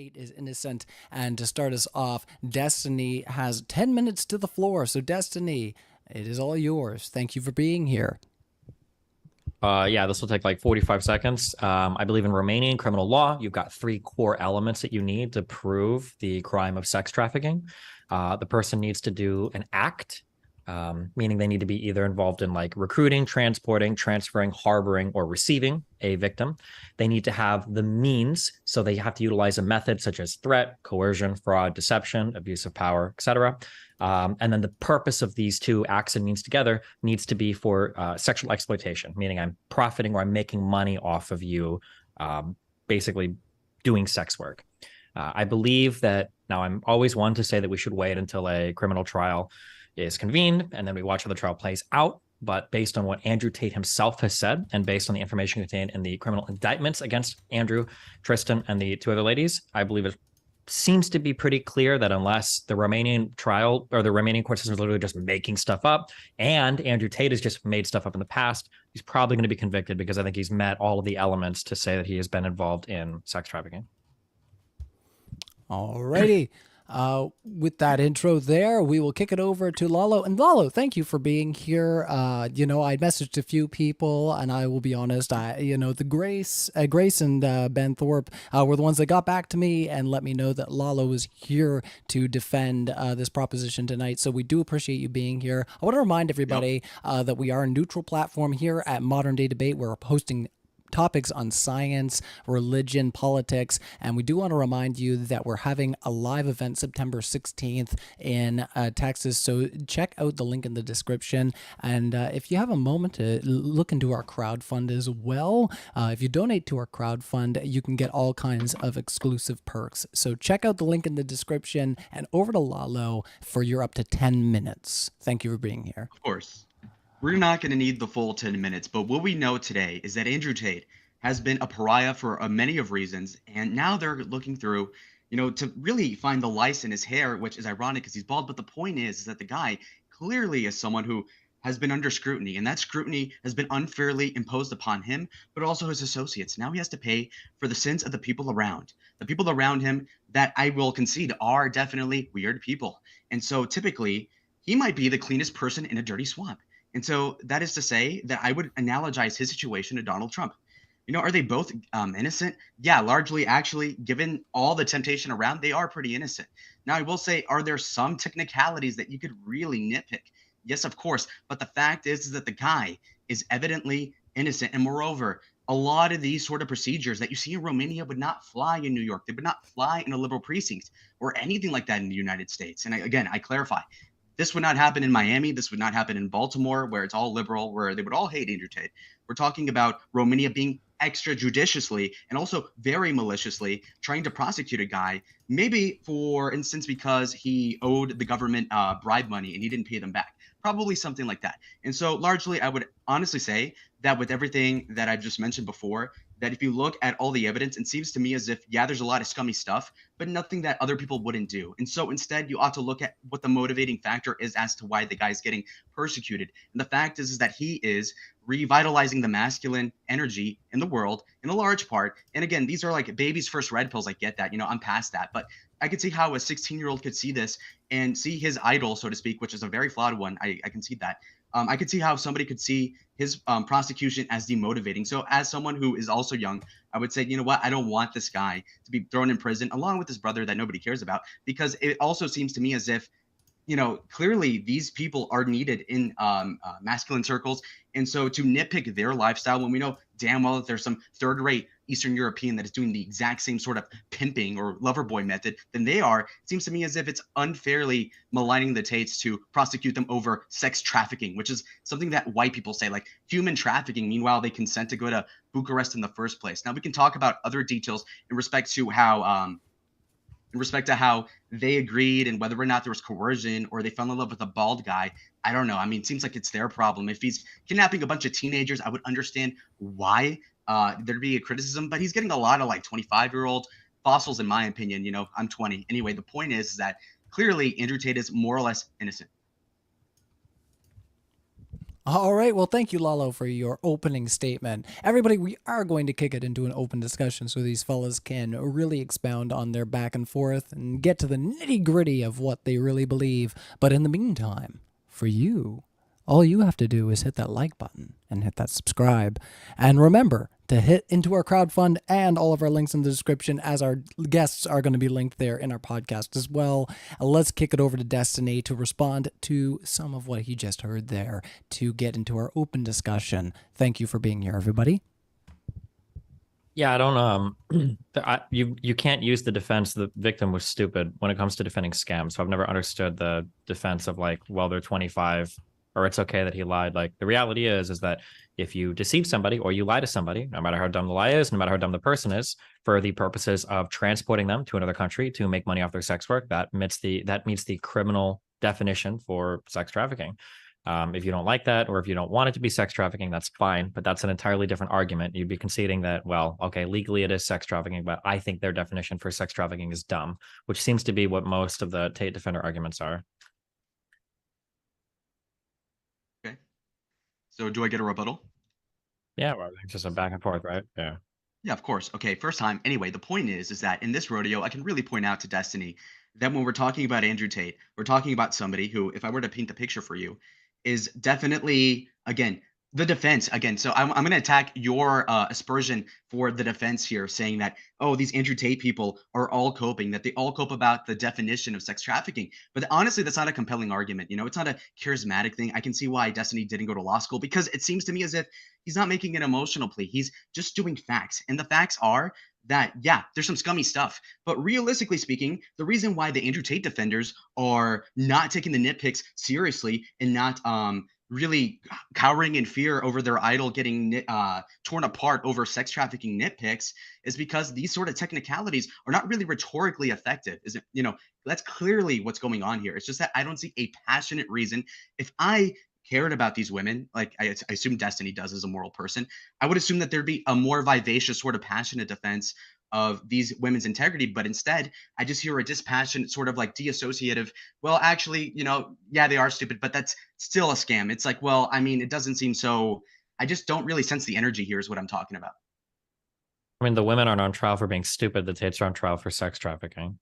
Tate is innocent. And to start us off, Destiny has 10 minutes to the floor. So, Destiny, it is all yours. Thank you for being here. Yeah, this will take like 45 seconds. I believe in Romanian criminal law, you've got three core elements that you need to prove the crime of sex trafficking. The person needs to do an act, meaning they need to be either involved in like recruiting, transporting, transferring, harboring, or receiving a victim. They need to have the means, so they have to utilize a method such as threat, coercion, fraud, deception, abuse of power, etc. And then the purpose of these two acts and means together needs to be for sexual exploitation, meaning I'm profiting or I'm making money off of you, basically doing sex work. I believe that now I'm always one to say that we should wait until a criminal trial is convened and then we watch how the trial plays out. But based on what Andrew Tate himself has said, and based on the information contained in the criminal indictments against Andrew, Tristan, and the two other ladies, I believe it seems to be pretty clear that unless the Romanian trial or the Romanian court system is literally just making stuff up, and Andrew Tate has just made stuff up in the past, he's probably going to be convicted because I think he's met all of the elements to say that he has been involved in sex trafficking. Alrighty. With that intro there, we will kick it over to Lalo. And Lalo, thank you for being here. I messaged a few people, and I will be honest, the Grace and Ben Thorpe were the ones that got back to me and let me know that Lalo was here to defend this proposition tonight. So we do appreciate you being here. I want to remind everybody that we are a neutral platform here at Modern Day Debate. We're hosting topics on science, religion, politics, and we do want to remind you that we're having a live event September 16th in Texas, so check out the link in the description, and if you have a moment to look into our crowdfund as well, if you donate to our crowdfund, you can get all kinds of exclusive perks, so check out the link in the description, and over to Lalo for your up to 10 minutes. Thank you for being here. Of course. We're not going to need the full 10 minutes, but what we know today is that Andrew Tate has been a pariah for many of reasons, and now they're looking through, to really find the lice in his hair, which is ironic because he's bald. But the point is that the guy clearly is someone who has been under scrutiny, and that scrutiny has been unfairly imposed upon him, but also his associates. Now he has to pay for the sins of the people around him that I will concede are definitely weird people. And so typically, he might be the cleanest person in a dirty swamp. And so that is to say that I would analogize his situation to Donald Trump. Are they both innocent? Yeah, largely, actually, given all the temptation around, they are pretty innocent. Now, I will say, are there some technicalities that you could really nitpick? Yes, of course. But the fact is that the guy is evidently innocent. And moreover, a lot of these sort of procedures that you see in Romania would not fly in New York. They would not fly in a liberal precinct or anything like that in the United States. And again, I clarify. This would not happen in Miami. This would not happen in Baltimore, where it's all liberal, where they would all hate Andrew Tate. We're talking about Romania being extrajudiciously and also very maliciously trying to prosecute a guy, maybe for instance because he owed the government bribe money and he didn't pay them back. Probably something like that. And so largely, I would honestly say that with everything that I've just mentioned before, that if you look at all the evidence, it seems to me as if, yeah, there's a lot of scummy stuff, but nothing that other people wouldn't do. And so instead, you ought to look at what the motivating factor is as to why the guy's getting persecuted. And the fact is that he is revitalizing the masculine energy in the world in a large part. And again, these are like baby's first red pills. I get that, I'm past that. But I could see how a 16-year-old could see this and see his idol, so to speak, which is a very flawed one. I concede that. I could see how somebody could see his prosecution as demotivating. So as someone who is also young, I would say, you know what? I don't want this guy to be thrown in prison along with his brother that nobody cares about, because it also seems to me as if, clearly these people are needed in masculine circles. And so to nitpick their lifestyle when we know damn well that there's some third-rate Eastern European that is doing the exact same sort of pimping or lover boy method than they are, it seems to me as if it's unfairly maligning the Tates to prosecute them over sex trafficking, which is something that white people say, like human trafficking. Meanwhile, they consent to go to Bucharest in the first place. Now we can talk about other details in respect to how they agreed and whether or not there was coercion or they fell in love with a bald guy. I don't know. I mean, it seems like it's their problem. If he's kidnapping a bunch of teenagers, I would understand why there'd be a criticism, but he's getting a lot of like 25-year-old fossils, in my opinion. I'm 20. Anyway, the point is that clearly Andrew Tate is more or less innocent. All right. Well, thank you, Lalo, for your opening statement. Everybody, we are going to kick it into an open discussion so these fellas can really expound on their back and forth and get to the nitty gritty of what they really believe. But in the meantime, for you, all you have to do is hit that like button and hit that subscribe. And remember to hit into our crowdfund and all of our links in the description, as our guests are going to be linked there in our podcast as well. Let's kick it over to Destiny to respond to some of what he just heard there to get into our open discussion. Thank you for being here, everybody. Yeah, I don't you can't use the defense the victim was stupid when it comes to defending scams. So I've never understood the defense of like, well, they're 25 or it's okay that he lied. Like the reality is that if you deceive somebody or you lie to somebody, no matter how dumb the lie is, no matter how dumb the person is, for the purposes of transporting them to another country to make money off their sex work, that meets the criminal definition for sex trafficking. If you don't like that, or if you don't want it to be sex trafficking, that's fine. But that's an entirely different argument. You'd be conceding that, well, okay, legally it is sex trafficking, but I think their definition for sex trafficking is dumb, which seems to be what most of the Tate defender arguments are. Okay. So do I get a rebuttal? Yeah, well, it's just a back and forth, right? Yeah. Yeah, of course. Okay, first time. Anyway, the point is that in this rodeo, I can really point out to Destiny that when we're talking about Andrew Tate, we're talking about somebody who, if I were to paint the picture for you, is definitely, again, the defense. Again, so I'm going to attack your aspersion for the defense here, saying that, oh, these Andrew Tate people are all coping, that they all cope about the definition of sex trafficking. But honestly, that's not a compelling argument. You know, it's not a charismatic thing. I can see why Destiny didn't go to law school, because it seems to me as if he's not making an emotional plea. He's just doing facts. And the facts are that, yeah, there's some scummy stuff. But realistically speaking, the reason why the Andrew Tate defenders are not taking the nitpicks seriously and not really cowering in fear over their idol getting torn apart over sex trafficking nitpicks is because these sort of technicalities are not really rhetorically effective. Is it, you know, that's clearly what's going on here. It's just that I don't see a passionate reason. If I cared about these women, like I assume Destiny does as a moral person, I would assume that there'd be a more vivacious, sort of passionate defense of these women's integrity. But instead, I just hear a dispassionate, sort of like deassociative, well, actually, you know, yeah, they are stupid, but that's still a scam. It's like, well, I mean, it doesn't seem so. I just don't really sense the energy here, is what I'm talking about. I mean, the women aren't on trial for being stupid. The Tates are on trial for sex trafficking.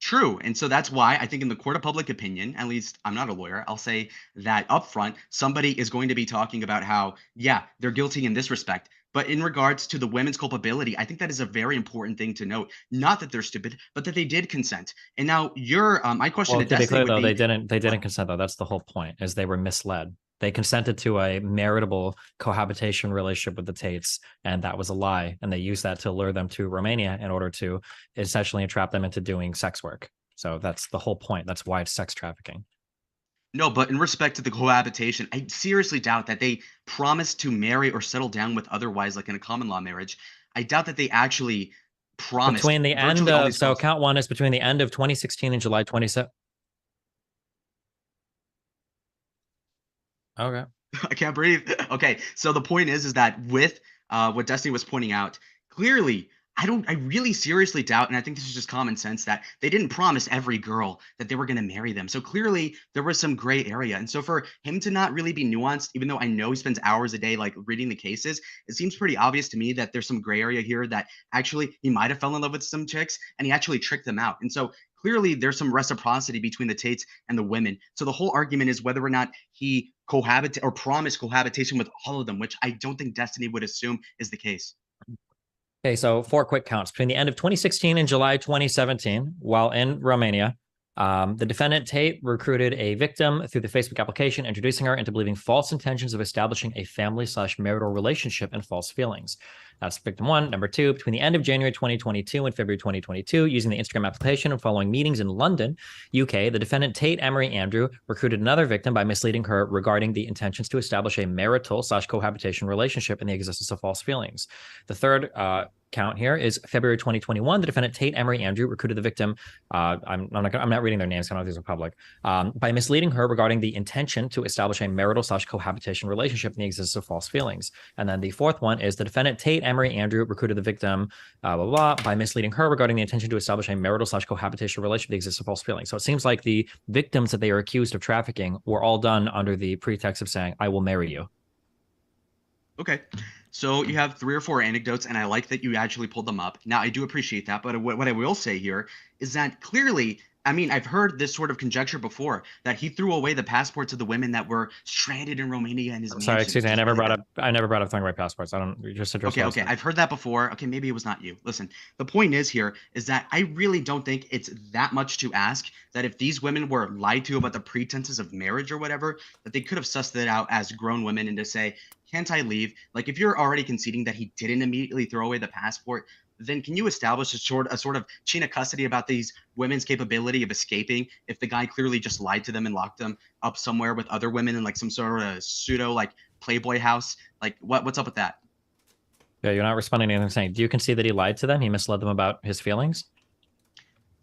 True. And so that's why I think in the court of public opinion, at least I'm not a lawyer, I'll say that up front, somebody is going to be talking about how, yeah, they're guilty in this respect. But in regards to the women's culpability, I think that is a very important thing to note. Not that they're stupid, but that they did consent. And now your my question Well, to to be Destiny clear, would though, be, they didn't consent, though. That's the whole point, is they were misled. They consented to a maritable cohabitation relationship with the Tates, and that was a lie. And they used that to lure them to Romania in order to essentially entrap them into doing sex work. So that's the whole point. That's why it's sex trafficking. no, but in respect to the cohabitation, I seriously doubt that they promised to marry or settle down with otherwise, like in a common law marriage. I doubt that they actually promised Between the end virtually all of, these so girls. count one is between the end of 2016 and July 27. Okay. I can't breathe. Okay, so the point is that with what Destiny was pointing out, clearly, I really seriously doubt, and I think this is just common sense, that they didn't promise every girl that they were going to marry them. So clearly, there was some gray area. And so for him to not really be nuanced, even though I know he spends hours a day like reading the cases, it seems pretty obvious to me that there's some gray area here, that actually he might have fell in love with some chicks and he actually tricked them out. And so clearly there's some reciprocity between the Tates and the women. So the whole argument is whether or not he cohabit or promised cohabitation with all of them, which I don't think Destiny would assume is the case. Okay, so 4 quick counts. Between the end of 2016 and July 2017, while in Romania, the defendant Tate recruited a victim through the Facebook application, introducing her into believing false intentions of establishing a family/marital relationship and false feelings. That's victim 1. Number 2, between the end of January 2022 and February 2022, using the Instagram application and following meetings in London, UK, the defendant Tate Emery Andrew recruited another victim by misleading her regarding the intentions to establish a marital/cohabitation relationship and the existence of false feelings. The third count here is February 2021. The defendant Tate Emery Andrew recruited the victim. I'm not reading their names. I don't know if these are public. By misleading her regarding the intention to establish a marital/cohabitation relationship in the existence of false feelings. And then the fourth one is the defendant Tate Emery Andrew recruited the victim by misleading her regarding the intention to establish a marital/cohabitation relationship in the existence of false feelings. So it seems like the victims that they are accused of trafficking were all done under the pretext of saying, "I will marry you." Okay. So you have 3 or 4 anecdotes, and I like that you actually pulled them up. Now, I do appreciate that, but what I will say here is that clearly, I mean, I've heard this sort of conjecture before that he threw away the passports of the women that were stranded in Romania in his mansion. Sorry, excuse me. I never brought up throwing away passports. I don't. You just addressed. Okay. I've heard that before. Okay, maybe it was not you. Listen, the point is that I really don't think it's that much to ask that if these women were lied to about the pretenses of marriage or whatever, that they could have sussed it out as grown women and to say, can't I leave? Like, if you're already conceding that he didn't immediately throw away the passport, then can you establish a sort of chain of custody about these women's capability of escaping if the guy clearly just lied to them and locked them up somewhere with other women in like some sort of pseudo like Playboy house? Like, what's up with that? Yeah, you're not responding to anything I'm saying. Do you concede that he lied to them? He misled them about his feelings?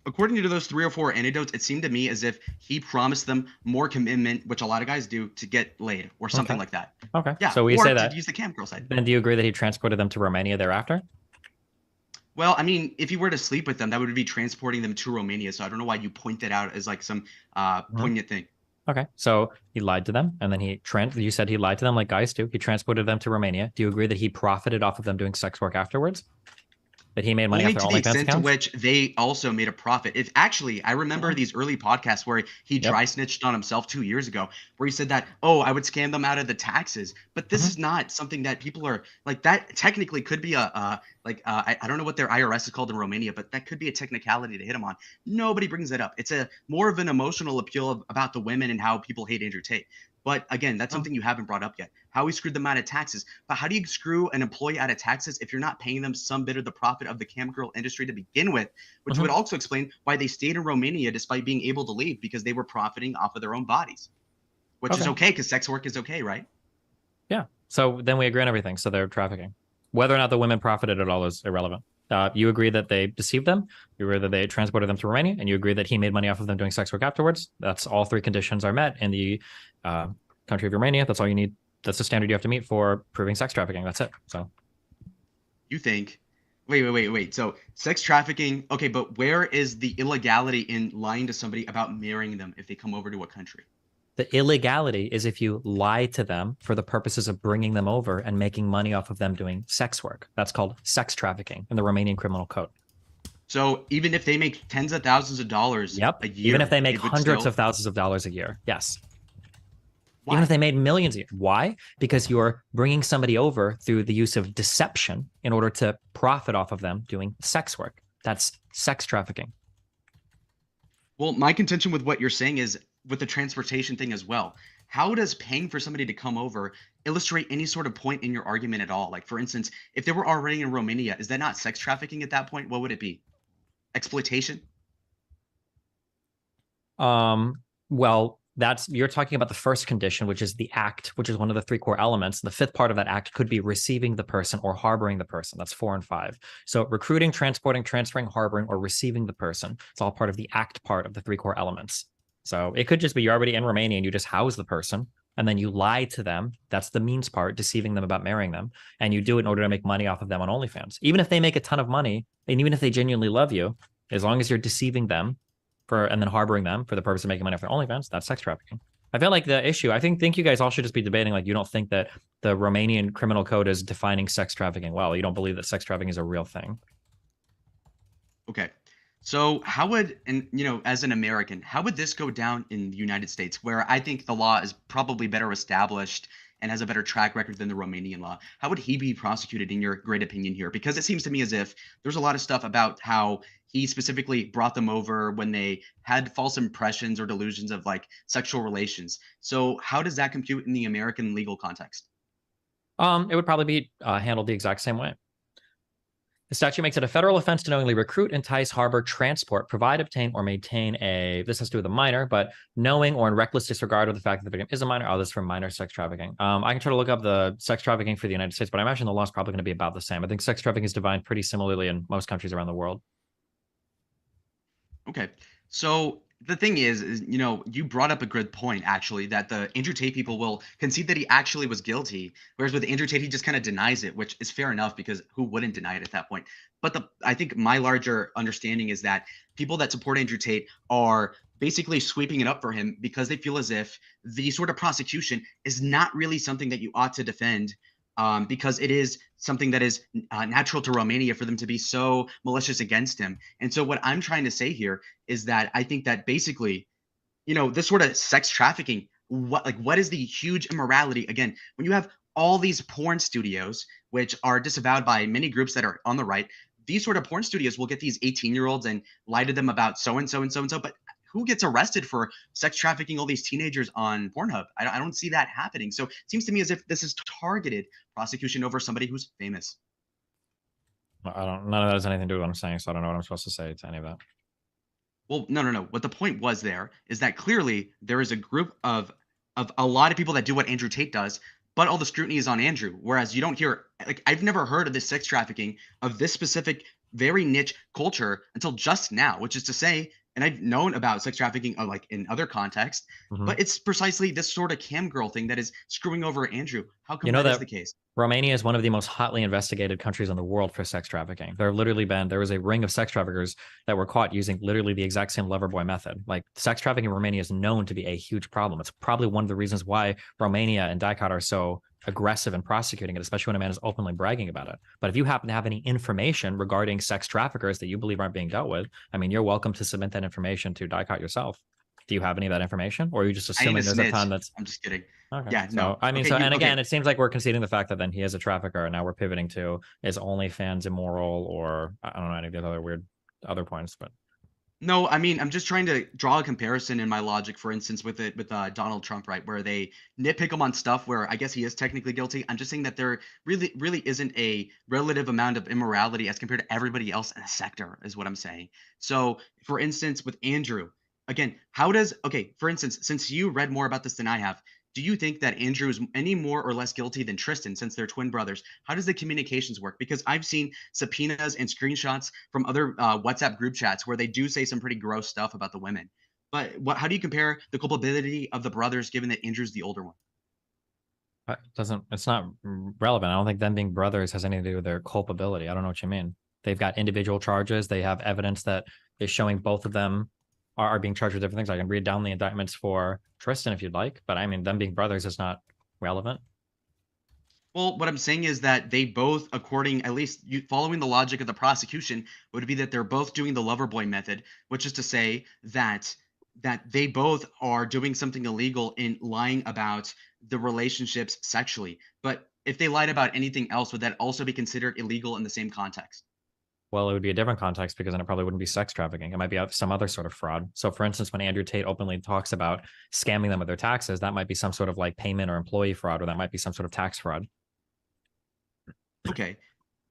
According to those 3 or 4 anecdotes, it seemed to me as if he promised them more commitment, which a lot of guys do, to get laid or something like that. Okay. Yeah. So we or say to that. use the cam girl side. Then do you agree that he transported them to Romania thereafter? Well, I mean, if he were to sleep with them, that would be transporting them to Romania. So I don't know why you point that out as like some poignant thing. Okay. So he lied to them, and then you said he lied to them like guys do. He transported them to Romania. Do you agree that he profited off of them doing sex work afterwards? That he made money Only off to their the OnlyFans extent to accounts? which they also made a profit. If actually, I remember these early podcasts where he dry snitched on himself 2 years ago, where he said that, oh, I would scam them out of the taxes. But this is not something that people are like. That technically could be I don't know what their IRS is called in Romania, but that could be a technicality to hit him on. Nobody brings that up. It's a more of an emotional appeal about the women and how people hate Andrew Tate. But again, that's something you haven't brought up yet. How he screwed them out of taxes. But how do you screw an employee out of taxes if you're not paying them some bit of the profit of the cam girl industry to begin with? Which would also explain why they stayed in Romania despite being able to leave, because they were profiting off of their own bodies. Which is okay, because sex work is okay, right? Yeah. So then we agree on everything. So they're trafficking. Whether or not the women profited at all is irrelevant. You agree that they deceived them. You agree that they transported them to Romania, and you agree that he made money off of them doing sex work afterwards. That's all 3 conditions are met in the country of Romania. That's all you need. That's the standard you have to meet for proving sex trafficking. That's it. So you think, wait. So sex trafficking, okay, but where is the illegality in lying to somebody about marrying them if they come over to a country? the illegality is if you lie to them for the purposes of bringing them over and making money off of them doing sex work. That's called sex trafficking in the Romanian criminal code. So even if they make tens of thousands of dollars a year, even if they make hundreds of thousands of dollars a year, yes. Why? Even if they made millions a year. Why? Because you're bringing somebody over through the use of deception in order to profit off of them doing sex work. That's sex trafficking. Well, my contention with what you're saying is with the transportation thing as well. How does paying for somebody to come over illustrate any sort of point in your argument at all? Like, for instance, if they were already in Romania, is that not sex trafficking at that point? What would it be? Exploitation? Well, you're talking about the first condition, which is the act, which is one of the 3 core elements. The 5th part of that act could be receiving the person or harboring the person. That's 4 and 5. So recruiting, transporting, transferring, harboring, or receiving the person. It's all part of the act part of the 3 core elements. So it could just be you're already in Romania and you just house the person and then you lie to them. That's the means part, deceiving them about marrying them. And you do it in order to make money off of them on OnlyFans. Even if they make a ton of money and even if they genuinely love you, as long as you're deceiving them and then harboring them for the purpose of making money off their OnlyFans, that's sex trafficking. I feel like the issue, I think you guys all should just be debating, like, you don't think that the Romanian criminal code is defining sex trafficking well. You don't believe that sex trafficking is a real thing. Okay. So how would, and as an American, how would this go down in the United States, where I think the law is probably better established and has a better track record than the Romanian law? How would he be prosecuted in your great opinion here? Because it seems to me as if there's a lot of stuff about how he specifically brought them over when they had false impressions or delusions of like sexual relations. So how does that compute in the American legal context? It would probably be handled the exact same way. The statute makes it a federal offense to knowingly recruit, entice, harbor, transport, provide, obtain, or maintain this has to do with a minor, but knowing or in reckless disregard of the fact that the victim is a minor. Oh, this is for minor sex trafficking. I can try to look up the sex trafficking for the United States, but I imagine the law is probably going to be about the same. I think sex trafficking is defined pretty similarly in most countries around the world. Okay. So the thing is, you brought up a good point actually, that the Andrew Tate people will concede that he actually was guilty, whereas with Andrew Tate he just kind of denies it, which is fair enough because who wouldn't deny it at that point? But I think my larger understanding is that people that support Andrew Tate are basically sweeping it up for him because they feel as if the sort of prosecution is not really something that you ought to defend, because it is something that is natural to Romania for them to be so malicious against him. And so what I'm trying to say here is that I think that basically, this sort of sex trafficking, what is the huge immorality? Again, when you have all these porn studios, which are disavowed by many groups that are on the right, these sort of porn studios will get these 18-year-olds and lie to them about so and so and so and so. But who gets arrested for sex trafficking all these teenagers on Pornhub? I don't see that happening. So it seems to me as if this is targeted prosecution over somebody who's famous. None of that has anything to do with what I'm saying, so I don't know what I'm supposed to say to any of that. Well, no. What the point was there is that clearly there is a group of a lot of people that do what Andrew Tate does, but all the scrutiny is on Andrew. Whereas you don't hear, like, I've never heard of this sex trafficking of this specific, very niche culture until just now, which is to say, and I've known about sex trafficking like in other contexts, but it's precisely this sort of cam girl thing that is screwing over Andrew. How come that is the case? Romania is one of the most hotly investigated countries in the world for sex trafficking. There was a ring of sex traffickers that were caught using literally the exact same lover boy method. Like, sex trafficking in Romania is known to be a huge problem. It's probably one of the reasons why Romania and Dicot are so aggressive in prosecuting it, especially when a man is openly bragging about it. But if you happen to have any information regarding sex traffickers that you believe aren't being dealt with, I mean, you're welcome to submit that information to Dicot yourself. Do you have any of that information, or are you just assuming there's a ton that's? I'm just kidding. Okay. Yeah, so, no. I mean, Okay, again, it seems like we're conceding the fact that then he is a trafficker, and now we're pivoting to is OnlyFans immoral, or I don't know any of the other weird other points, but. No, I mean, I'm just trying to draw a comparison in my logic, for instance, with Donald Trump, right, where they nitpick him on stuff where I guess he is technically guilty. I'm just saying that there really isn't a relative amount of immorality as compared to everybody else in the sector, is what I'm saying. So, for instance, with Andrew, again, for instance, since you read more about this than I have, do you think that Andrew is any more or less guilty than Tristan, since they're twin brothers? How does the communications work? Because I've seen subpoenas and screenshots from other WhatsApp group chats where they do say some pretty gross stuff about the women. But how do you compare the culpability of the brothers, given that Andrew's the older one? It's not relevant. I don't think them being brothers has anything to do with their culpability. I don't know what you mean. They've got individual charges. They have evidence that is showing both of them are being charged with different things. I can read down the indictments for Tristan if you'd like, but I mean, them being brothers is not relevant. Well, what I'm saying is that they both, at least following the logic of the prosecution, would be that they're both doing the lover boy method, which is to say that they both are doing something illegal in lying about the relationships sexually. But if they lied about anything else, would that also be considered illegal in the same context? Well, it would be a different context because then it probably wouldn't be sex trafficking. It might be some other sort of fraud. So, for instance, when Andrew Tate openly talks about scamming them with their taxes, that might be some sort of like payment or employee fraud, or that might be some sort of tax fraud. Okay,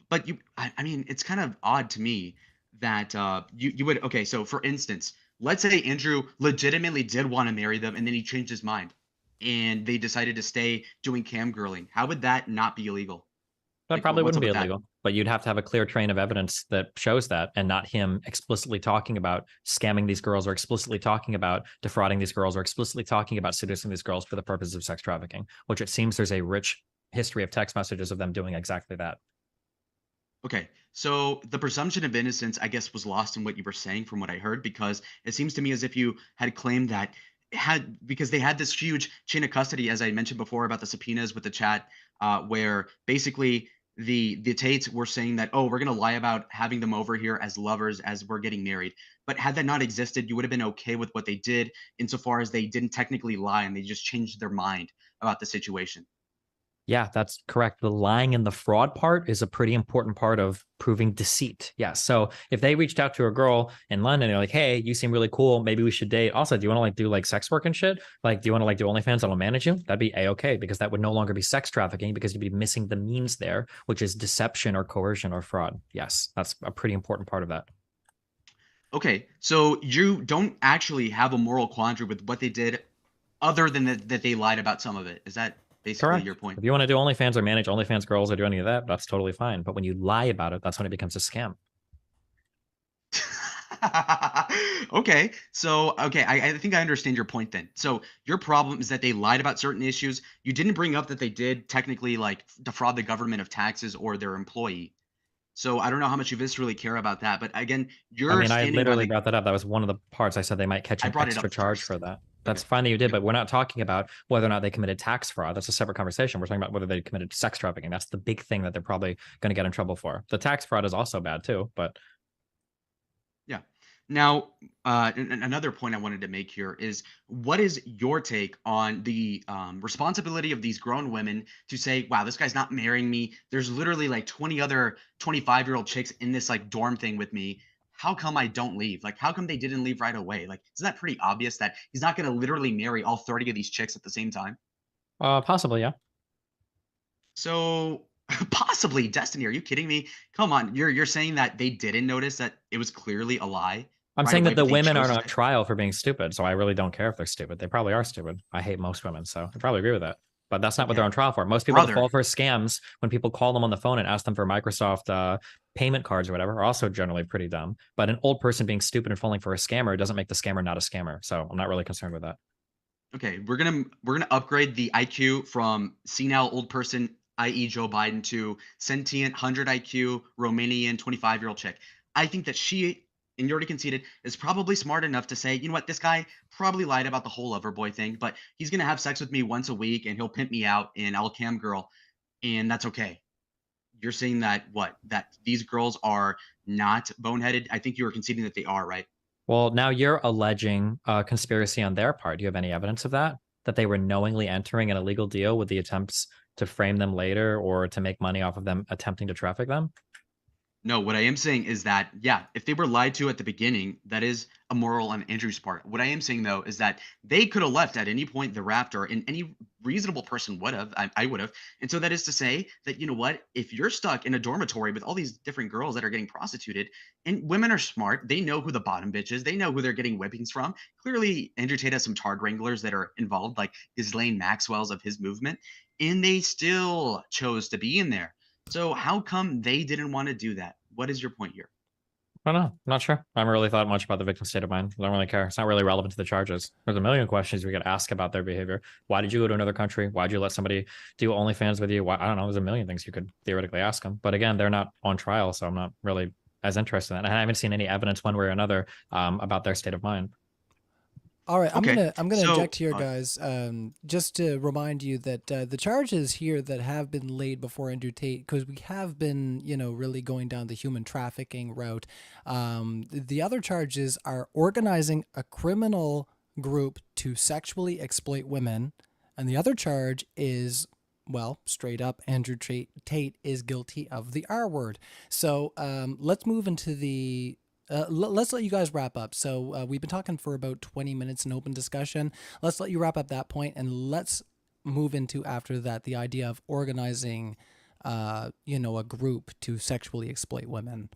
but I mean, it's kind of odd to me that you would. Okay, so for instance, let's say Andrew legitimately did want to marry them, and then he changed his mind, and they decided to stay doing cam girling. How would that not be illegal? That Like, probably what's wouldn't up be with that? illegal, but you'd have to have a clear train of evidence that shows that, and not him explicitly talking about scamming these girls, or explicitly talking about defrauding these girls, or explicitly talking about seducing these girls for the purposes of sex trafficking, which it seems there's a rich history of text messages of them doing exactly that. Okay, so the presumption of innocence, I guess, was lost in what you were saying from what I heard, because it seems to me as if you had claimed that because they had this huge chain of custody, as I mentioned before about the subpoenas with the chat, where basically the Tates were saying that, oh, we're gonna lie about having them over here as lovers as we're getting married. But had that not existed, you would have been okay with what they did, insofar as they didn't technically lie and they just changed their mind about the situation. Yeah, that's correct. The lying and the fraud part is a pretty important part of proving deceit. Yes. So if they reached out to a girl in London, they're like, "Hey, you seem really cool. Maybe we should date. Also, do you want to like do like sex work and shit? Like, do you want to like do OnlyFans that'll manage you?" That'd be a-okay because that would no longer be sex trafficking because you'd be missing the means there, which is deception or coercion or fraud. Yes, that's a pretty important part of that. Okay, so you don't actually have a moral quandary with what they did, other than that they lied about some of it. Is that basically your Correct. point? If you want to do OnlyFans or manage OnlyFans girls or do any of that, that's totally fine. But when you lie about it, that's when it becomes a scam. Okay, so okay, I think I understand your point then. So your problem is that they lied about certain issues. You didn't bring up that they did technically like defraud the government of taxes or their employee. So I don't know how much you viscerally care about that, but again, I you're mean, I standing by literally the. brought that up. That was one of the parts I said they might catch I an brought it extra up charge first. for that. That's Okay. fine that you did, Okay. but we're not talking about whether or not they committed tax fraud. That's a separate conversation. We're talking about whether they committed sex trafficking. That's the big thing that they're probably going to get in trouble for. The tax fraud is also bad too, but Yeah. Now, another point I wanted to make here is what is your take on the responsibility of these grown women to say, wow, this guy's not marrying me. There's literally like 20 other 25-year-old chicks in this like dorm thing with me. How come I don't leave? Like, how come they didn't leave right away? Like, isn't that pretty obvious that he's not going to literally marry all 30 of these chicks at the same time? possibly, yeah. So possibly Destiny. Are you kidding me? Come on, you're saying that they didn't notice that it was clearly a lie I'm right saying away, that the but they women chose aren't to on say, trial for being stupid, so I really don't care if they're stupid. They probably are stupid. I hate most women, so I probably agree with that. But that's not what they're okay, on trial for. Most people that fall brother. for scams, when people call them on the phone and ask them for Microsoft payment cards or whatever, are also generally pretty dumb. But an old person being stupid and falling for a scammer doesn't make the scammer not a scammer. So I'm not really concerned with that. Okay, we're gonna upgrade the IQ from senile old person, i.e., Joe Biden, to sentient 100 IQ Romanian 25-year-old chick. I think that she, and you already conceded, is probably smart enough to say, you know what, this guy probably lied about the whole lover boy thing, but he's gonna have sex with me once a week and he'll pimp me out and I'll cam girl, and that's okay. You're saying that what? That these girls are not boneheaded? I think you were conceding that they are, right? Well, now you're alleging a conspiracy on their part. Do you have any evidence of that? That they were knowingly entering an illegal deal with the attempts to frame them later or to make money off of them attempting to traffic them? No, what I am saying is that, yeah, if they were lied to at the beginning, that is immoral on Andrew's part. What I am saying, though, is that they could have left at any point thereafter, and any reasonable person would have. I would have. And so that is to say that, you know what? If you're stuck in a dormitory with all these different girls that are getting prostituted, and women are smart, they know who the bottom bitch is, they know who they're getting whippings from. Clearly, Andrew Tate has some Tard Wranglers that are involved, like Ghislaine Maxwell's of his movement, and they still chose to be in there. So how come they didn't want to do that? What is your point here? I don't know. I'm not sure. I haven't really thought much about the victim's state of mind. I don't really care. It's not really relevant to the charges. There's a million questions we could ask about their behavior. Why did you go to another country? Why did you let somebody do OnlyFans with you? Why, I don't know. There's a million things you could theoretically ask them. But again, they're not on trial, so I'm not really as interested in that. And I haven't seen any evidence one way or another about their state of mind. All right, Okay, I'm gonna so inject here, guys, just to remind you that the charges here that have been laid before Andrew Tate, because we have been, really going down the human trafficking route. The other charges are organizing a criminal group to sexually exploit women, and the other charge is, well, straight up, Andrew Tate is guilty of the R word. So let's move into the let's let you guys wrap up. So we've been talking for about 20 minutes in open discussion. Let's let you wrap up that point, and let's move into after that the idea of organizing, a group to sexually exploit women.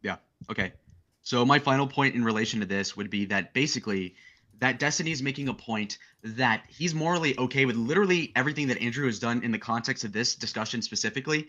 yeah, okay. So my final point in relation to this would be that basically that Destiny is making a point that he's morally okay with literally everything that Andrew has done in the context of this discussion specifically,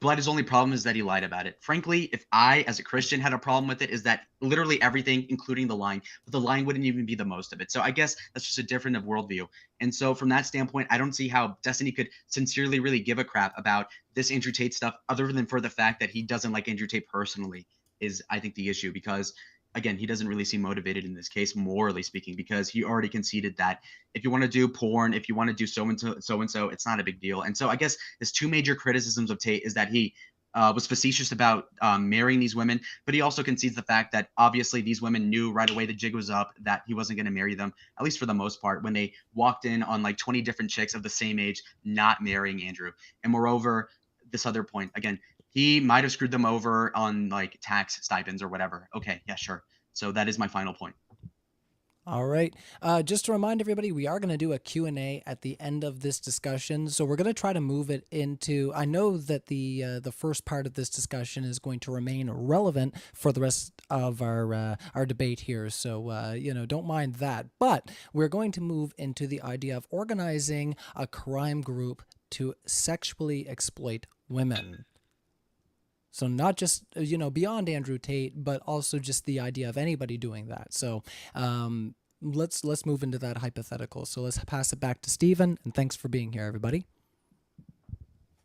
but his only problem is that he lied about it. Frankly, if I, as a Christian, had a problem with it, is that literally everything, including the lying, but the lying wouldn't even be the most of it. So I guess that's just a different of worldview. And so from that standpoint, I don't see how Destiny could sincerely really give a crap about this Andrew Tate stuff, other than for the fact that he doesn't like Andrew Tate personally, is I think the issue, because again, he doesn't really seem motivated in this case, morally speaking, because he already conceded that if you want to do porn, if you want to do so and so, it's not a big deal. And so I guess his two major criticisms of Tate is that he was facetious about marrying these women, but he also concedes the fact that obviously these women knew right away the jig was up, that he wasn't going to marry them, at least for the most part, when they walked in on like 20 different chicks of the same age, not marrying Andrew. And moreover, this other point, again, he might have screwed them over on like tax stipends or whatever. Okay, yeah, sure. So that is my final point. All right. Just to remind everybody, we are going to do a Q&A at the end of this discussion. So we're going to try to move it into, I know that the first part of this discussion is going to remain relevant for the rest of our debate here. So, don't mind that. But we're going to move into the idea of organizing a crime group to sexually exploit women. So not just, beyond Andrew Tate, but also just the idea of anybody doing that. So let's move into that hypothetical. So let's pass it back to Stephen, and thanks for being here, everybody.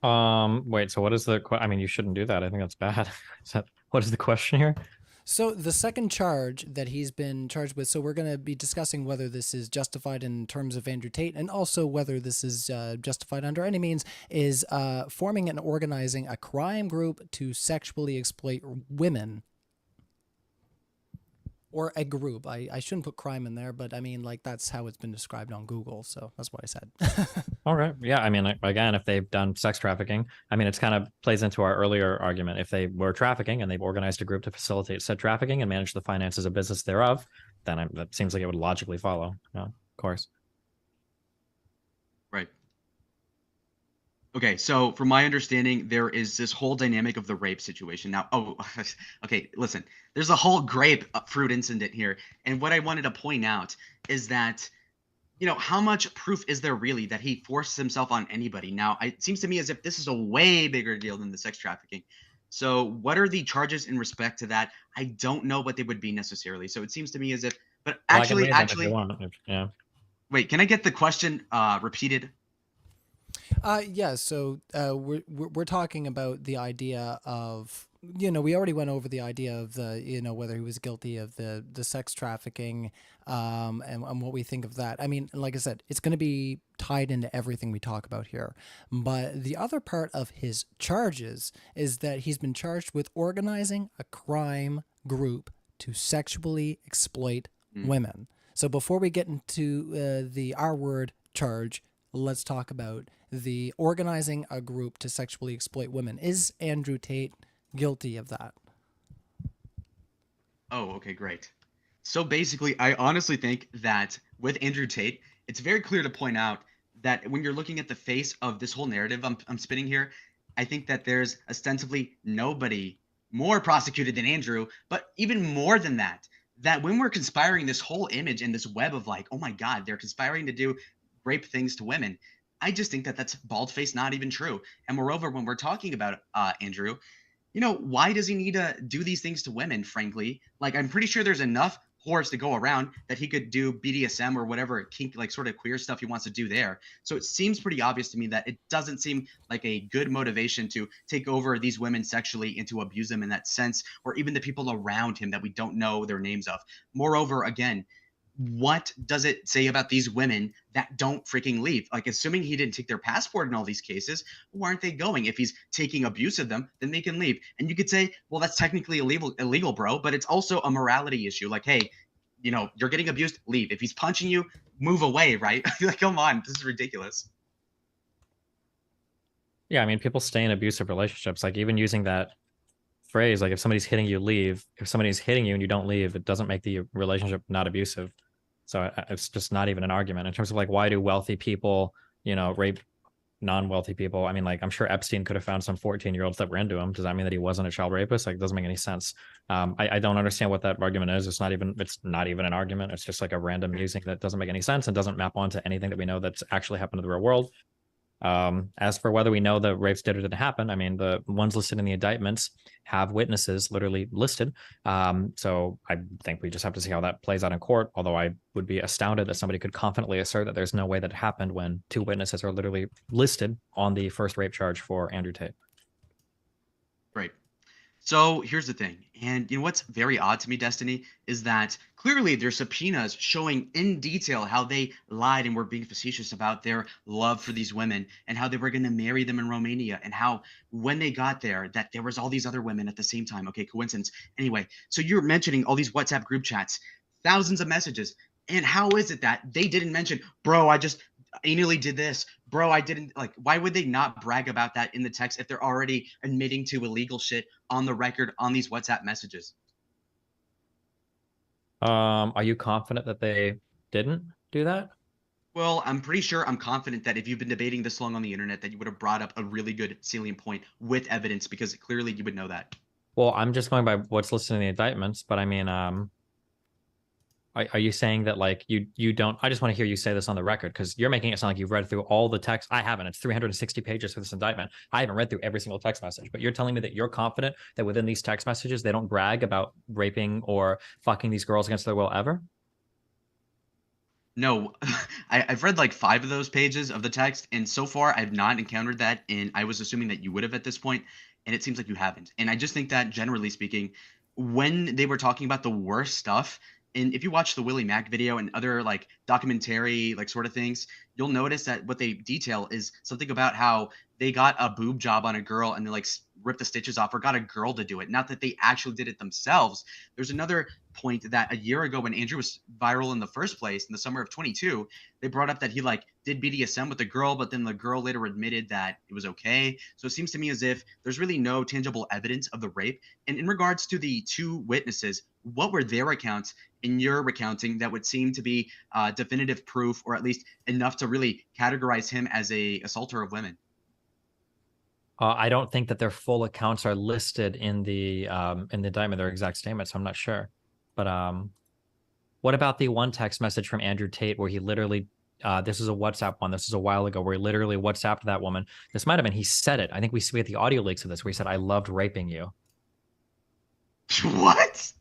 Wait, so what is the, I mean, you shouldn't do that. I think that's bad. What is the question here? So the second charge that he's been charged with, so we're going to be discussing whether this is justified in terms of Andrew Tate and also whether this is justified under any means, is forming and organizing a crime group to sexually exploit women. Or a group. I shouldn't put crime in there, but I mean, like, that's how it's been described on Google, so that's what I said. All right. Yeah. I mean, again, if they've done sex trafficking, I mean, it's kind of plays into our earlier argument. If they were trafficking and they've organized a group to facilitate said trafficking and manage the finances of business thereof, then that seems like it would logically follow. Yeah, of course. Right. Okay, so from my understanding, there is this whole dynamic of the rape situation. Now, okay, listen, there's a whole grape fruit incident here. And what I wanted to point out is that, how much proof is there really that he forced himself on anybody? Now, it seems to me as if this is a way bigger deal than the sex trafficking. So what are the charges in respect to that? I don't know what they would be necessarily. So it seems to me as if, but actually, yeah. Wait, can I get the question repeated? Yeah, so we're talking about the idea of, we already went over the idea of the, whether he was guilty of the sex trafficking and what we think of that. I mean, like I said, it's going to be tied into everything we talk about here. But the other part of his charges is that he's been charged with organizing a crime group to sexually exploit women. So before we get into the R word charge, let's talk about the organizing a group to sexually exploit women. Is Andrew Tate guilty of that? Oh, okay, great. So basically, I honestly think that with Andrew Tate, it's very clear to point out that when you're looking at the face of this whole narrative I'm spinning here, I think that there's ostensibly nobody more prosecuted than Andrew, but even more than that, that when we're conspiring this whole image and this web of like, oh my God, they're conspiring to do rape things to women, I just think that that's bald-faced not even true. And moreover, when we're talking about Andrew, why does he need to do these things to women, frankly? Like, I'm pretty sure there's enough whores to go around that he could do BDSM or whatever kink, like sort of queer stuff he wants to do there. So it seems pretty obvious to me that it doesn't seem like a good motivation to take over these women sexually and to abuse them in that sense, or even the people around him that we don't know their names of. Moreover, again, what does it say about these women that don't freaking leave? Like, assuming he didn't take their passport in all these cases, where aren't they going? If he's taking abuse of them, then they can leave. And you could say, well, that's technically illegal, bro, but it's also a morality issue. Like, hey, you're getting abused, leave. If he's punching you, move away, right? Like, come on, this is ridiculous. Yeah, I mean, people stay in abusive relationships. Like, even using that phrase, like, if somebody's hitting you, leave. If somebody's hitting you and you don't leave, it doesn't make the relationship not abusive. So it's just not even an argument in terms of like, why do wealthy people, rape non-wealthy people? I mean, like, I'm sure Epstein could have found some 14-year-olds that were into him. Does that mean that he wasn't a child rapist? Like, it doesn't make any sense. I don't understand what that argument is. It's not even an argument. It's just like a random musing that doesn't make any sense and doesn't map onto anything that we know that's actually happened to the real world. As for whether we know the rapes did or didn't happen, I mean, the ones listed in the indictments have witnesses literally listed. So I think we just have to see how that plays out in court, although I would be astounded that somebody could confidently assert that there's no way that it happened when two witnesses are literally listed on the first rape charge for Andrew Tate. Right. So here's the thing, and what's very odd to me, Destiny, is that clearly there's subpoenas showing in detail how they lied and were being facetious about their love for these women and how they were going to marry them in Romania and how when they got there that there was all these other women at the same time. Okay, coincidence. Anyway, so you're mentioning all these WhatsApp group chats, thousands of messages, and how is it that they didn't mention, bro? I just anally did this, bro. I didn't like. Why would they not brag about that in the text if they're already admitting to illegal shit on the record on these WhatsApp messages? Are you confident that they didn't do that? Well, I'm pretty sure, I'm confident that if you've been debating this long on the internet, that you would have brought up a really good salient point with evidence because clearly you would know that. Well, I'm just going by what's listed in the indictments, but I mean, are you saying that like you don't? I just want to hear you say this on the record because you're making it sound like you've read through all the text. I haven't. It's 360 pages for this indictment. I haven't read through every single text message, but you're telling me that you're confident that within these text messages they don't brag about raping or fucking these girls against their will ever? No, I've read like 5 of those pages of the text, and so far I've not encountered that. And I was assuming that you would have at this point, and it seems like you haven't. And I just think that generally speaking, when they were talking about the worst stuff, and if you watch the Willie Mack video and other like documentary like sort of things, you'll notice that what they detail is something about how they got a boob job on a girl and they like ripped the stitches off or got a girl to do it. Not that they actually did it themselves. There's another point that a year ago when Andrew was viral in the first place in the summer of 22, they brought up that he like did BDSM with a girl, but then the girl later admitted that it was okay. So it seems to me as if there's really no tangible evidence of the rape. And in regards to the two witnesses, what were their accounts in your recounting that would seem to be definitive proof or at least enough to really categorize him as a assaulter of women? I don't think that their full accounts are listed in the indictment, their exact statements. So I'm not sure. But what about the one text message from Andrew Tate where he literally, this is a WhatsApp one. This is a while ago where he literally WhatsApped that woman. This might have been, he said it. I think we get the audio leaks of this where he said, I loved raping you. What?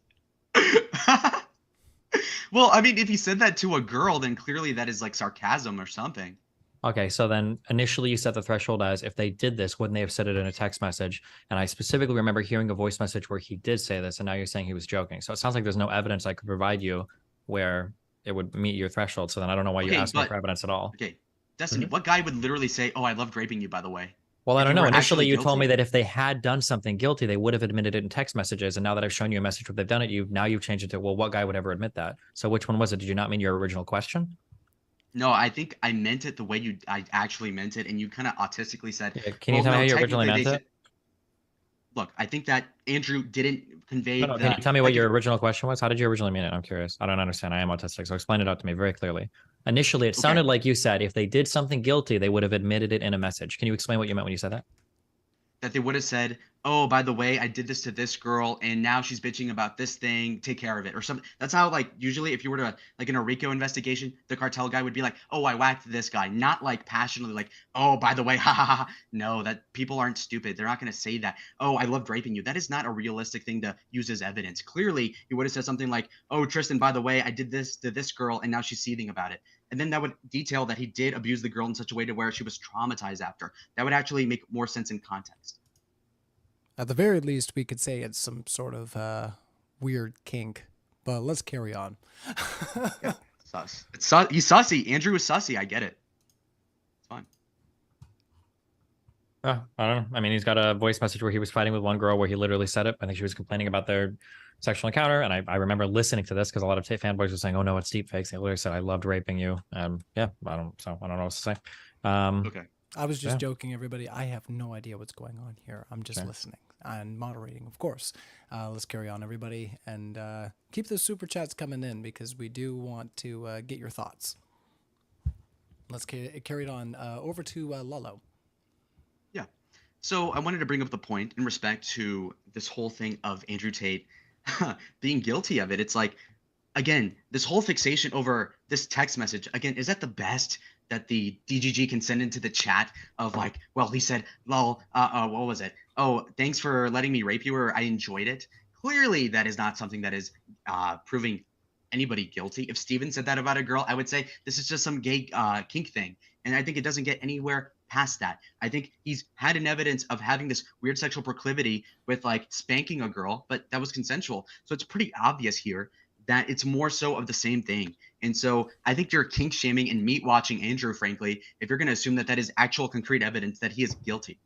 Well, I mean, if he said that to a girl, then clearly that is like sarcasm or something. Okay, so then initially you set the threshold as if they did this, wouldn't they have said it in a text message? And I specifically remember hearing a voice message where he did say this, and now you're saying he was joking. So it sounds like there's no evidence I could provide you where it would meet your threshold. So then I don't know why you Okay, asked me but for evidence at all. okay, Destiny, what guy would literally say, "Oh, I loved raping you," by the way? Well, I If don't you know. were Initially, actually you told me guilty? that if they had done something guilty, they would have admitted it in text messages. And now that I've shown you a message where they've done it, you've changed it to, well, what guy would ever admit that? So which one was it? Did you not mean your original question? No, I think I meant it the way I actually meant it, and you kind of autistically said, Yeah, can you "Well, tell me no, how you originally technically they meant said." it? Look, I think that Andrew didn't convey No, no. Can you the tell me what like. If, your original question was? How did you originally mean it? I'm curious. I don't understand. I am autistic, so explain it out to me very clearly. Initially, it okay, sounded like you said if they did something guilty, they would have admitted it in a message. Can you explain what you meant when you said that? that they would have said, "Oh, by the way, I did this to this girl, and now she's bitching about this thing. Take care of it," or something. That's how, like, usually, if you were to like in a RICO investigation, the cartel guy would be like, "Oh, I whacked this guy," not like passionately, like, "Oh, by the way, ha ha ha." No, that people aren't stupid. They're not going to say that. "Oh, I loved raping you." That is not a realistic thing to use as evidence. Clearly, he would have said something like, "Oh, Tristan, by the way, I did this to this girl, and now she's seething about it." And then that would detail that he did abuse the girl in such a way to where she was traumatized after. That would actually make more sense in context. At the very least, we could say it's some sort of weird kink. But let's carry on. Yeah, sus. It's sus. He's sussy. Andrew is sussy. I get it. It's fine. I don't know. I mean, he's got a voice message where he was fighting with one girl where he literally said it. I think she was complaining about their sexual encounter. And I remember listening to this because a lot of Tate fanboys were saying, oh no, it's deep fakes. They literally said, I loved raping you. Yeah, I don't know what to say. Okay. I was just Yeah. joking, everybody. I have no idea what's going on here. I'm just listening and moderating, of course. Let's carry on, everybody, and keep those super chats coming in because we do want to get your thoughts. Let's carry it on over to Lalo. Yeah. So I wanted to bring up the point in respect to this whole thing of Andrew Tate being guilty of it. It's like, again, this whole fixation over this text message. Again, is that the best that the DGG can send into the chat of like, well, he said, lol, what was it? Oh, thanks for letting me rape you, or I enjoyed it. Clearly, that is not something that is proving anybody guilty. If Steven said that about a girl, I would say this is just some gay kink thing. And I think it doesn't get anywhere past that. I think he's had an evidence of having this weird sexual proclivity with like spanking a girl, but that was consensual. So it's pretty obvious here that it's more so of the same thing. And so I think you're kink shaming and meat watching Andrew, frankly, if you're going to assume that that is actual concrete evidence that he is guilty.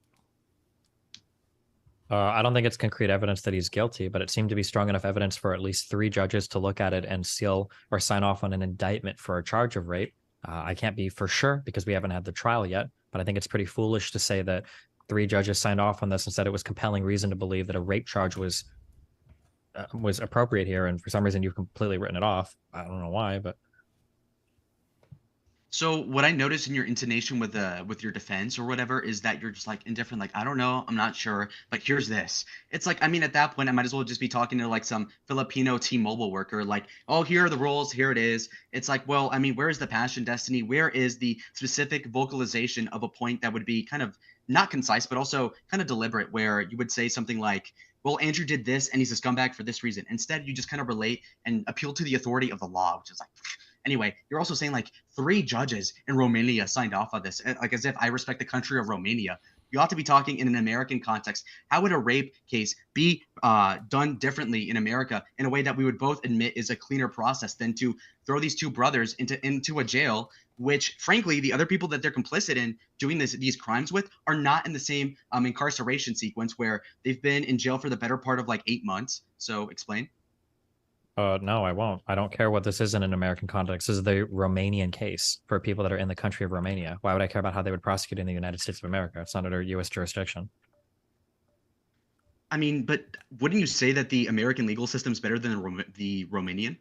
I don't think it's concrete evidence that he's guilty, but it seemed to be strong enough evidence for at least 3 judges to look at it and seal or sign off on an indictment for a charge of rape. I can't be for sure because we haven't had the trial yet, but I think it's pretty foolish to say that 3 judges signed off on this and said it was compelling reason to believe that a rape charge was appropriate here, and for some reason you've completely written it off. I don't know why, but So what I noticed in your intonation with your defense or whatever is that you're just like indifferent, like I don't know, I'm not sure, but here's this. It's like, I mean, at that point, I might as well just be talking to like some Filipino T-Mobile worker, like, oh, here are the rules, here it is. It's like, well, I mean, where is the passion, destiny? Where is the specific vocalization of a point that would be kind of not concise, but also kind of deliberate, where you would say something like, well, Andrew did this and he's a scumbag for this reason. Instead, you just kind of relate and appeal to the authority of the law, which is like, anyway, you're also saying like 3 judges in Romania signed off on this, like as if I respect the country of Romania. You ought to be talking in an American context. How would a rape case be done differently in America in a way that we would both admit is a cleaner process than to throw these 2 brothers into a jail, which frankly the other people that they're complicit in doing these crimes with are not in the same incarceration sequence where they've been in jail for the better part of like 8 months. So explain. no, I won't. I don't care what this is in an American context. This is the Romanian case for people that are in the country of Romania. Why would I care about how they would prosecute in the United States of America? It's not under U.S. jurisdiction. I mean, but wouldn't you say that the American legal system is better than the Romanian?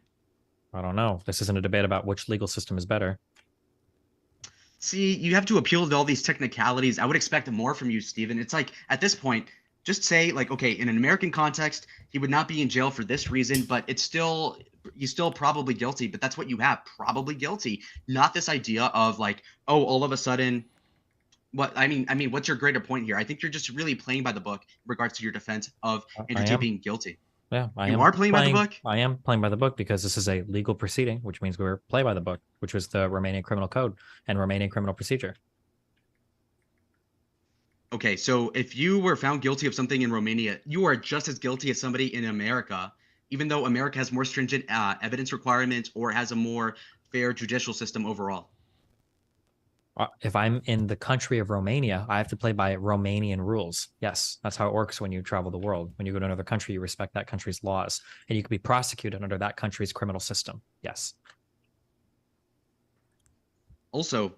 I don't know. This isn't a debate about which legal system is better. See, you have to appeal to all these technicalities. I would expect more from you, Steven. It's like at this point, just say like, okay, in an American context, he would not be in jail for this reason, but it's still he's still probably guilty. But that's what you have, probably guilty. Not this idea of like, oh, all of a sudden, what I mean, what's your greater point here? I think you're just really playing by the book in regards to your defense of Andrew Tate being guilty. Yeah, You are playing by the book? I am playing by the book because this is a legal proceeding, which means we're play by the book, which was the Romanian Criminal Code and Romanian Criminal Procedure. Okay, so if you were found guilty of something in Romania, you are just as guilty as somebody in America, even though America has more stringent evidence requirements or has a more fair judicial system overall. If I'm in the country of Romania, I have to play by Romanian rules. Yes, that's how it works when you travel the world. When you go to another country, you respect that country's laws, and you can be prosecuted under that country's criminal system. Yes. Also,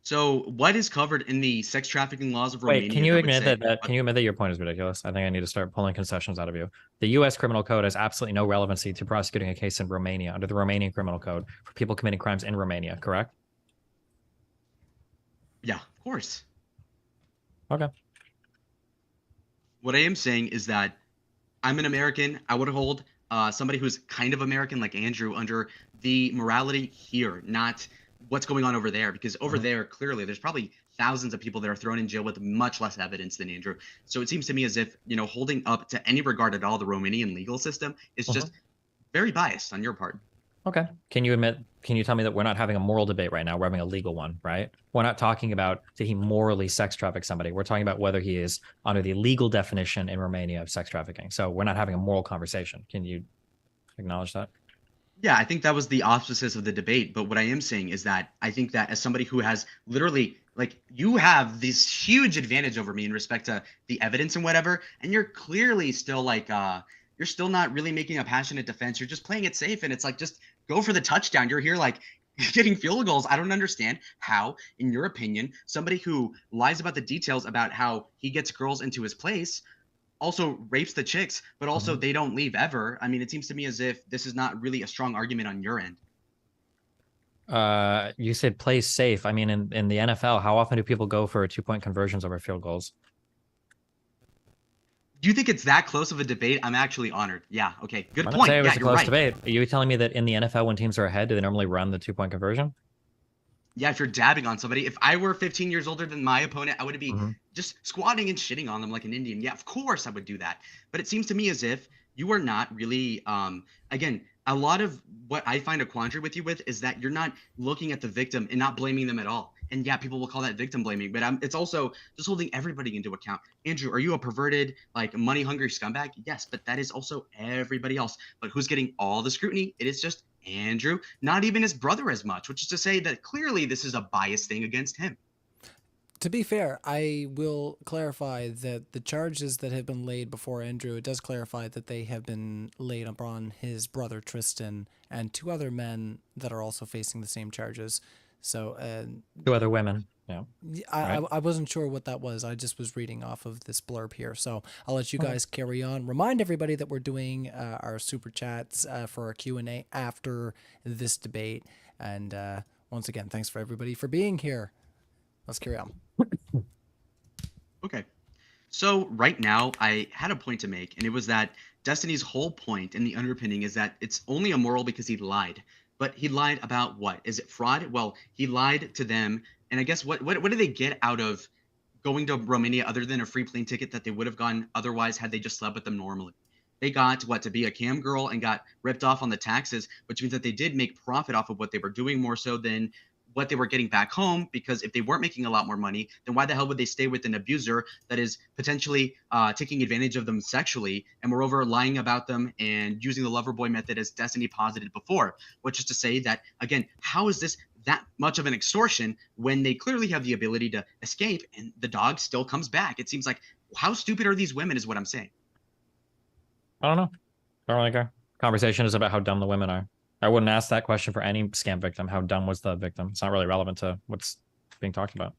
so what is covered in the sex trafficking laws of Romania? Wait, can you that would admit say- that? Can you admit that your point is ridiculous? I think I need to start pulling concessions out of you. The U.S. Criminal Code has absolutely no relevancy to prosecuting a case in Romania under the Romanian Criminal Code for people committing crimes in Romania. Correct? Yeah, of course. Okay. What I am saying is that I'm an American. I would hold somebody who's kind of American like Andrew under the morality here, not what's going on over there, because over there, clearly, there's probably thousands of people that are thrown in jail with much less evidence than Andrew. So it seems to me as if, holding up to any regard at all the Romanian legal system is just very biased on your part. Okay. Can you tell me that we're not having a moral debate right now? We're having a legal one, right? We're not talking about did he morally sex traffic somebody. We're talking about whether he is under the legal definition in Romania of sex trafficking. So we're not having a moral conversation. Can you acknowledge that? Yeah, I think that was the auspices of the debate. But what I am saying is that I think that as somebody who has literally, like, you have this huge advantage over me in respect to the evidence and whatever, and you're clearly still like, you're still not really making a passionate defense. You're just playing it safe, and it's like, just go for the touchdown. You're here like getting field goals. I don't understand how, in your opinion, somebody who lies about the details about how he gets girls into his place also rapes the chicks, but also they don't leave ever. I mean, it seems to me as if this is not really a strong argument on your end. You said play safe. I mean, in the NFL, how often do people go for 2-point conversions over field goals? Do you think it's that close of a debate? I'm actually honored. Yeah. Okay. Good I'm point. not saying it was Yeah, a you're close right. debate. Are you telling me that in the NFL, when teams are ahead, do they normally run the 2-point conversion? Yeah, if you're dabbing on somebody. If I were 15 years older than my opponent, I would be just squatting and shitting on them like an Indian. Yeah, of course I would do that. But it seems to me as if you are not really, again, a lot of what I find a quandary with you with is that you're not looking at the victim and not blaming them at all. And yeah, people will call that victim blaming, but it's also just holding everybody into account. Andrew, are you a perverted, like money hungry scumbag? Yes, but that is also everybody else. But who's getting all the scrutiny? It is just Andrew, not even his brother as much, which is to say that clearly this is a biased thing against him. To be fair, I will clarify that the charges that have been laid before Andrew, it does clarify that they have been laid upon his brother Tristan and two other men that are also facing the same charges. So 2 other women. Yeah. I, Right. I wasn't sure what that was. I just was reading off of this blurb here. So I'll let you Okay. guys carry on. Remind everybody that we're doing our super chats for our Q&A after this debate. And once again, thanks for everybody for being here. Let's carry on. Okay. So right now, I had a point to make, and it was that Destiny's whole point and the underpinning is that it's only immoral because he lied. But he lied about what? Is it fraud? Well, he lied to them, and I guess what did they get out of going to Romania other than a free plane ticket that they would have gone otherwise had they just slept with them normally? They got what, to be a cam girl and got ripped off on the taxes, which means that they did make profit off of what they were doing more so than what they were getting back home. Because if they weren't making a lot more money, then why the hell would they stay with an abuser that is potentially taking advantage of them sexually and moreover lying about them and using the lover boy method as Destiny posited before? Which is to say that, again, how is this that much of an extortion when they clearly have the ability to escape and the dog still comes back? It seems like, how stupid are these women is what I'm saying. I don't know. I don't really care. Conversation is about how dumb the women are. I wouldn't ask that question for any scam victim. How dumb was the victim? It's not really relevant to what's being talked about.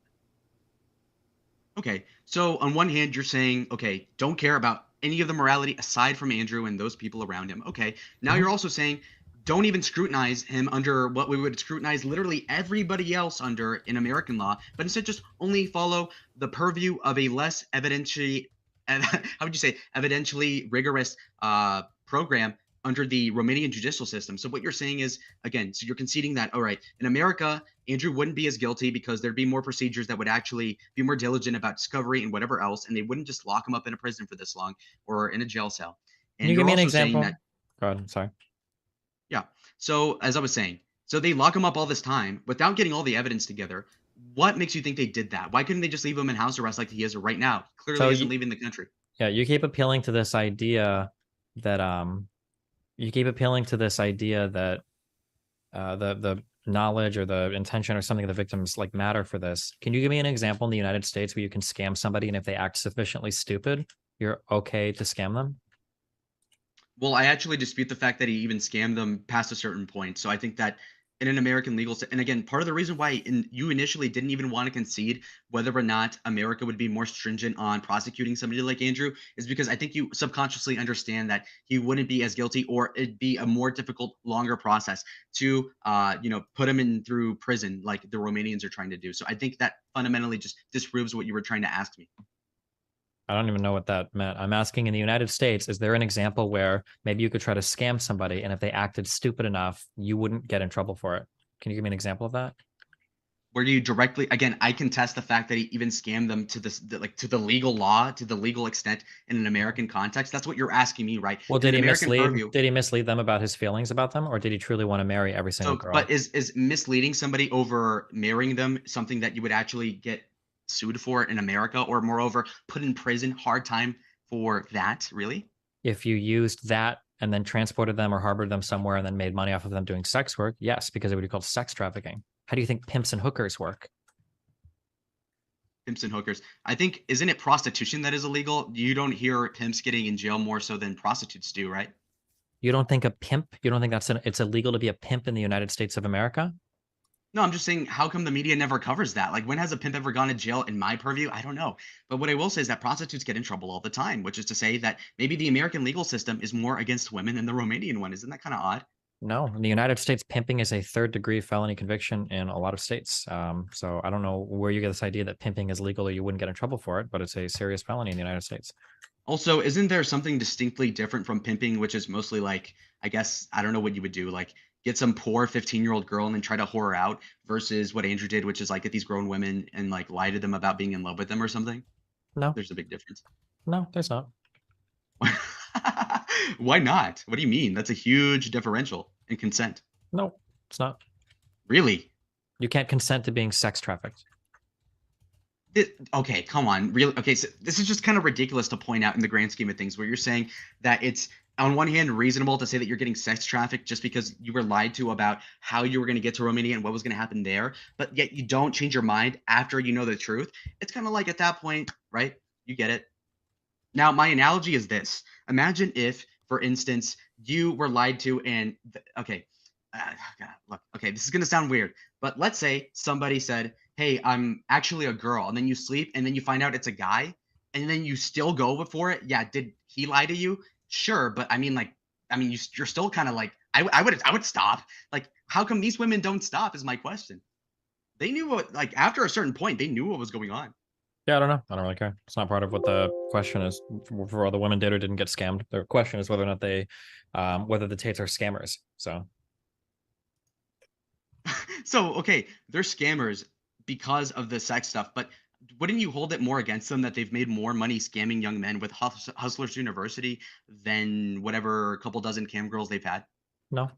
Okay, so on one hand, you're saying, okay, don't care about any of the morality aside from Andrew and those people around him. Okay, now Mhm. you're also saying, don't even scrutinize him under what we would scrutinize literally everybody else under in American law, but instead just only follow the purview of a less evidentially, how would you say, evidentially rigorous program under the Romanian judicial system. So what you're saying is, again, so you're conceding that, all right, in America, Andrew wouldn't be as guilty because there'd be more procedures that would actually be more diligent about discovery and whatever else, and they wouldn't just lock him up in a prison for this long or in a jail cell. Can And you give you're me an also saying example? that, Go ahead. Sorry. yeah. So as I was saying, so they lock him up all this time without getting all the evidence together. What makes you think they did that? Why couldn't they just leave him in house arrest like he is right now? So Clearly isn't leaving the country. yeah, you keep appealing to this idea that the knowledge or the intention or something of the victims like matter for this. Can you give me an example in the United States where you can scam somebody and if they act sufficiently stupid, you're okay to scam them? Well, I actually dispute the fact that he even scammed them past a certain point. So I think that in an American legal and again, part of the reason why you initially didn't even want to concede whether or not America would be more stringent on prosecuting somebody like Andrew is because I think you subconsciously understand that he wouldn't be as guilty or it'd be a more difficult, longer process to, put him in through prison like the Romanians are trying to do. So I think that fundamentally just disproves what you were trying to ask me. I don't even know what that meant. I'm asking in the United States, is there an example where maybe you could try to scam somebody and if they acted stupid enough, you wouldn't get in trouble for it? Can you give me an example of that? Where you directly again I contest the fact that he even scammed them to this like to the legal law to the legal extent in an American context. That's what you're asking me, right? Well, In did an he American mislead? purview. Did he mislead them about his feelings about them, or did he truly want to marry every single So girl? but is misleading somebody over marrying them something that you would actually get sued for in America or moreover put in prison hard time for that, really? If you used that and then transported them or harbored them somewhere and then made money off of them doing sex work, yes, because it would be called sex trafficking. How do you think pimps and hookers work? Pimps and hookers. I think isn't it prostitution that is illegal? You don't hear pimps getting in jail more so than prostitutes do, right? You don't think a pimp? You don't think it's illegal to be a pimp in the United States of America? No, I'm just saying, how come the media never covers that? Like, when has a pimp ever gone to jail in my purview? I don't know. But what I will say is that prostitutes get in trouble all the time, which is to say that maybe the American legal system is more against women than the Romanian one. Isn't that kind of odd? No, in the United States, pimping is a third-degree felony conviction in a lot of states. So I don't know where you get this idea that pimping is legal or you wouldn't get in trouble for it, but it's a serious felony in the United States. Also, isn't there something distinctly different from pimping, which is mostly like, I guess, I don't know what you would do, like get some poor 15-year-old girl and then try to whore her out versus what Andrew did, which is like get these grown women and like lie to them about being in love with them or something? No, There's a big difference. no, there's not. Why not? What do you mean? That's a huge differential in consent. No, it's not. Really? You can't consent to being sex trafficked. Okay, come on. Really? Okay, so this is just kind of ridiculous to point out in the grand scheme of things, where you're saying that it's on one hand reasonable to say that you're getting sex trafficked just because you were lied to about how you were going to get to Romania and what was going to happen there, but yet you don't change your mind after you know the truth. It's kind of like at that point, right? You get it. Now, my analogy is this. Imagine if, for instance, you were lied to and, okay, God, look, okay, this is going to sound weird, but let's say somebody said, hey, I'm actually a girl, and then you sleep, and then you find out it's a guy, and then you still go for it. Yeah, did he lie to you? Sure, but I mean, like, you're still kind of like, I would stop. Like, how come these women don't stop? Is my question. They knew what, like, after a certain point, they knew what was going on. Yeah, I don't know. I don't really care. It's not part of what the question is for all the women did or didn't get scammed. The question is whether or not they, whether the Tates are scammers. So So, okay, they're scammers because of the sex stuff, but wouldn't you hold it more against them that they've made more money scamming young men with Hustlers University than whatever couple dozen cam girls they've had? no,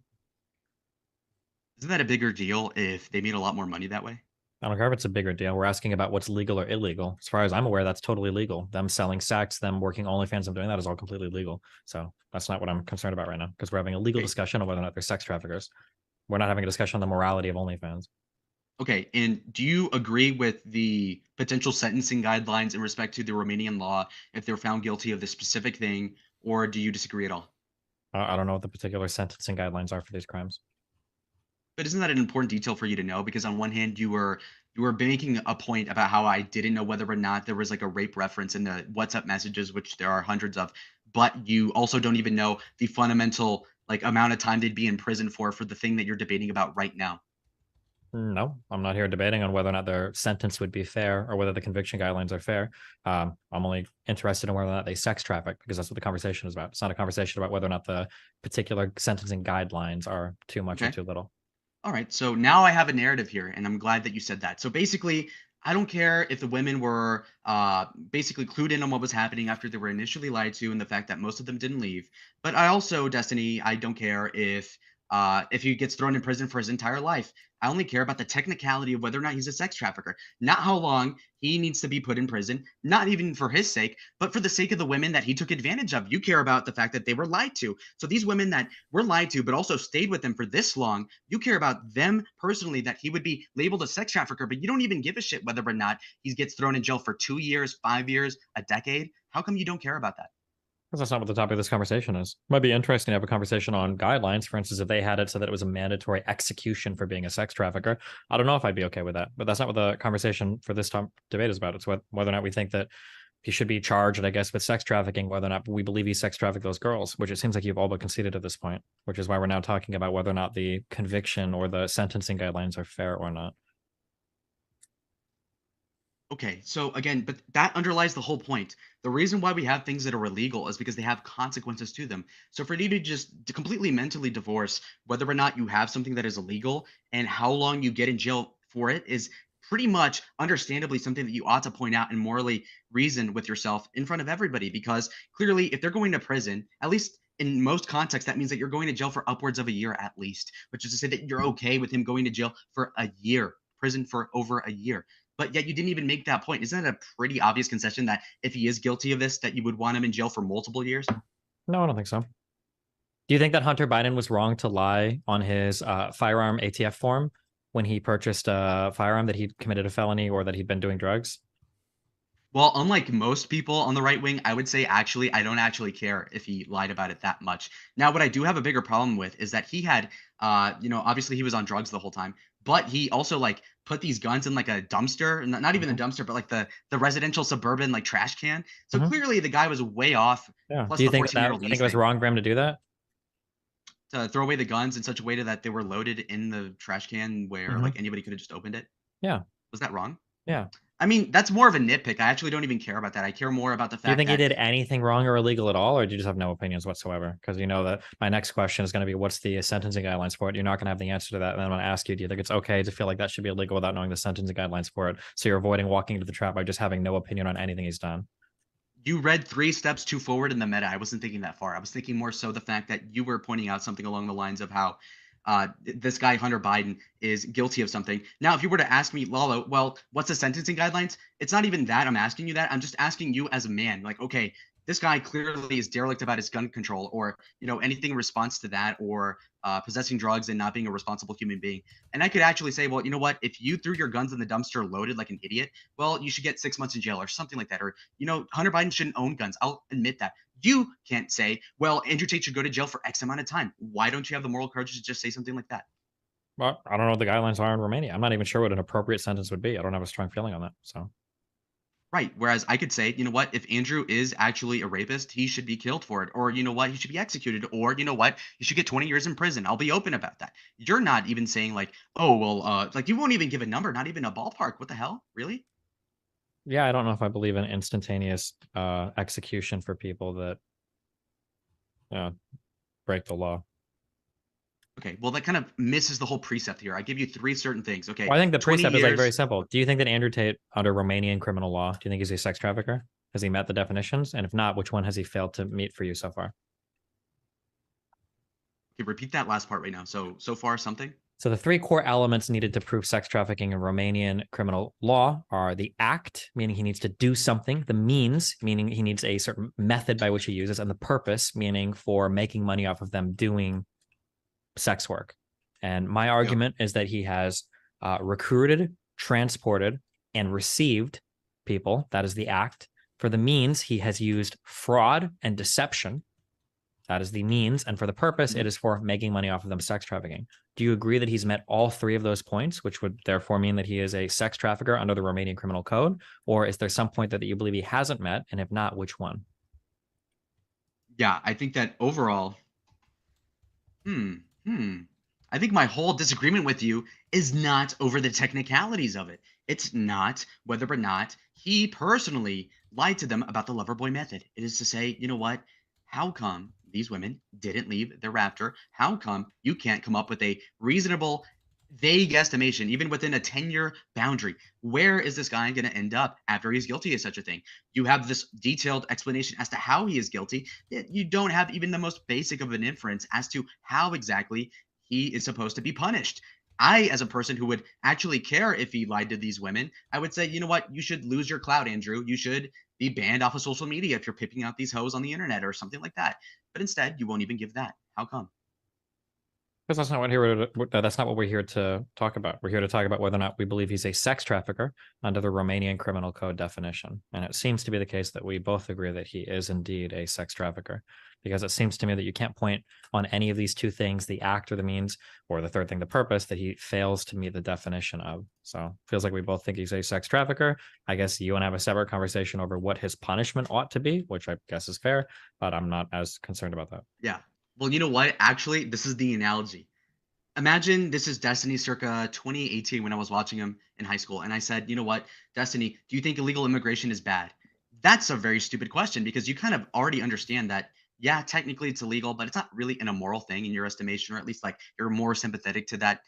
Isn't that a bigger deal if they made a lot more money that way? I don't care if it's a bigger deal. We're asking about what's legal or illegal. As far as I'm aware, that's totally legal. Them selling sex, them working OnlyFans, them doing that is all completely legal. So that's not what I'm concerned about right now because we're having a legal Okay. discussion on whether or not they're sex traffickers. We're not having a discussion on the morality of OnlyFans. Okay, and do you agree with the potential sentencing guidelines in respect to the Romanian law if they're found guilty of this specific thing, or do you disagree at all? I don't know what the particular sentencing guidelines are for these crimes. But isn't that an important detail for you to know? Because on one hand, you were making a point about how I didn't know whether or not there was like a rape reference in the WhatsApp messages, which there are hundreds of, but you also don't even know the fundamental like amount of time they'd be in prison for the thing that you're debating about right now. No, I'm not here debating on whether or not their sentence would be fair or whether the conviction guidelines are fair. I'm only interested in whether or not they sex traffic because that's what the conversation is about. It's not a conversation about whether or not the particular sentencing guidelines are too much or Okay. too little. All right. So now I have a narrative here, and I'm glad that you said that. So basically, I don't care if the women were basically clued in on what was happening after they were initially lied to, and the fact that most of them didn't leave. But I also, Destiny, I don't care if he gets thrown in prison for his entire life. I only care about the technicality of whether or not he's a sex trafficker, not how long he needs to be put in prison, not even for his sake, but for the sake of the women that he took advantage of. You care about the fact that they were lied to. So these women that were lied to, but also stayed with him for this long, you care about them personally, that he would be labeled a sex trafficker, but you don't even give a shit whether or not he gets thrown in jail for 2 years, 5 years, a decade. How come you don't care about that? Because that's not what the topic of this conversation is. Might be interesting to have a conversation on guidelines. For instance, if they had it so that it was a mandatory execution for being a sex trafficker, I don't know if I'd be okay with that. But that's not what the conversation for this debate is about. It's whether or not we think that he should be charged, I guess, with sex trafficking, whether or not we believe he sex trafficked those girls, which it seems like you've all but conceded at this point, which is why we're now talking about whether or not the conviction or the sentencing guidelines are fair or not. Okay, so again, but that underlies the whole point. The reason why we have things that are illegal is because they have consequences to them. So for you to just completely mentally divorce whether or not you have something that is illegal and how long you get in jail for it is pretty much understandably something that you ought to point out and morally reason with yourself in front of everybody. Because clearly, if they're going to prison, at least in most contexts, that means that you're going to jail for upwards of a year at least, which is to say that you're okay with him going to jail for a year, prison for over a year, but yet you didn't even make that point. Isn't that a pretty obvious concession that if he is guilty of this, that you would want him in jail for multiple years? No, I don't think so. Do you think that Hunter Biden was wrong to lie on his firearm ATF form when he purchased a firearm that he'd committed a felony or that he'd been doing drugs? Well, unlike most people on the right wing, I would say actually, I don't actually care if he lied about it that much. Now, what I do have a bigger problem with is that he had, obviously he was on drugs the whole time, but he also like put these guns in like a dumpster, not even a Mhm. dumpster, but like the residential suburban like trash can. So Mhm. clearly the guy was way off. Yeah. Plus Do you the think 14-year-old do you think age it was thing, wrong for him to do that? to throw away the guns in such a way that they were loaded in the trash can where Mhm. like anybody could have just opened it. Yeah. Was that wrong? Yeah. I mean, that's more of a nitpick. I actually don't even care about that. I care more about the Do you fact think he that did anything wrong or illegal at all, or do you just have no opinions whatsoever? Because you know that my next question is going to be, what's the sentencing guidelines for it? You're not going to have the answer to that. And then I'm going to ask you, do you think it's okay to feel like that should be illegal without knowing the sentencing guidelines for it? So you're avoiding walking into the trap by just having no opinion on anything he's done. you read 3 steps too forward in the meta. I wasn't thinking that far. I was thinking more so the fact that you were pointing out something along the lines of how this guy Hunter Biden is guilty of something. Now, if you were to ask me, Lalo, well, what's the sentencing guidelines? It's not even that I'm asking you that. I'm just asking you as a man, like, okay, this guy clearly is derelict about his gun control, or anything in response to that, or possessing drugs and not being a responsible human being. And I could actually say, well, you know what? If you threw your guns in the dumpster loaded like an idiot, well, you should get 6 months in jail or something like that. Or Hunter Biden shouldn't own guns. I'll admit that. You can't say, well, Andrew Tate should go to jail for X amount of time. Why don't you have the moral courage to just say something like that? Well, I don't know what the guidelines are in Romania. I'm not even sure what an appropriate sentence would be. I don't have a strong feeling on that. So Right. Whereas I could say, you know what, if Andrew is actually a rapist, he should be killed for it. Or you know what, he should be executed. Or you know what, he should get 20 years in prison. I'll be open about that. You're not even saying like, oh, well, like you won't even give a number, not even a ballpark. What the hell? Really? yeah, I don't know if I believe in instantaneous execution for people that break the law. Okay. Well, that kind of misses the whole precept here. I give you three certain things. Okay. Well, I think the 20 precept is like very years. simple. Do you think that Andrew Tate, under Romanian criminal law, do you think he's a sex trafficker? Has he met the definitions? And if not, which one has he failed to meet for you so far? Okay, repeat that last part right now. So far something. So the three core elements needed to prove sex trafficking in Romanian criminal law are the act, meaning he needs to do something, the means, meaning he needs a certain method by which he uses, and the purpose, meaning for making money off of them doing sex work. And my argument is that he has recruited, transported, and received people. That is the act. For the means, he has used fraud and deception. That is the means. And for the purpose, it is for making money off of them sex trafficking. Do you agree that he's met all three of those points, which would therefore mean that he is a sex trafficker under the Romanian criminal code? Or is there some point that you believe he hasn't met? And if not, which one? Yeah, I think that overall, I think my whole disagreement with you is not over the technicalities of it. It's not whether or not he personally lied to them about the lover boy method. It is to say, you know what? How come these women didn't leave their raptor? How come you can't come up with a reasonable, vague estimation, even within a 10-year boundary? Where is this guy going to end up after he's guilty of such a thing? You have this detailed explanation as to how he is guilty, yet you don't have even the most basic of an inference as to how exactly he is supposed to be punished. I, as a person who would actually care if he lied to these women, I would say, you know what? You should lose your clout, Andrew. You should be banned off of social media if you're pimping out these hoes on the internet or something like that. But instead, you won't even give that. How come? Because that's not what we're here to talk about. We're here to talk about whether or not we believe he's a sex trafficker under the Romanian criminal code definition. And it seems to be the case that we both agree that he is indeed a sex trafficker, because it seems to me that you can't point on any of these two things, the act or the means, or the third thing, the purpose, that he fails to meet the definition of. So feels like we both think he's a sex trafficker. I guess you and I have a separate conversation over what his punishment ought to be, which I guess is fair, but I'm not as concerned about that. Yeah. Well, you know what? Actually, this is the analogy. Imagine this is Destiny circa 2018 when I was watching him in high school. And I said, you know what, Destiny, do you think illegal immigration is bad? That's a very stupid question because you kind of already understand that, yeah, technically it's illegal, but it's not really an immoral thing in your estimation, or at least like you're more sympathetic to that.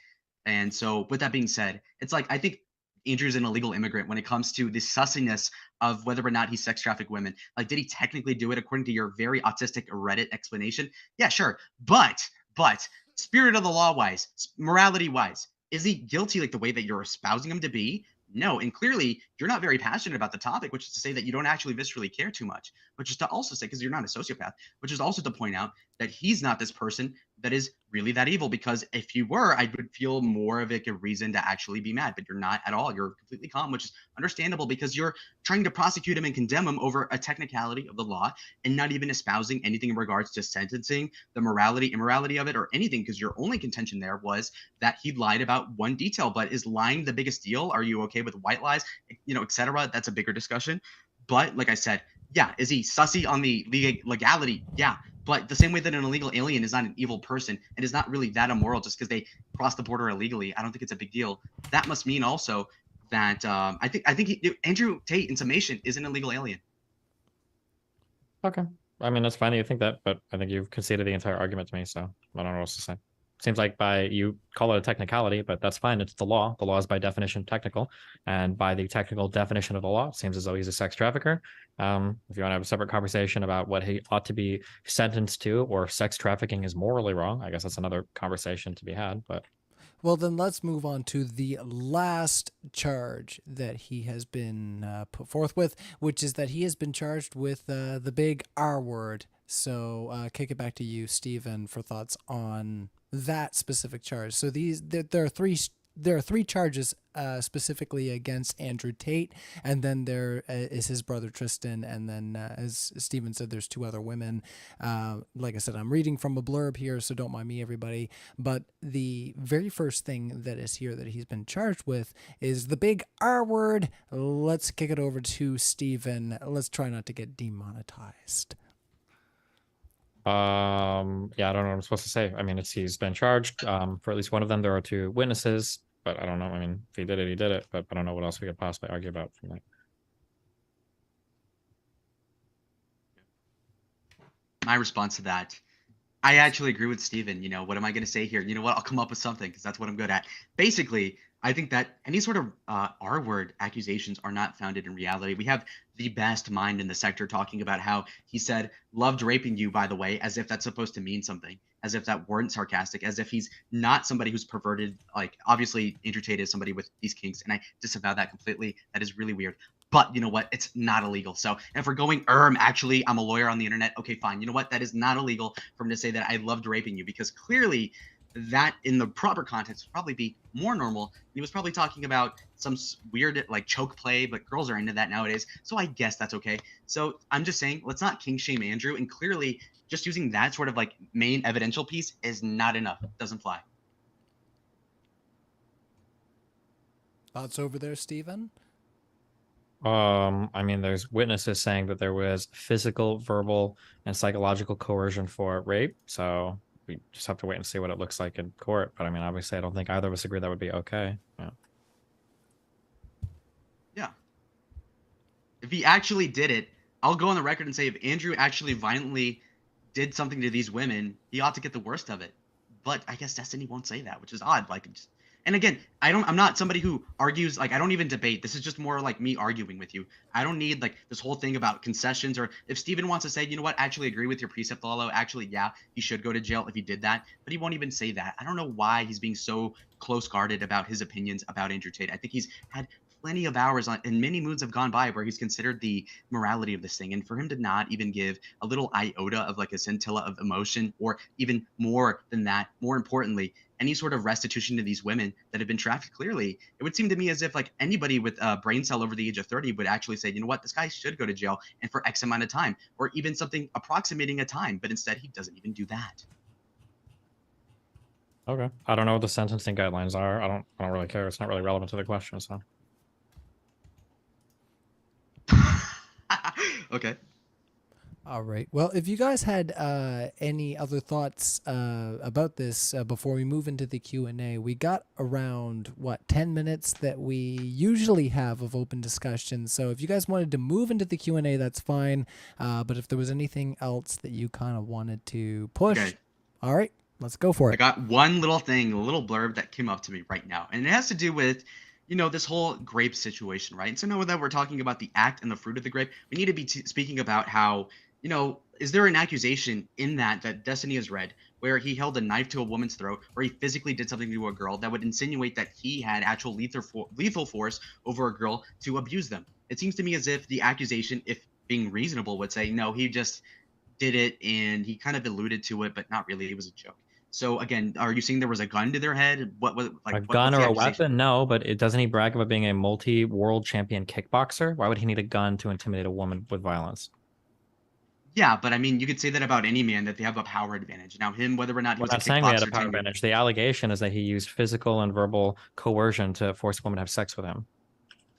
And so, with that being said, it's like I think Andrew's an illegal immigrant when it comes to the sussiness of whether or not he sex trafficked women. Like, did he technically do it according to your very autistic Reddit explanation? Yeah, sure. But spirit of the law wise, morality wise, is he guilty like the way that you're espousing him to be? No. And clearly, you're not very passionate about the topic, which is to say that you don't actually viscerally care too much, which is to also say, because you're not a sociopath, which is also to point out that he's not this person that is really that evil. Because if you were, I would feel more of like a reason to actually be mad, but you're not at all. You're completely calm, which is understandable because you're trying to prosecute him and condemn him over a technicality of the law and not even espousing anything in regards to sentencing, the morality, immorality of it, or anything, because your only contention there was that he lied about one detail. But is lying the biggest deal? Are you okay with white lies, etc.? That's a bigger discussion. But like I said, yeah, is he sussy on the legality? Yeah. But the same way that an illegal alien is not an evil person and is not really that immoral just because they cross the border illegally, I don't think it's a big deal. That must mean also that I think Andrew Tate, in summation, is an illegal alien. Okay. I mean, that's fine that you think that, but I think you've conceded the entire argument to me, so I don't know what else to say. seems like by you call it a technicality, but that's fine. It's the law. The law is by definition technical, and by the technical definition of the law, it seems as though he's a sex trafficker. If you want to have a separate conversation about what he ought to be sentenced to, or if sex trafficking is morally wrong, I guess that's another conversation to be had. But Well, then let's move on to the last charge that he has been put forth with, which is that he has been charged with the big R word. So kick it back to you, Stephen, for thoughts on that specific charge. So there are three charges specifically against Andrew Tate, and then there is his brother Tristan, and then as Stephen said, there's two other women. Like I said, I'm reading from a blurb here, so don't mind me, everybody. But the very first thing that is here that he's been charged with is the big R word. Let's kick it over to Stephen. Let's try not to get demonetized. yeah, I don't know what I'm supposed to say. I mean, he's been charged for at least one of them. There are two witnesses, but I don't know. I mean, if he did it, he did it. But I don't know what else we could possibly argue about from that. My response to that, I actually agree with Steven. What am I going to say here? You know what? I'll come up with something because that's what I'm good at. Basically, I think that any sort of R word accusations are not founded in reality. We have the best mind in the sector talking about how he said, loved raping you, by the way, as if that's supposed to mean something, as if that weren't sarcastic, as if he's not somebody who's perverted. Like, obviously, Andrew Tate is somebody with these kinks, and I disavow that completely. That is really weird. But you know what? It's not illegal. So if we're going, actually, I'm a lawyer on the internet. Okay, fine. You know what? That is not illegal for him to say that I loved raping you, because clearly that in the proper context would probably be more normal. He was probably talking about some weird like choke play, but girls are into that nowadays. So I guess that's okay. So I'm just saying, let's not king shame Andrew. And clearly just using that sort of like main evidential piece is not enough. It doesn't fly. Thoughts over there, Stephen? I mean, there's witnesses saying that there was physical, verbal, and psychological coercion for rape. So we just have to wait and see what it looks like in court. But I mean, obviously, I don't think either of us agree that would be okay. Yeah. Yeah. If he actually did it, I'll go on the record and say if Andrew actually violently did something to these women, he ought to get the worst of it. But I guess Destiny won't say that, which is odd. And again, I'm not somebody who argues, like, I don't even debate. This is just more like me arguing with you. I don't need like this whole thing about concessions, or if Steven wants to say, you know what, actually agree with your precept, Lalo. Actually, yeah, he should go to jail if he did that, but he won't even say that. I don't know why he's being so close guarded about his opinions about Andrew Tate. I think he's had plenty of hours and many moons have gone by where he's considered the morality of this thing, and for him to not even give a little iota of like a scintilla of emotion, or even more than that, more importantly, any sort of restitution to these women that have been trafficked, clearly it would seem to me as if like anybody with a brain cell over the age of 30 would actually say, you know what, this guy should go to jail and for X amount of time, or even something approximating a time. But instead he doesn't even do that. Okay. I don't know what the sentencing guidelines are. I don't really care. It's not really relevant to the question. So Okay. All right. Well, if you guys had any other thoughts about this before we move into the Q&A, we got around, 10 minutes that we usually have of open discussion. So if you guys wanted to move into the Q&A, that's fine. But if there was anything else that you kind of wanted to push, Okay. All right, let's go for it. I got one little thing, a little blurb that came up to me right now, and it has to do with, this whole grape situation, right? And so now that we're talking about the act and the fruit of the grape, we need to be speaking about how, is there an accusation in that Destiny has read where he held a knife to a woman's throat, where he physically did something to a girl that would insinuate that he had actual lethal force over a girl to abuse them? It seems to me as if the accusation, if being reasonable, would say, no, he just did it and he kind of alluded to it, but not really. It was a joke. So again, are you saying there was a gun to their head? What was like a what's gun the or a accusation? weapon? No, but doesn't he brag about being a multi-world champion kickboxer? Why would he need a gun to intimidate a woman with violence? Yeah, but I mean, you could say that about any man, that they have a power advantage. Now, him, whether or not he We're was a not saying they had a kickboxer power 10 years. advantage. The allegation is that he used physical and verbal coercion to force a woman to have sex with him.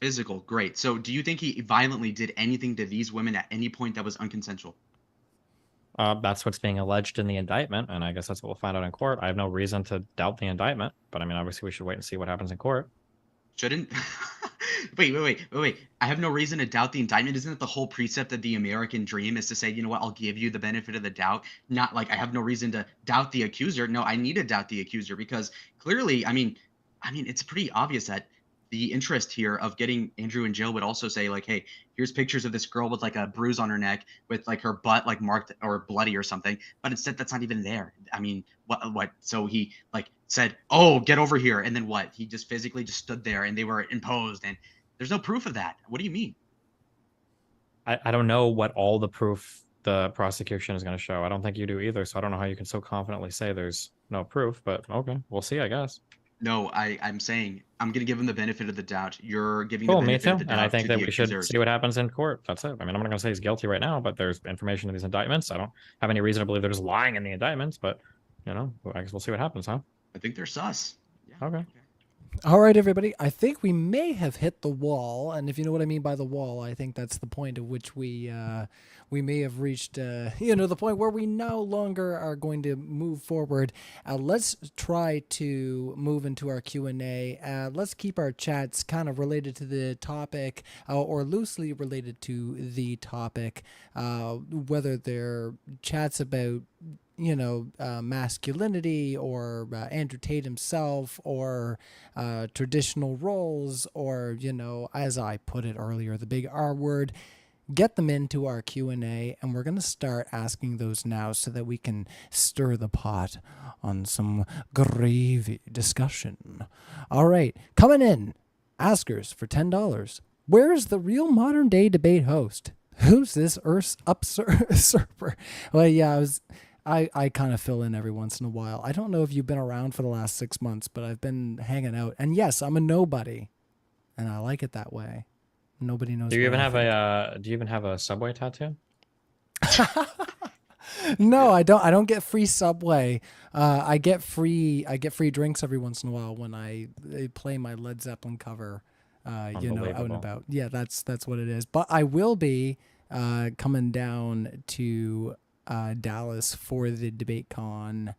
Physical, great. So do you think he violently did anything to these women at any point that was unconsensual? That's what's being alleged in the indictment, and I guess that's what we'll find out in court. I have no reason to doubt the indictment, but I mean, obviously, we should wait and see what happens in court. Shouldn't Wait. I have no reason to doubt the indictment. Isn't it the whole precept of the American dream is to say, you know what, I'll give you the benefit of the doubt? Not like I have no reason to doubt the accuser. No, I need to doubt the accuser because clearly, I mean, it's pretty obvious that the interest here of getting Andrew in jail would also say like, hey, here's pictures of this girl with like a bruise on her neck with like her butt like marked or bloody or something. But instead, that's not even there. I mean, what? So he like said, oh, get over here, and then what? He just physically just stood there, and they were imposed, and there's no proof of that. What do you mean? I don't know what all the proof the prosecution is going to show. I don't think you do either. So I don't know how you can so confidently say there's no proof, but okay, we'll see, I guess. No, I'm saying I'm gonna give him the benefit of the doubt. You're giving the Cool, me benefit too. of the And I doubt think to that the we should accusers. see what happens in court. That's it. I mean, I'm not going to say he's guilty right now, but there's information in these indictments. I don't have any reason to believe they're just lying in the indictments, but I guess we'll see what happens, huh? I think they're sus. Yeah. Okay. All right, everybody. I think we may have hit the wall, and if you know what I mean by the wall, I think that's the point at which we may have reached, the point where we no longer are going to move forward. Let's try to move into our Q&A. Let's keep our chats kind of related to the topic or loosely related to the topic, whether they're chats about masculinity or Andrew Tate himself or traditional roles or, as I put it earlier, the big R word. Get them into our Q&A, and we're going to start asking those now so that we can stir the pot on some gravy discussion. All right, coming in, askers for $10. Where's the real modern-day debate host? Who's this usurper? Well, yeah, I kind of fill in every once in a while. I don't know if you've been around for the last 6 months, but I've been hanging out. And yes, I'm a nobody, and I like it that way. Nobody knows. Do you what even I have think. do you even have a Subway tattoo? No, I don't. I don't get free Subway. I get free drinks every once in a while when I play my Led Zeppelin cover. Out and Unbelievable. about. Yeah, that's what it is. But I will be coming down to Dallas for the debate con.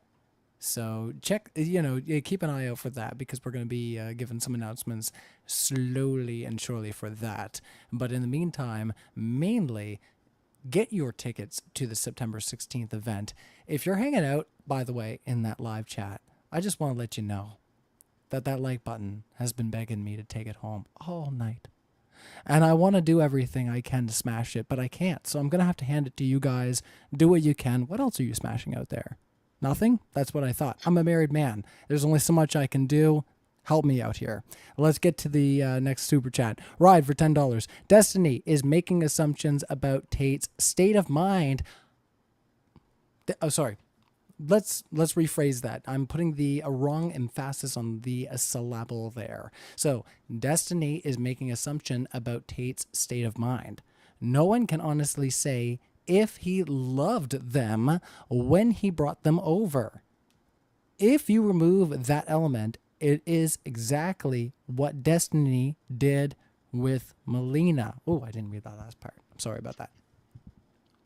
So check, keep an eye out for that because we're going to be giving some announcements slowly and surely for that. But in the meantime, mainly get your tickets to the September 16th event. If you're hanging out, by the way, in that live chat, I just want to let you know that like button has been begging me to take it home all night. And I want to do everything I can to smash it, but I can't. So I'm going to have to hand it to you guys. Do what you can. What else are you smashing out there? Nothing? That's what I thought. I'm a married man. There's only so much I can do. Help me out here. Let's get to the next super chat. Ride for $10. Destiny is making assumptions about Tate's state of mind. Sorry. Let's rephrase that. I'm putting the wrong emphasis on the syllable there. So Destiny is making assumption about Tate's state of mind. No one can honestly say if he loved them when he brought them over. If you remove that element, it is exactly what Destiny did with Melina. Oh, I didn't read that last part. I'm sorry about that.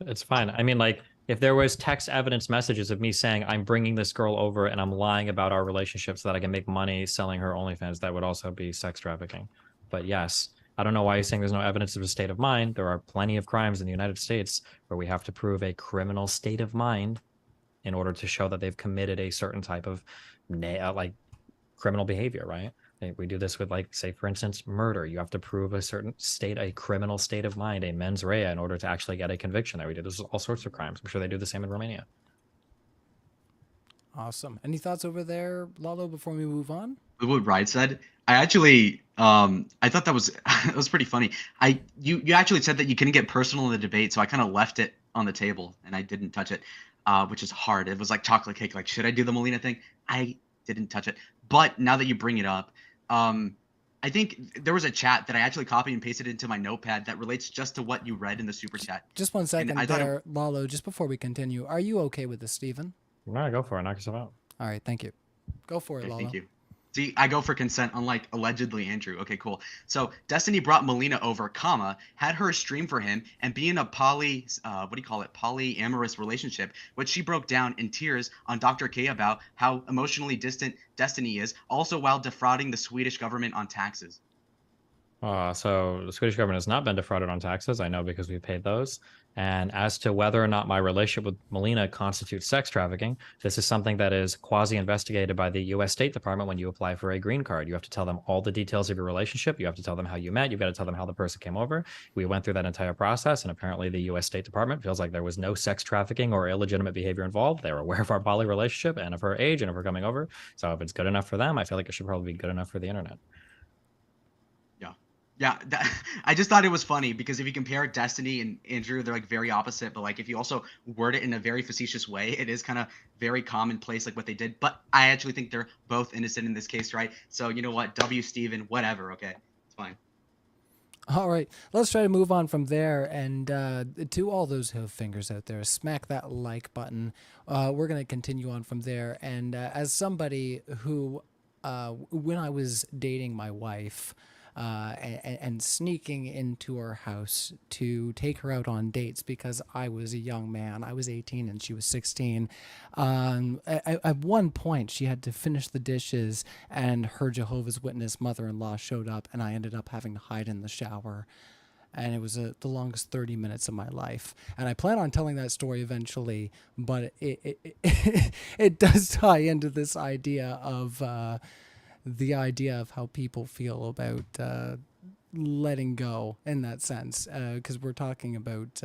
It's fine. I mean, like, if there was text evidence messages of me saying I'm bringing this girl over and I'm lying about our relationship so that I can make money selling her OnlyFans, that would also be sex trafficking. But yes, I don't know why you're saying there's no evidence of a state of mind. There are plenty of crimes in the United States where we have to prove a criminal state of mind in order to show that they've committed a certain type of criminal behavior, right? We do this with, like, say, for instance, murder. You have to prove a certain state, a criminal state of mind, a mens rea, in order to actually get a conviction there. We do this with all sorts of crimes. I'm sure they do the same in Romania. Awesome. Any thoughts over there, Lalo, before we move on? What Ride said, I actually, I thought that was that was pretty funny. You actually said that you couldn't get personal in the debate, so I kind of left it on the table and I didn't touch it, which is hard. It was like chocolate cake. Like, should I do the Molina thing? I didn't touch it. But now that you bring it up, I think there was a chat that I actually copied and pasted into my notepad that relates just to what you read in the super chat. Just 1 second I thought there, Lalo, just before we continue. Are you okay with this, Stephen? No, go for it. Knock yourself out. All right, thank you. Go for it, Okay, Lalo. thank you. See, I go for consent, unlike allegedly Andrew. Okay, cool. So Destiny brought Melina over, had her stream for him, and be in a polyamorous relationship, which she broke down in tears on Dr. K about how emotionally distant Destiny is, also while defrauding the Swedish government on taxes. So the Swedish government has not been defrauded on taxes. I know because we paid those. And as to whether or not my relationship with Melina constitutes sex trafficking, this is something that is quasi-investigated by the U.S. State Department when you apply for a green card. You have to tell them all the details of your relationship. You have to tell them how you met. You've got to tell them how the person came over. We went through that entire process, and apparently the U.S. State Department feels like there was no sex trafficking or illegitimate behavior involved. They were aware of our poly relationship and of her age and of her coming over. So if it's good enough for them, I feel like it should probably be good enough for the internet. Yeah. Yeah, I just thought it was funny because if you compare Destiny and Andrew, they're like very opposite. But like if you also word it in a very facetious way, it is kind of very commonplace, like what they did. But I actually think they're both innocent in this case, right? So you know what, W. Steven, whatever. Okay, it's fine. All right, let's try to move on from there. And to all those who have fingers out there, smack that like button. We're going to continue on from there. And as somebody who, when I was dating my wife, and sneaking into her house to take her out on dates because I was a young man. I was 18 and she was 16. At one point, she had to finish the dishes, and her Jehovah's Witness mother-in-law showed up, and I ended up having to hide in the shower. And it was the longest 30 minutes of my life. And I plan on telling that story eventually, but it does tie into this idea of the idea of how people feel about letting go in that sense, because we're talking about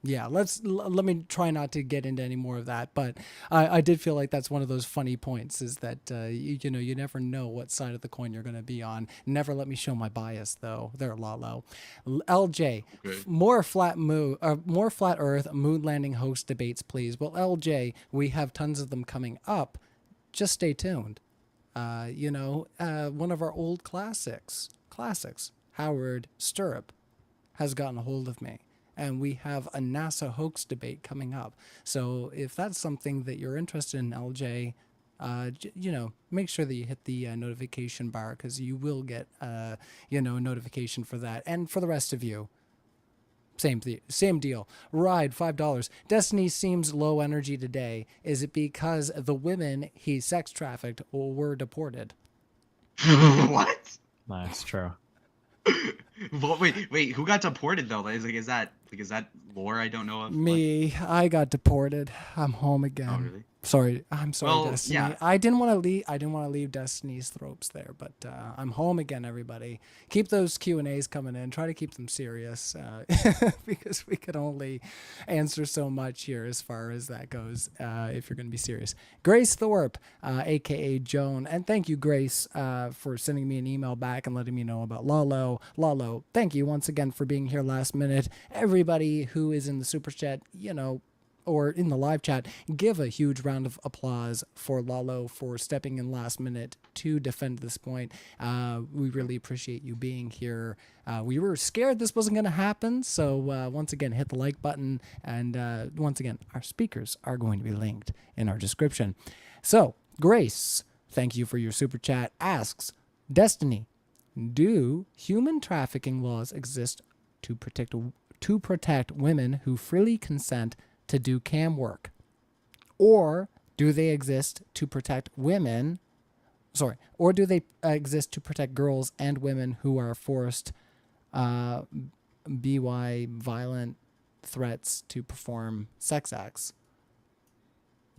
let me try not to get into any more of that, but I did feel like that's one of those funny points, is that you never know what side of the coin you're going to be on. Never let me show my bias though. There, Lalo. LJ, Okay. more flat earth moon landing host debates please. Well, LJ, we have tons of them coming up, just stay tuned. One of our old classics, Howard Stirrup, has gotten a hold of me, and we have a NASA hoax debate coming up. So if that's something that you're interested in, LJ, make sure that you hit the notification bar, because you will get, a notification for that. And for the rest of you, same deal. Ride, $5. Destiny seems low energy today. Is it because the women he sex trafficked were deported? What? That's true. Well, wait. Who got deported though? Is that lore I don't know of? Me, I got deported. I'm home again. Oh, really? Sorry, I'm sorry, Well, Destiny. yeah. I didn't want to leave. I didn't want to leave Destiny's thropes there, but I'm home again. Everybody, keep those Q&As coming in. Try to keep them serious, because we can only answer so much here as far as that goes. If you're going to be serious, Grace Thorpe, aka Joan, and thank you, Grace, for sending me an email back and letting me know about Lalo. Lalo, thank you once again for being here last minute. Everybody who is in the super chat, or in the live chat, give a huge round of applause for Lalo for stepping in last minute to defend this point. We really appreciate you being here. We were scared this wasn't going to happen, so once again, hit the like button, and once again, our speakers are going to be linked in our description. So, Grace, thank you for your super chat, asks, Destiny, do human trafficking laws exist to protect women who freely consent to do cam work, or do they exist to protect women? Or do they exist to protect girls and women who are forced, by violent threats to perform sex acts?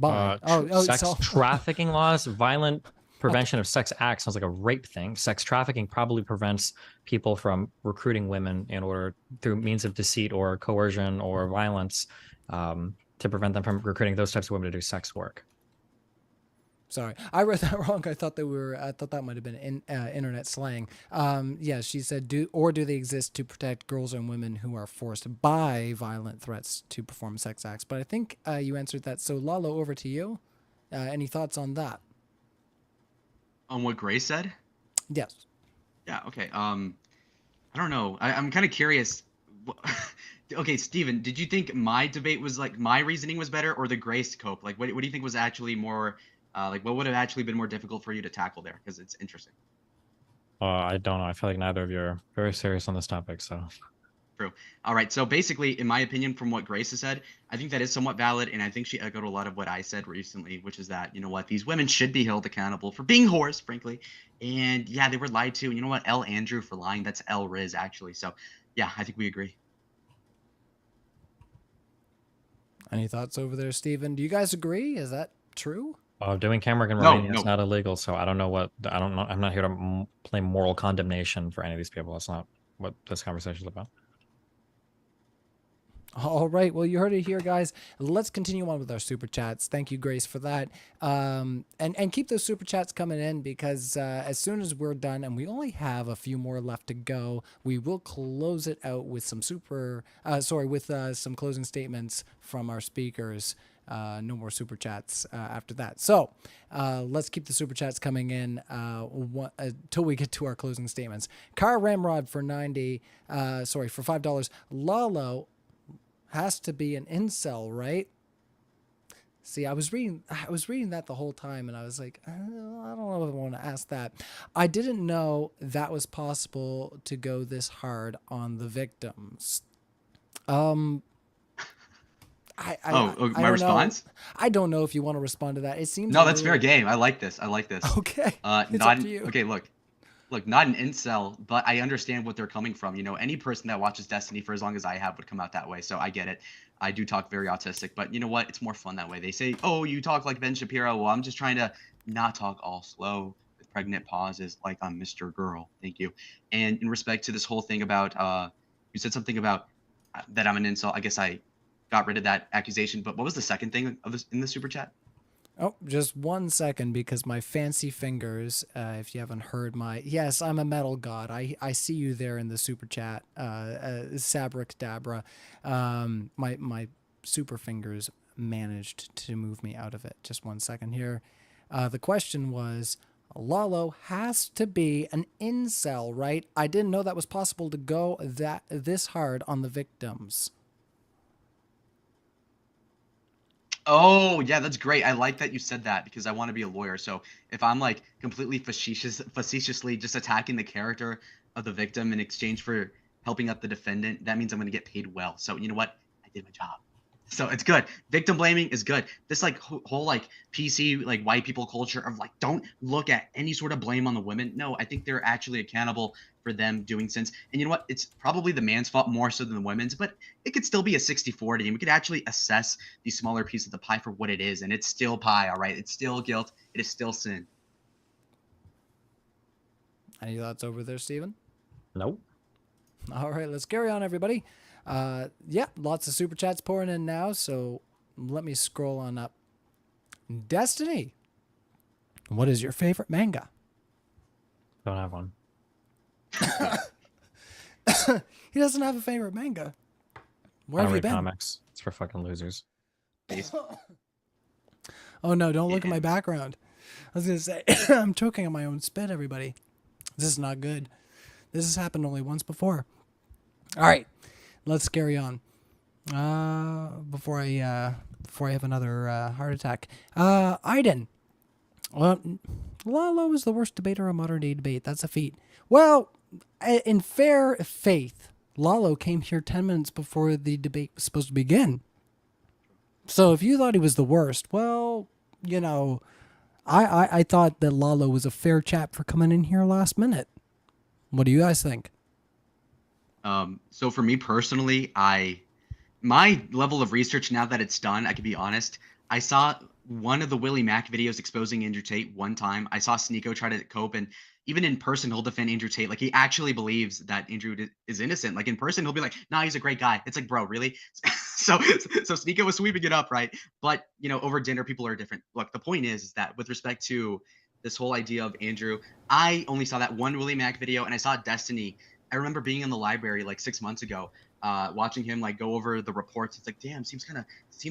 Sex trafficking laws, violent prevention of sex acts sounds like a rape thing. Sex trafficking probably prevents people from recruiting women in order through means of deceit or coercion or violence, to prevent them from recruiting those types of women to do sex work. Sorry, I read that wrong. I thought that might have been internet slang. She said, do they exist to protect girls and women who are forced by violent threats to perform sex acts? But I think you answered that. So Lalo, over to you. Any thoughts on that? On what Grace said? Yes. Yeah. Okay. I don't know. I'm kind of curious. Okay, Steven, did you think my debate was like my reasoning was better, or the Grace cope? Like, what do you think was actually more, what would have actually been more difficult for you to tackle there? Because it's interesting. I don't know. I feel like neither of you are very serious on this topic. So True. All right. So basically, in my opinion, from what Grace has said, I think that is somewhat valid, and I think she echoed a lot of what I said recently, which is that, you know what, these women should be held accountable for being whores, frankly. And yeah, they were lied to. And you know what, L Andrew for lying. That's L Riz actually. So yeah, I think we agree. Any thoughts over there, Steven? Do you guys agree? Is that true? Doing camera in No, Romania is no. not illegal, so I don't know what I don't know. I'm not here to play moral condemnation for any of these people. That's not what this conversation is about. All right. Well, you heard it here, guys. Let's continue on with our super chats. Thank you, Grace, for that. And keep those super chats coming in because as soon as we're done, and we only have a few more left to go, we will close it out with some some closing statements from our speakers. No more super chats after that. So let's keep the super chats coming in until we get to our closing statements. Car Ramrod for for $5. Lalo has to be an incel, right? See, I was reading that the whole time, and I was like, I don't know if I want to ask that. I didn't know that was possible to go this hard on the victims. My don't response? know. I don't know if you want to respond to that. It seems No, that's fair game. I like this. I like this. Okay. It's Not up to you. okay. Look, not an incel, but I understand what they're coming from. You know, any person that watches Destiny for as long as I have would come out that way. So I get it. I do talk very autistic, but you know what? It's more fun that way. They say, "Oh, you talk like Ben Shapiro." Well, I'm just trying to not talk all slow with pregnant pauses, like I'm Mr. Girl. Thank you. And in respect to this whole thing about, you said something about that I'm an incel. I guess I got rid of that accusation. But what was the second thing of this in the super chat? Oh, just 1 second because my fancy fingers, if you haven't heard yes, I'm a metal god. I see you there in the super chat, Sabric Dabra. My super fingers managed to move me out of it. Just 1 second here. The question was, Lalo has to be an incel, right? I didn't know that was possible to go this hard on the victims. Oh, yeah, that's great. I like that you said that because I want to be a lawyer. So if I'm like completely facetiously just attacking the character of the victim in exchange for helping out the defendant, that means I'm going to get paid well. So you know what? I did my job. So it's good. Victim blaming is good. This like whole like PC like white people culture of like don't look at any sort of blame on the women. No, I think they're actually accountable for them doing sins. And you know what? It's probably the man's fault more so than the women's, but it could still be a 60-40 and we could actually assess the smaller piece of the pie for what it is. And it's still pie, all right? It's still guilt. It is still sin. Any thoughts over there, Steven? Nope. All right, let's carry on, everybody. Yeah, lots of super chats pouring in now, so let me scroll on up. Destiny, what is your favorite manga? Don't have one. He doesn't have a favorite manga. Where I have don't you read been? comics. It's for fucking losers. Oh no, don't look at my background. I was gonna say I'm choking on my own spit, everybody. This is not good. This has happened only once before. All right, let's carry on. Before I have another heart attack. Aiden. Well, Lalo is the worst debater on modern day debate. That's a feat. Well, in fair faith, Lalo came here 10 minutes before the debate was supposed to begin. So if you thought he was the worst, well, you know, I thought that Lalo was a fair chap for coming in here last minute. What do you guys think? So for me personally, my level of research now that it's done, I can be honest. I saw one of the Willie Mack videos exposing Andrew Tate one time. I saw Sneeko try to cope, and even in person, he'll defend Andrew Tate. Like he actually believes that Andrew is innocent. Like in person, he'll be like, "Nah, he's a great guy." It's like, bro, really? so Sneeko was sweeping it up, right? But you know, over dinner, people are different. Look, the point is that with respect to this whole idea of Andrew, I only saw that one Willie Mack video, and I saw Destiny. I remember being in the library like 6 months ago, watching him like go over the reports. It's like, damn, seems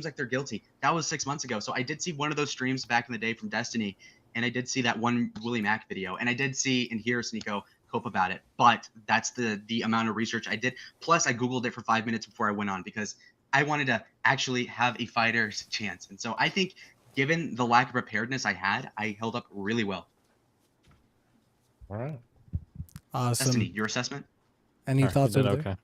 like they're guilty. That was 6 months ago. So I did see one of those streams back in the day from Destiny, and I did see that one Willie Mack video, and I did see and hear Sneeko cope about it. But that's the amount of research I did. Plus, I Googled it for 5 minutes before I went on because I wanted to actually have a fighter's chance. And so I think, given the lack of preparedness I had, I held up really well. All right. Awesome. Destiny, your assessment? Any thoughts did over there? okay.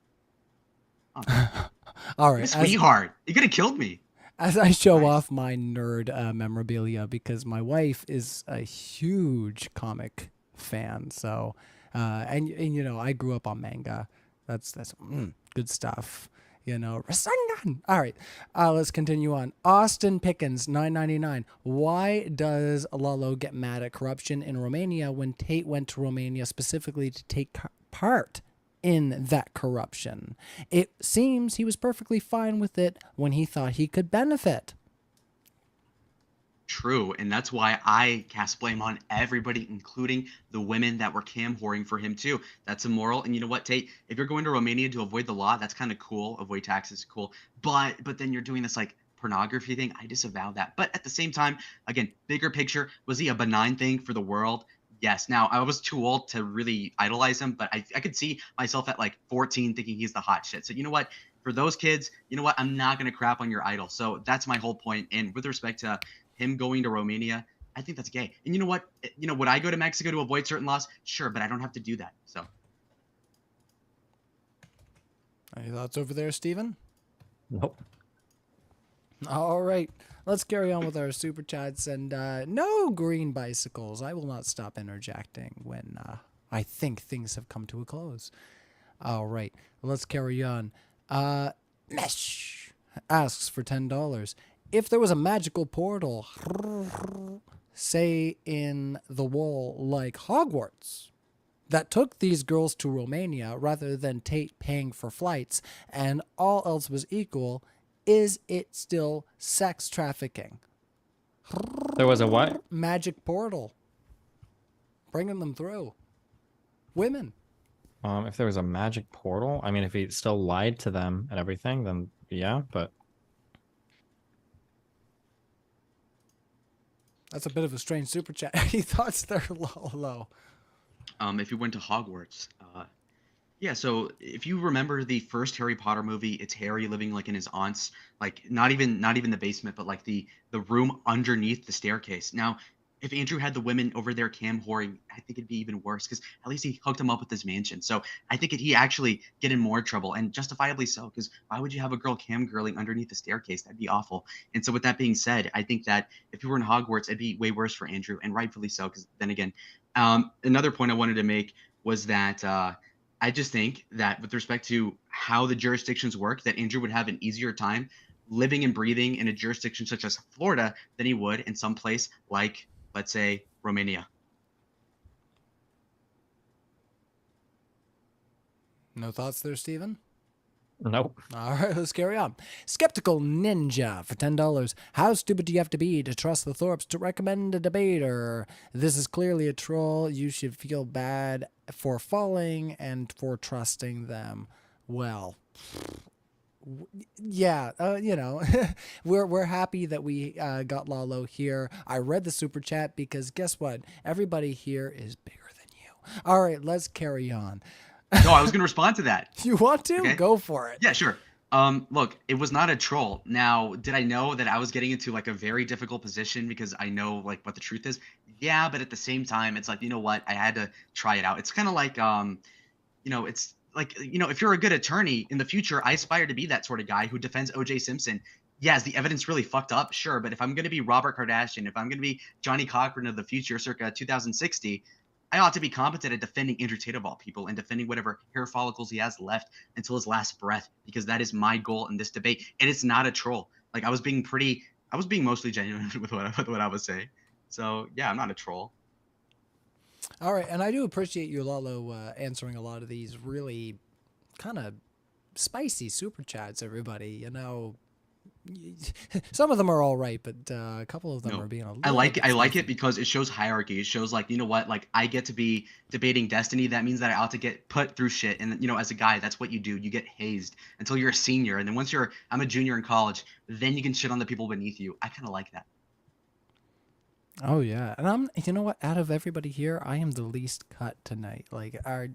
All What a right. sweetheart. You could have killed me. As I show Nice. off my nerd memorabilia, because my wife is a huge comic fan. So, and you know, I grew up on manga. That's good stuff. You know, Rasengan. All right, let's continue on. Austin Pickens, 9.99. Why does Lalo get mad at corruption in Romania when Tate went to Romania specifically to take part in that corruption? It seems he was perfectly fine with it when he thought he could benefit. True, and that's why I cast blame on everybody, including the women that were cam whoring for him too. That's immoral. And you know what, Tate? If you're going to Romania to avoid the law, that's kind of cool. Avoid taxes, cool. But then you're doing this like pornography thing. I disavow that. But at the same time, again, bigger picture, was he a benign thing for the world? Yes. Now I was too old to really idolize him, but I could see myself at like 14 thinking he's the hot shit. So you know what? For those kids, you know what? I'm not gonna crap on your idol. So that's my whole point. And with respect to him going to Romania, I think that's gay. And you know what? You know, would I go to Mexico to avoid certain laws? Sure, but I don't have to do that. So Any thoughts over there, Steven? Nope. All right, let's carry on with our super chats. And no green bicycles. I will not stop interjecting when I think things have come to a close. All right, let's carry on. Mesh asks for $10. If there was a magical portal, say in the wall like Hogwarts, that took these girls to Romania rather than Tate paying for flights, and all else was equal, is it still sex trafficking? There was a what? Magic portal. Bringing them through. Women. If there was a magic portal, I mean, if he still lied to them and everything, then yeah, but That's a bit of a strange super chat. He thoughts they're low. if you went to Hogwarts, yeah. So if you remember the first Harry Potter movie, it's Harry living like in his aunt's, like not even the basement, but like the room underneath the staircase. Now, if Andrew had the women over there cam whoring, I think it'd be even worse because at least he hooked him up with his mansion. So I think he actually get in more trouble, and justifiably so. Because why would you have a girl cam girling underneath the staircase? That'd be awful. And so with that being said, I think that if you were in Hogwarts, it'd be way worse for Andrew, and rightfully so. Because then again, another point I wanted to make was that I just think that with respect to how the jurisdictions work, that Andrew would have an easier time living and breathing in a jurisdiction such as Florida than he would in some place like, let's say, Romania. No thoughts there, Steven? nope. All right, let's carry on. Skeptical Ninja for $10. How stupid do you have to be to trust the Thorpes to recommend a debater? This is clearly a troll. You should feel bad for falling and for trusting them. Well, yeah, you know, we're happy that we got Lalo here. I read the super chat because guess what? Everybody here is bigger than you. All right, let's carry on. No, I was going to respond to that. You want to? Okay. Go for it. Yeah, sure. Look, it was not a troll. Now, did I know that I was getting into like a very difficult position because I know like what the truth is? Yeah, but at the same time, it's like, you know what? I had to try it out. It's kind of like, it's like, if you're a good attorney in the future, I aspire to be that sort of guy who defends O.J. Simpson. Yeah, is the evidence really fucked up? Sure, but if I'm going to be Robert Kardashian, if I'm going to be Johnny Cochran of the future, circa 2060, I ought to be competent at defending Andrew Tate of all people and defending whatever hair follicles he has left until his last breath, because that is my goal in this debate. And it's not a troll. Like I was being mostly genuine with what I was saying. So yeah, I'm not a troll. All right, and I do appreciate you, Lalo, answering a lot of these really kind of spicy super chats, everybody. You know, some of them are all right, but a couple of them No, are being a little I like bit it spicy. because it shows hierarchy. It shows like, you know what, like I get to be debating destiny. That means that I ought to get put through shit. And as a guy, that's what you do. You get hazed until you're a senior, and then once I'm a junior in college, then you can shit on the people beneath you. I kind of like that. Oh yeah, and you know what? Out of everybody here, I am the least cut tonight. Like our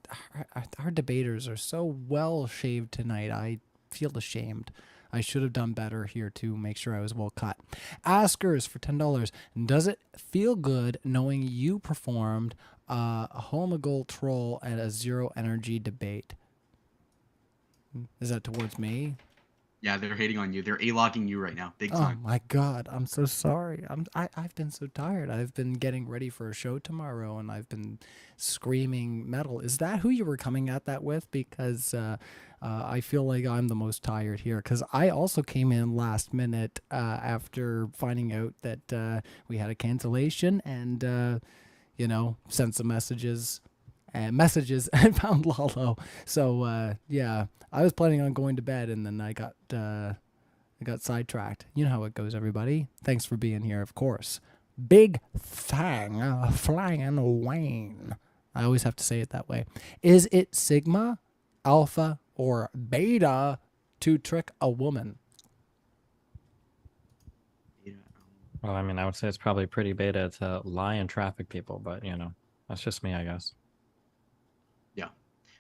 debaters are so well shaved tonight. I feel ashamed. I should have done better here to make sure I was well cut. Askers for $10. Does it feel good knowing you performed a homogol troll at a zero energy debate? Is that towards me? Yeah, they're hating on you. They're A-logging you right now, big Oh time. my God, I'm so sorry. I've been so tired. I've been getting ready for a show tomorrow, and I've been screaming metal. Is that who you were coming at that with? Because I feel like I'm the most tired here. Because I also came in last minute after finding out that we had a cancellation, and sent some messages and found Lalo. So yeah, I was planning on going to bed, and then I got sidetracked. You know how it goes, everybody. Thanks for being here, of course. Big Fang Flying Wayne. I always have to say it that way. Is it Sigma, Alpha, or Beta to trick a woman? Yeah. Well, I mean, I would say it's probably pretty beta to lie and traffic people, but that's just me, I guess. Yeah.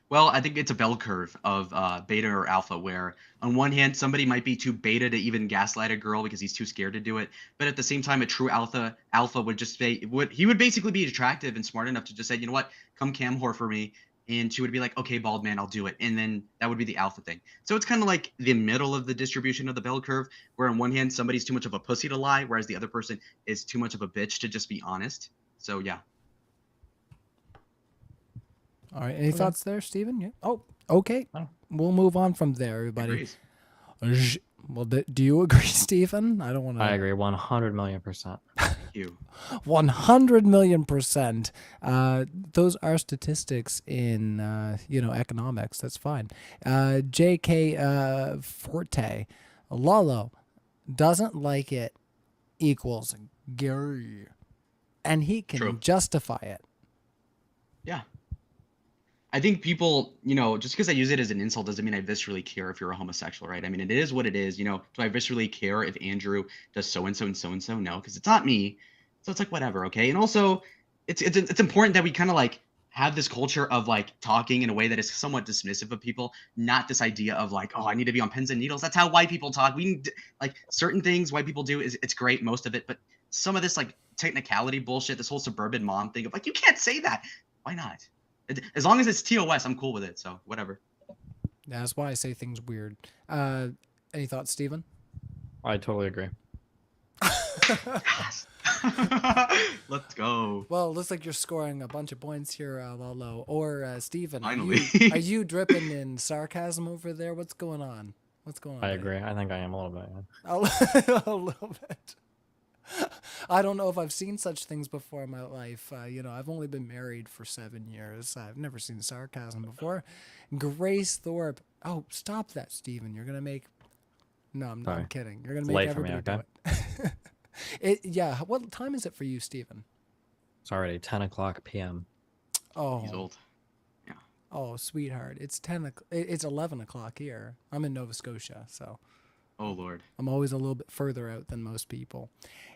Well, I think it's a bell curve of beta or alpha, where on one hand, somebody might be too beta to even gaslight a girl because he's too scared to do it. But at the same time, a true alpha would just say, he would basically be attractive and smart enough to just say, you know what, come cam whore for me. And she would be like, okay, bald man, I'll do it. And then that would be the alpha thing. So it's kind of like the middle of the distribution of the bell curve, where on one hand, somebody's too much of a pussy to lie, whereas the other person is too much of a bitch to just be honest. So yeah. All right. Any Okay. thoughts there, Steven? Yeah. Oh, okay. Oh. We'll move on from there, everybody. Agrees. Well, do you agree, Steven? I don't want to. I agree 100 million%. Thank you. 100 million%. Those are statistics in economics. That's fine. J.K. Forte, Lalo doesn't like it equals Gary, and he can True. justify it. Yeah. I think people, just because I use it as an insult doesn't mean I viscerally care if you're a homosexual, right? I mean, it is what it is. Do I viscerally care if Andrew does so and so and so and so? No, because it's not me. So it's like whatever, okay. And also, it's important that we kind of like have this culture of like talking in a way that is somewhat dismissive of people, not this idea of like, oh, I need to be on pins and needles. That's how white people talk. We need like certain things white people do is it's great, most of it, but some of this like technicality bullshit, this whole suburban mom thing of like, you can't say that. Why not? As long as it's TOS, I'm cool with it. So whatever. Yeah, that's why I say things weird. Any thoughts, Steven? I totally agree. Yes. Let's go. Well, it looks like you're scoring a bunch of points here, Lalo. Or Steven, Finally. are you dripping in sarcasm over there? What's going on? What's going on? I buddy? agree. I think I am a little bit. A little bit. I don't know if I've seen such things before in my life. I've only been married for 7 years. I've never seen sarcasm before. Grace Thorpe. Oh, stop that, Steven. You're going to make... No, I'm Sorry. kidding. You're going It's to make late for me, everybody do it. Yeah. What time is it for you, Steven? It's already 10 o'clock p.m. Oh, He's old. oh, sweetheart. It's 10. It's 11 o'clock here. I'm in Nova Scotia, so Oh Lord. I'm always a little bit further out than most people.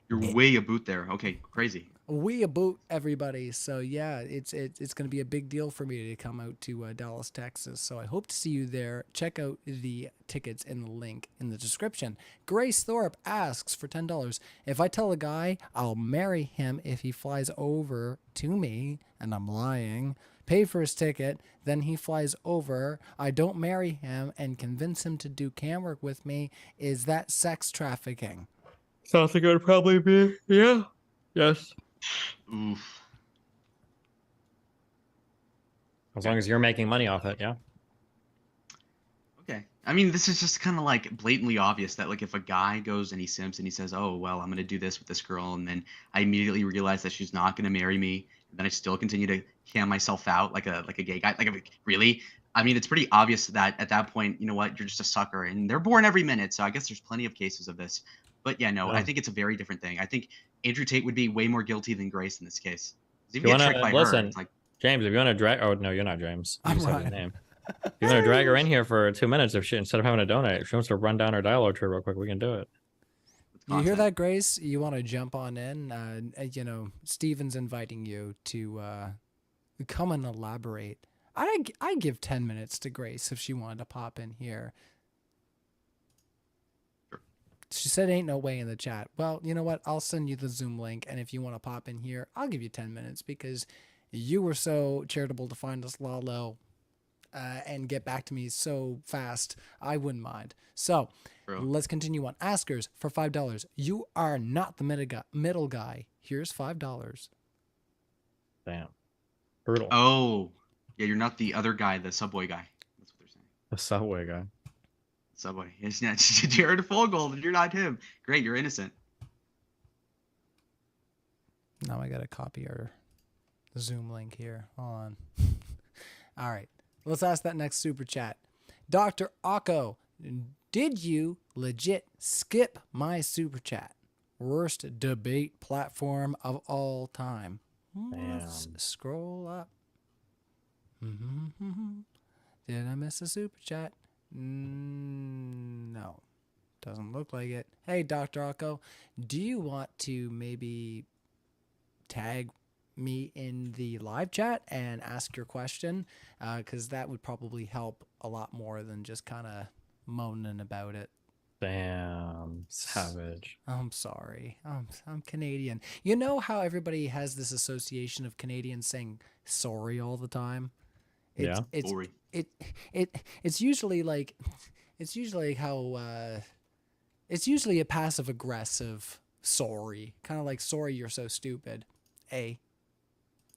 You're way a boot there. Okay, crazy. We about everybody, so yeah, it's going to be a big deal for me to come out to Dallas, Texas. So I hope to see you there. Check out the tickets in the link in the description. Grace Thorpe asks for $10. If I tell a guy I'll marry him if he flies over to me, and I'm lying, pay for his ticket, then he flies over, I don't marry him and convince him to do cam work with me, is that sex trafficking? Sounds like it would probably be, yeah. Yes. Oof. As long as you're making money off it, yeah. Okay. I mean, this is just kind of like blatantly obvious that like if a guy goes and he simps and he says, "Oh, well, I'm gonna do this with this girl," and then I immediately realize that she's not gonna marry me, and then I still continue to cam myself out like a gay guy. Like really? I mean, it's pretty obvious that at that point, you know what, you're just a sucker, and they're born every minute. So I guess there's plenty of cases of this. But yeah, no, Yeah. I think it's a very different thing. I think Andrew Tate would be way more guilty than Grace in this case. 'Cause if You you get wanna- tricked by her, listen. it's like, James, if you want to drag... Oh, no, you're not James. You I'm just have his Ryan. name. If you want to drag her in here for 2 minutes, if she instead of having to donate, if she wants to run down her dialogue tree real quick, we can do it. it's You hear content. that, Grace? You want to jump on in? Steven's inviting you to come and elaborate. I give 10 minutes to Grace if she wanted to pop in here. Sure. She said ain't no way in the chat. Well, you know what? I'll send you the Zoom link, and if you want to pop in here, I'll give you 10 minutes because you were so charitable to find us, Lalo. and get back to me so fast, I wouldn't mind. So Bro. let's continue on. Askers for $5. You are not the middle guy. Here's $5. Damn. Brutal. Oh, yeah, you're not the other guy, the subway guy. That's what they're saying. The subway guy. Subway. It's not Jared Fogle. You're not him. Great, you're innocent. Now I got to copy our Zoom link here. Hold on. All right. Let's ask that next super chat. Dr. Akko, did you legit skip my super chat? Worst debate platform of all time. Let's Damn. scroll up. Did I miss a super chat? No. Doesn't look like it. Hey, Dr. Akko, do you want to maybe tag me in the live chat and ask your question? Because that would probably help a lot more than just kind of moaning about it. Damn. Savage. I'm sorry. I'm Canadian. You know how everybody has this association of Canadians saying sorry all the time? Yeah. Sorry. It's usually like how it's usually a passive aggressive sorry, kind of like sorry you're so stupid. A.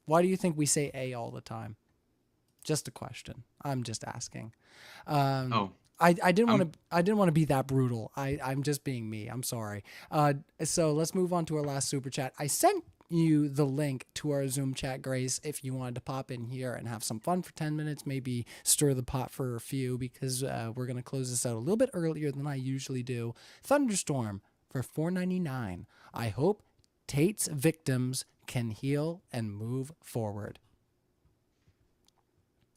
Why do you think we say A all the time? Just a question. I'm just asking. I didn't want to be that brutal. I'm just being me. I'm sorry. So let's move on to our last super chat. I sent you the link to our Zoom chat, Grace, if you wanted to pop in here and have some fun for 10 minutes, maybe stir the pot for a few, because we're going to close this out a little bit earlier than I usually do. Thunderstorm for $4.99. I hope Tate's victims can heal and move forward.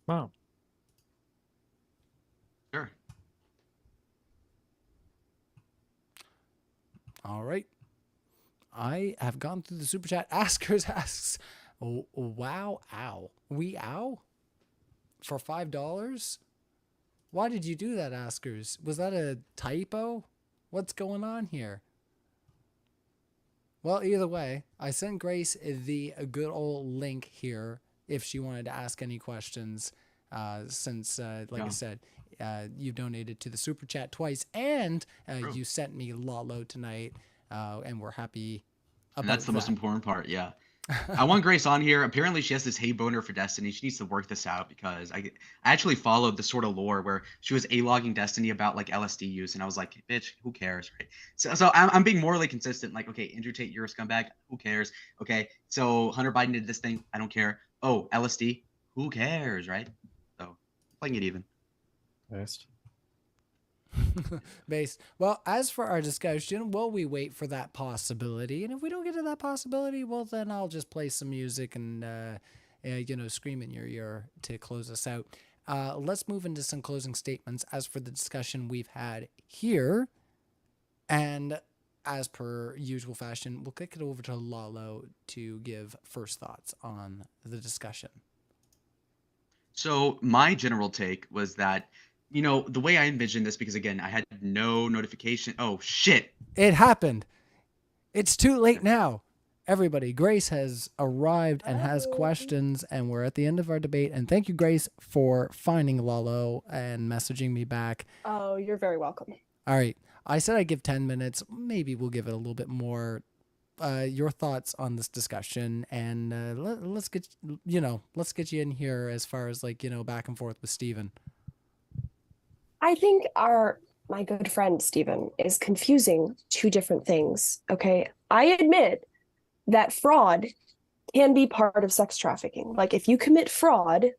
Wow. Sure. All right. I have gone through the super chat. Askers asks, wow, ow. We ow? For $5? Why did you do that, Askers? Was that a typo? What's going on here? Well, either way, I sent Grace the good old link here if she wanted to ask any questions, since, I said, you've donated to the super chat twice, and you sent me Lalo tonight, and we're happy about And that's the most that. important part, yeah. I want Grace on here. Apparently, she has this hey boner for Destiny. She needs to work this out, because I actually followed the sort of lore where she was a-logging Destiny about like LSD use, and I was like, bitch, who cares, right? So I'm being morally consistent. Like, okay, Andrew Tate, you're a scumbag. Who cares? Okay, so Hunter Biden did this thing. I don't care. Oh, LSD. Who cares, right? So playing it even. Best. Based. Well, as for our discussion, will we wait for that possibility? And if we don't get to that possibility, well, then I'll just play some music and, scream in your ear to close us out. Let's move into some closing statements as for the discussion we've had here. And as per usual fashion, we'll kick it over to Lalo to give first thoughts on the discussion. So my general take was that, the way I envisioned this, because again, I had no notification. Oh, shit. It happened. It's too late now. Everybody, Grace has arrived and has questions, and we're at the end of our debate. And thank you, Grace, for finding Lalo and messaging me back. Oh, you're very welcome. All right. I said I'd give 10 minutes. Maybe we'll give it a little bit more. Your thoughts on this discussion, and let's get you in here as far as back and forth with Steven. I think my good friend Steven is confusing two different things. Okay. I admit that fraud can be part of sex trafficking. Like, if you commit fraud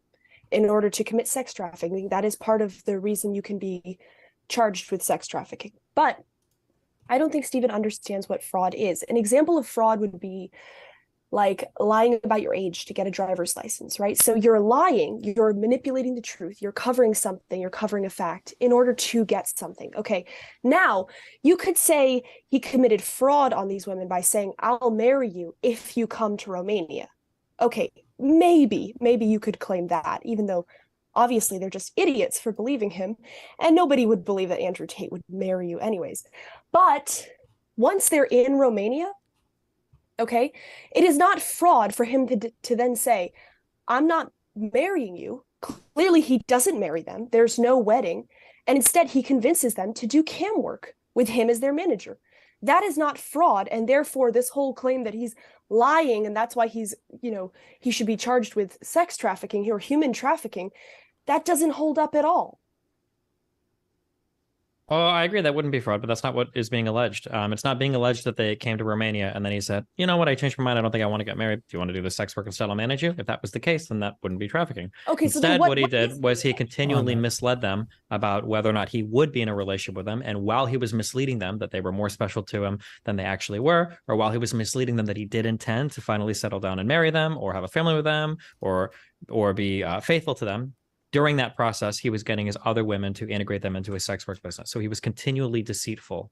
in order to commit sex trafficking, that is part of the reason you can be charged with sex trafficking. But I don't think Steven understands what fraud is. An example of fraud would be like lying about your age to get a driver's license, right? So you're lying, you're manipulating the truth, you're covering something, you're covering a fact in order to get something. Okay, now you could say he committed fraud on these women by saying, I'll marry you if you come to Romania. Okay, maybe you could claim that, even though obviously they're just idiots for believing him, and nobody would believe that Andrew Tate would marry you anyways. But once they're in Romania, okay, it is not fraud for him to then say, I'm not marrying you, Clearly, he doesn't marry them. There's no wedding. And instead, he convinces them to do cam work with him as their manager. That is not fraud. And therefore, this whole claim that he's lying and that's why he's, he should be charged with sex trafficking or human trafficking, that doesn't hold up at all. Oh, I agree that wouldn't be fraud, but that's not what is being alleged. It's not being alleged that they came to Romania and then he said, you know what, I changed my mind. I don't think I want to get married. Do you want to do the sex work instead? I'll manage you. If that was the case, then that wouldn't be trafficking. Okay, Instead, so what he did was he continually misled them about whether or not he would be in a relationship with them. And while he was misleading them that they were more special to him than they actually were, or while he was misleading them that he did intend to finally settle down and marry them or have a family with them or be faithful to them, during that process, he was getting his other women to integrate them into his sex work business. So he was continually deceitful.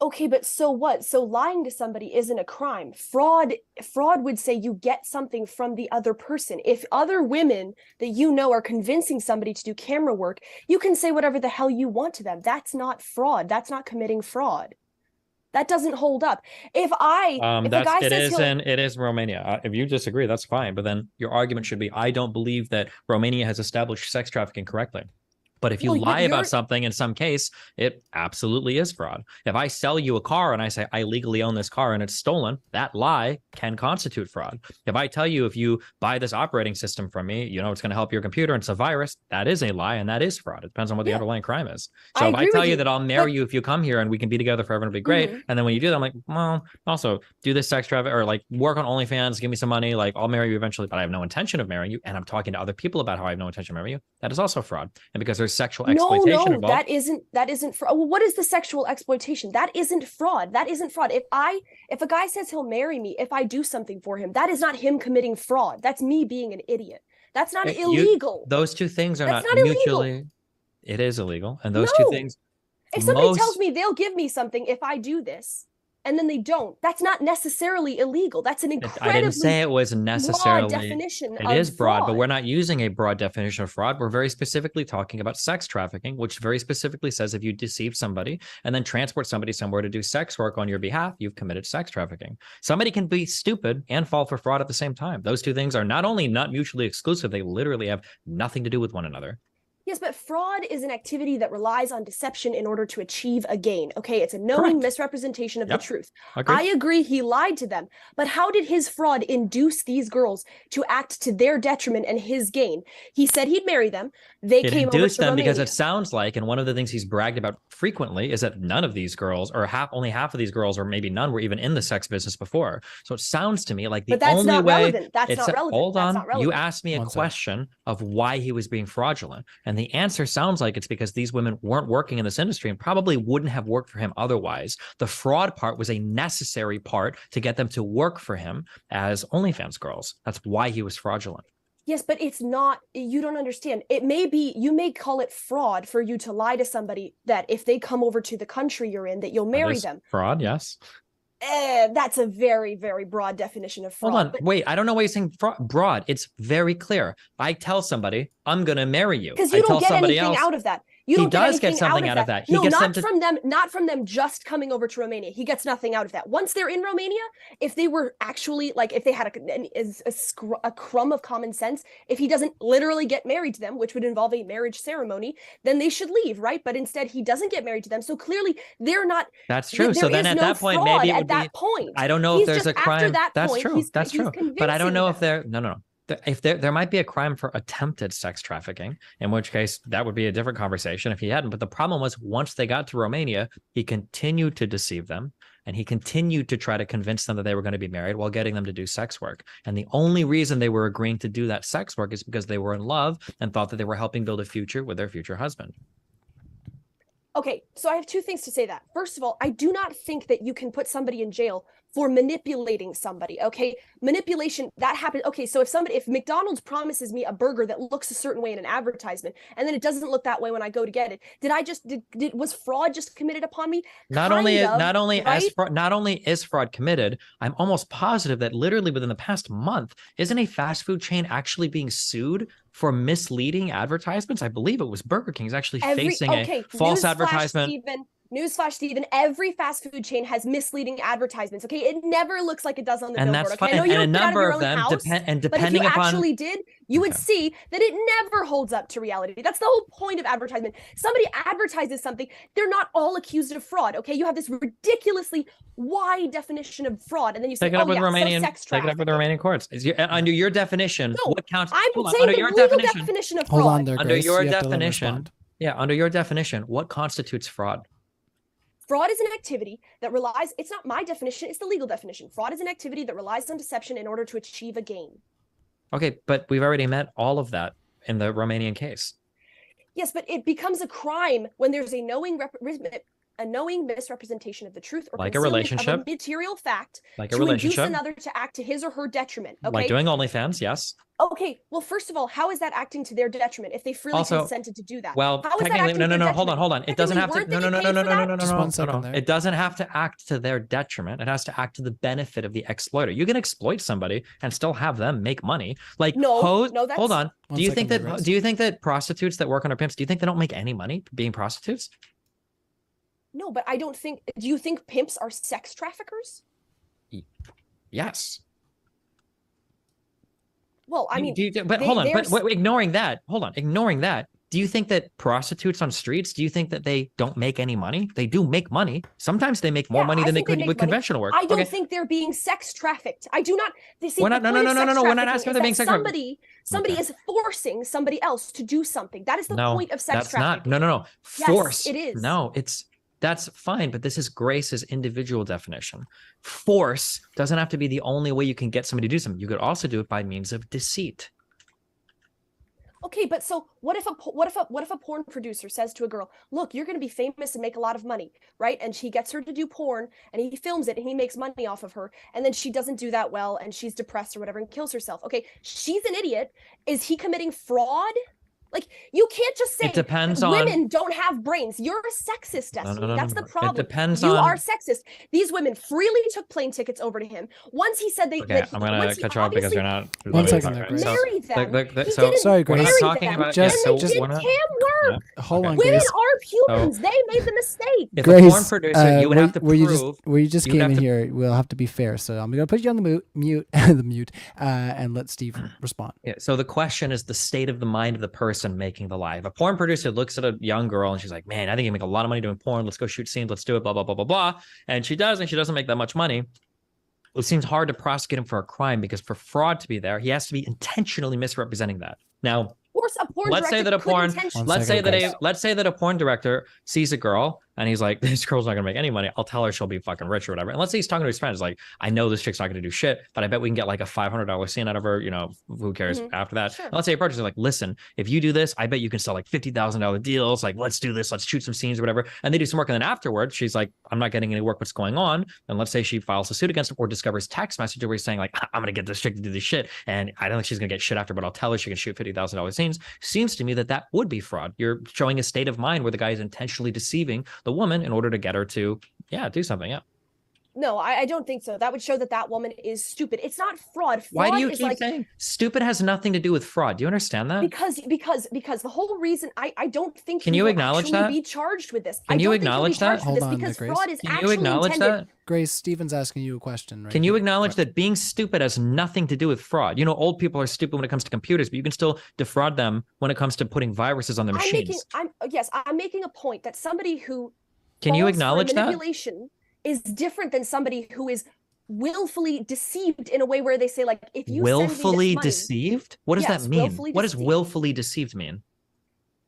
Okay, but so what? So lying to somebody isn't a crime. Fraud would say you get something from the other person. If other women that you know are convincing somebody to do camera work, you can say whatever the hell you want to them. That's not fraud. That's not committing fraud. That doesn't hold up. If a guy says it is Romania. If you disagree, that's fine. But then your argument should be, I don't believe that Romania has established sex trafficking correctly. But if you lie about something in some case, it absolutely is fraud. If I sell you a car and I say I legally own this car and it's stolen, that lie can constitute fraud. If I tell you if you buy this operating system from me, it's going to help your computer and it's a virus, that is a lie and that is fraud. It depends on what the underlying crime is. So if I tell you that I'll marry you if you come here and we can be together forever and it'll be great, and then when you do that, I'm like, well, also do this sex traffic or like work on OnlyFans, give me some money, like I'll marry you eventually, but I have no intention of marrying you, and I'm talking to other people about how I have no intention of marrying you. That is also fraud. And because there's sexual exploitation involved. that isn't fraud. Well, what is the sexual exploitation? That isn't fraud. That isn't fraud. If a guy says he'll marry me if I do something for him, that is not him committing fraud. That's me being an idiot. That's not illegal. Those two things are That's not mutually illegal. It is illegal. And those two things. If somebody tells me they'll give me something if I do this, and then they don't, that's not necessarily illegal. That's an incredibly I didn't say it was necessarily broad definition it is broad, fraud. but we're not using a broad definition of fraud. We're very specifically talking about sex trafficking, which very specifically says if you deceive somebody and then transport somebody somewhere to do sex work on your behalf, you've committed sex trafficking. Somebody can be stupid and fall for fraud at the same time. Those two things are not only not mutually exclusive, they literally have nothing to do with one another. Yes, but fraud is an activity that relies on deception in order to achieve a gain. Okay, it's a knowing misrepresentation of the truth. I agree he lied to them, but how did his fraud induce these girls to act to their detriment and his gain? He said he'd marry them. It came over to Romania. Because it sounds like, and one of the things he's bragged about frequently is that none of these girls, or only half of these girls, or maybe none, were even in the sex business before. So it sounds to me like the only way. Relevant. That's not relevant. Hold on, you asked me a question of why he was being fraudulent, and the answer sounds like it's because these women weren't working in this industry and probably wouldn't have worked for him otherwise. The fraud part was a necessary part to get them to work for him as OnlyFans girls. That's why he was fraudulent. Yes, but it's not, you don't understand. It may be, you may call it fraud for you to lie to somebody that if they come over to the country you're in, that you'll marry them. Fraud, yes. That's a very, very broad definition of fraud. Hold on, wait, I don't know why you're saying broad. It's very clear. I tell somebody, I'm going to marry you. Because you don't get anything out of that. He does get something out of that. No, not from them just coming over to Romania. He gets nothing out of that. Once they're in Romania, if they were actually, like, if they had a crumb of common sense, if he doesn't literally get married to them, which would involve a marriage ceremony, then they should leave, right? But instead, he doesn't get married to them. So clearly, they're not. That's true. So then at that point, maybe it would be. I don't know if there's a crime. That's true. That's true. But I don't know if there. No. If there might be a crime for attempted sex trafficking, in which case that would be a different conversation if he hadn't. But the problem was once they got to Romania, he continued to deceive them and he continued to try to convince them that they were going to be married while getting them to do sex work. And the only reason they were agreeing to do that sex work is because they were in love and thought that they were helping build a future with their future husband. Okay, so I have two things to say that. First of all, I do not think that you can put somebody in jail for manipulating somebody, okay? Manipulation, that happens. Okay, so if McDonald's promises me a burger that looks a certain way in an advertisement, and then it doesn't look that way when I go to get it, was fraud just committed upon me? Not only is fraud committed, I'm almost positive that literally within the past month, isn't a fast food chain actually being sued for misleading advertisements? I believe it was Burger King is actually facing a false advertisement. Newsflash, Steven, every fast food chain has misleading advertisements, okay? It never looks like it does on the And billboard, that's okay? fine. I know you And don't a get out of number your of own them house, and but if depending you upon actually did, you would see that it never holds up to reality. That's the whole point of advertisement. Somebody advertises something, they're not all accused of fraud, okay? You have this ridiculously wide definition of fraud, and then you say, take it up oh with yeah, the Romanian, sex take it up with the trafficking. Romanian courts. Under your definition, No, what counts? I'm Hold on, saying under the your legal definition, definition of Hold fraud. on there, under Grace. your You have to let him definition, respond. under your definition, what constitutes fraud? Fraud is an activity that relies, it's not my definition, it's the legal definition. Fraud is an activity that relies on deception in order to achieve a gain. Okay, but we've already met all of that in the Romanian case. Yes, but it becomes a crime when there's a knowing misrepresentation of the truth or Like a concealment of relationship. a material fact Like a to induce relationship. another to act to his or her detriment. Okay. Like doing OnlyFans, yes. Okay. Well, first of all, how is that acting to their detriment if they freely Also, consented to do that? Well, How is that technically, acting to their no, hold detriment? on. It doesn't have to. Technically, No, weren't they paid for that? Just 1 second there. It doesn't have to act to their detriment. It has to act to the benefit of the exploiter. You can exploit somebody and still have them make money. Like No, hold on. One Do you second think there, Grace. do you think that prostitutes that work under pimps, do you think they don't make any money being prostitutes? No, but I don't think. Do you think pimps are sex traffickers? Yes. Well, I mean, but hold on. But ignoring that, ignoring that. Do you think that prostitutes on streets, do you think that they don't make any money? They do make money. Sometimes they make more money than they could with conventional work. I don't think they're being sex trafficked. I do not. We're not. No. We're not asking if they're being sex trafficked. Somebody is forcing somebody else to do something. That is the point of sex trafficking. No. Force. Yes, it is. No, that's fine, but this is Grace's individual definition. Force doesn't have to be the only way you can get somebody to do something. You could also do it by means of deceit. Okay, but so what if a porn producer says to a girl, "Look, you're going to be famous and make a lot of money," right? And he gets her to do porn, and he films it, and he makes money off of her, and then she doesn't do that well, and she's depressed or whatever, and kills herself. Okay, she's an idiot. Is he committing fraud? Like, you can't just say It depends on women don't have brains. You're a sexist, Destiny. That's the problem. It depends you on. are sexist. These women freely took plane tickets over to him. Once he said they. Okay, I'm gonna cut you off because you're not. 1 second there, Grace. Married them. Sorry, Grace. We're not talking about. Just and they did cam work. Hold on, Women Grace. are humans. They made the mistake. If Grace, a porn producer, you would have to prove. where you just you would came have in to- here, we'll have to be fair. So I'm gonna put you on the mute, and let Steve respond. Yeah, so the question is the state of the mind of the person making the live. A porn producer looks at a young girl and she's like, "Man, I think you make a lot of money doing porn. Let's go shoot scenes. Let's do it. Blah blah blah blah blah." And she does, and she doesn't make that much money. It seems hard to prosecute him for a crime because for fraud to be there, he has to be intentionally misrepresenting that. Now, let's say that a porn director sees a girl and he's like, "This girl's not gonna make any money. I'll tell her she'll be fucking rich or whatever." And let's say he's talking to his friends, like, "I know this chick's not gonna do shit, but I bet we can get like a $500 scene out of her. You know, who cares after that?" Sure. And let's say a producer's like, "Listen, if you do this, I bet you can sell like $50,000 deals. Like, let's do this. Let's shoot some scenes or whatever." And they do some work, and then afterwards, she's like, "I'm not getting any work. What's going on?" And let's say she files a suit against him or discovers text message where he's saying like, "I'm gonna get this chick to do this shit, and I don't think she's gonna get shit after, but I'll tell her she can shoot $50,000 scenes." Seems to me that would be fraud. You're showing a state of mind where the guy is intentionally deceiving the woman in order to get her to, do something. Yeah. No, I don't think so. That would show that woman is stupid. It's not fraud. Why do you is keep saying stupid has nothing to do with fraud? Do you understand that? Because the whole reason I don't think Can you acknowledge that? Be charged with this. Can you acknowledge that? Hold on, because Grace. fraud is Can you actually acknowledge intended. that? Grace, Steven's asking you a question. Right Can you here. acknowledge that being stupid has nothing to do with fraud? You know, old people are stupid when it comes to computers, but you can still defraud them when it comes to putting viruses on their machines. I'm making a point that somebody who Can you falls for acknowledge that? manipulation is different than somebody who is willfully deceived in a way where they say, like, if you Willfully send me this money, deceived? What does Yes, that mean? willfully What does deceived. willfully deceived mean?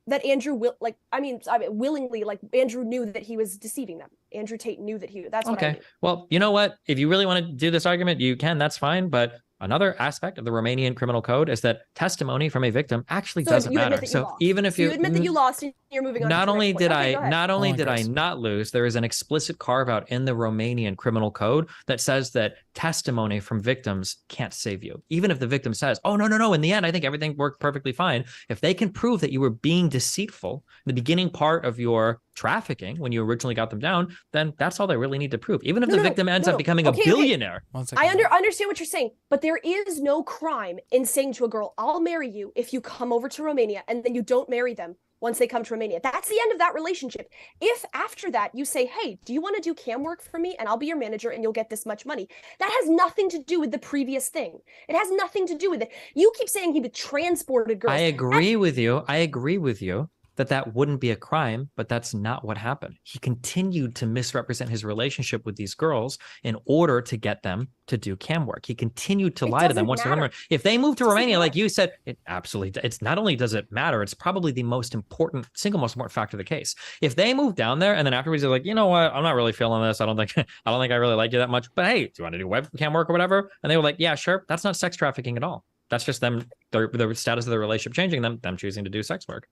that Andrew will like I mean willingly, like Andrew knew that he was deceiving them. Andrew Tate knew that that's what I Okay. mean. Well, you know what? If you really want to do this argument, you can. That's fine. But another aspect of the Romanian criminal code is that testimony from a victim actually So doesn't you admit matter. that you So lost. even if So you admit that you lost and you're moving on. not to the only next did point. Okay, go ahead. not only Hold on, did I Grace. not lose, there is an explicit carve out in the Romanian criminal code that says that testimony from victims can't save you. Even if the victim says, "Oh, no, in the end I think everything worked perfectly fine," if they can prove that you were being deceitful in the beginning part of your trafficking when you originally got them down, then that's all they really need to prove. Even if the victim ends up becoming a billionaire. 1 second. I understand what you're saying, but there is no crime in saying to a girl, "I'll marry you if you come over to Romania," and then you don't marry them. once they come to Romania. That's the end of that relationship. If after that you say, hey, do you want to do cam work for me? And I'll be your manager and you'll get this much money. That has nothing to do with the previous thing. It has nothing to do with it. You keep saying he transported girls. I agree with you. I agree with you that wouldn't be a crime, but that's not what happened. He continued to misrepresent his relationship with these girls in order to get them to do cam work. He continued to lie to them once they were. If they moved to Romania, like you said, it absolutely, it's not only does it matter, it's probably the single most important factor of the case. If they move down there and then afterwards they're like, you know what, I'm not really feeling this. I don't think I really like you that much, but hey, do you want to do webcam work or whatever? And they were like, yeah, sure. That's not sex trafficking at all. That's just them, the status of their relationship changing, them choosing to do sex work.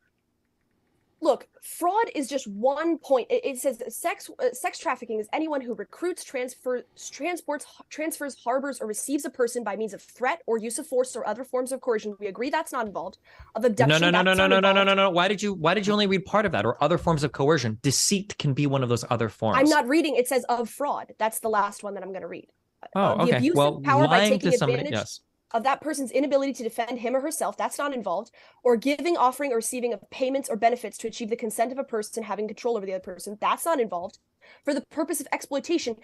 Look, fraud is just one point. It says that sex trafficking is anyone who recruits, transports, transfers, harbors, or receives a person by means of threat or use of force or other forms of coercion. We agree that's not involved. Of abduction. No. Why did you only read part of that? Or other forms of coercion? Deceit can be one of those other forms. I'm not reading. It says of fraud. That's the last one that I'm going to read. Oh, okay. The abuse of power by taking advantage. Yes. Of that person's inability to defend him or herself, that's not involved, or giving, offering, or receiving of payments or benefits to achieve the consent of a person having control over the other person, that's not involved. For the purpose of exploitation,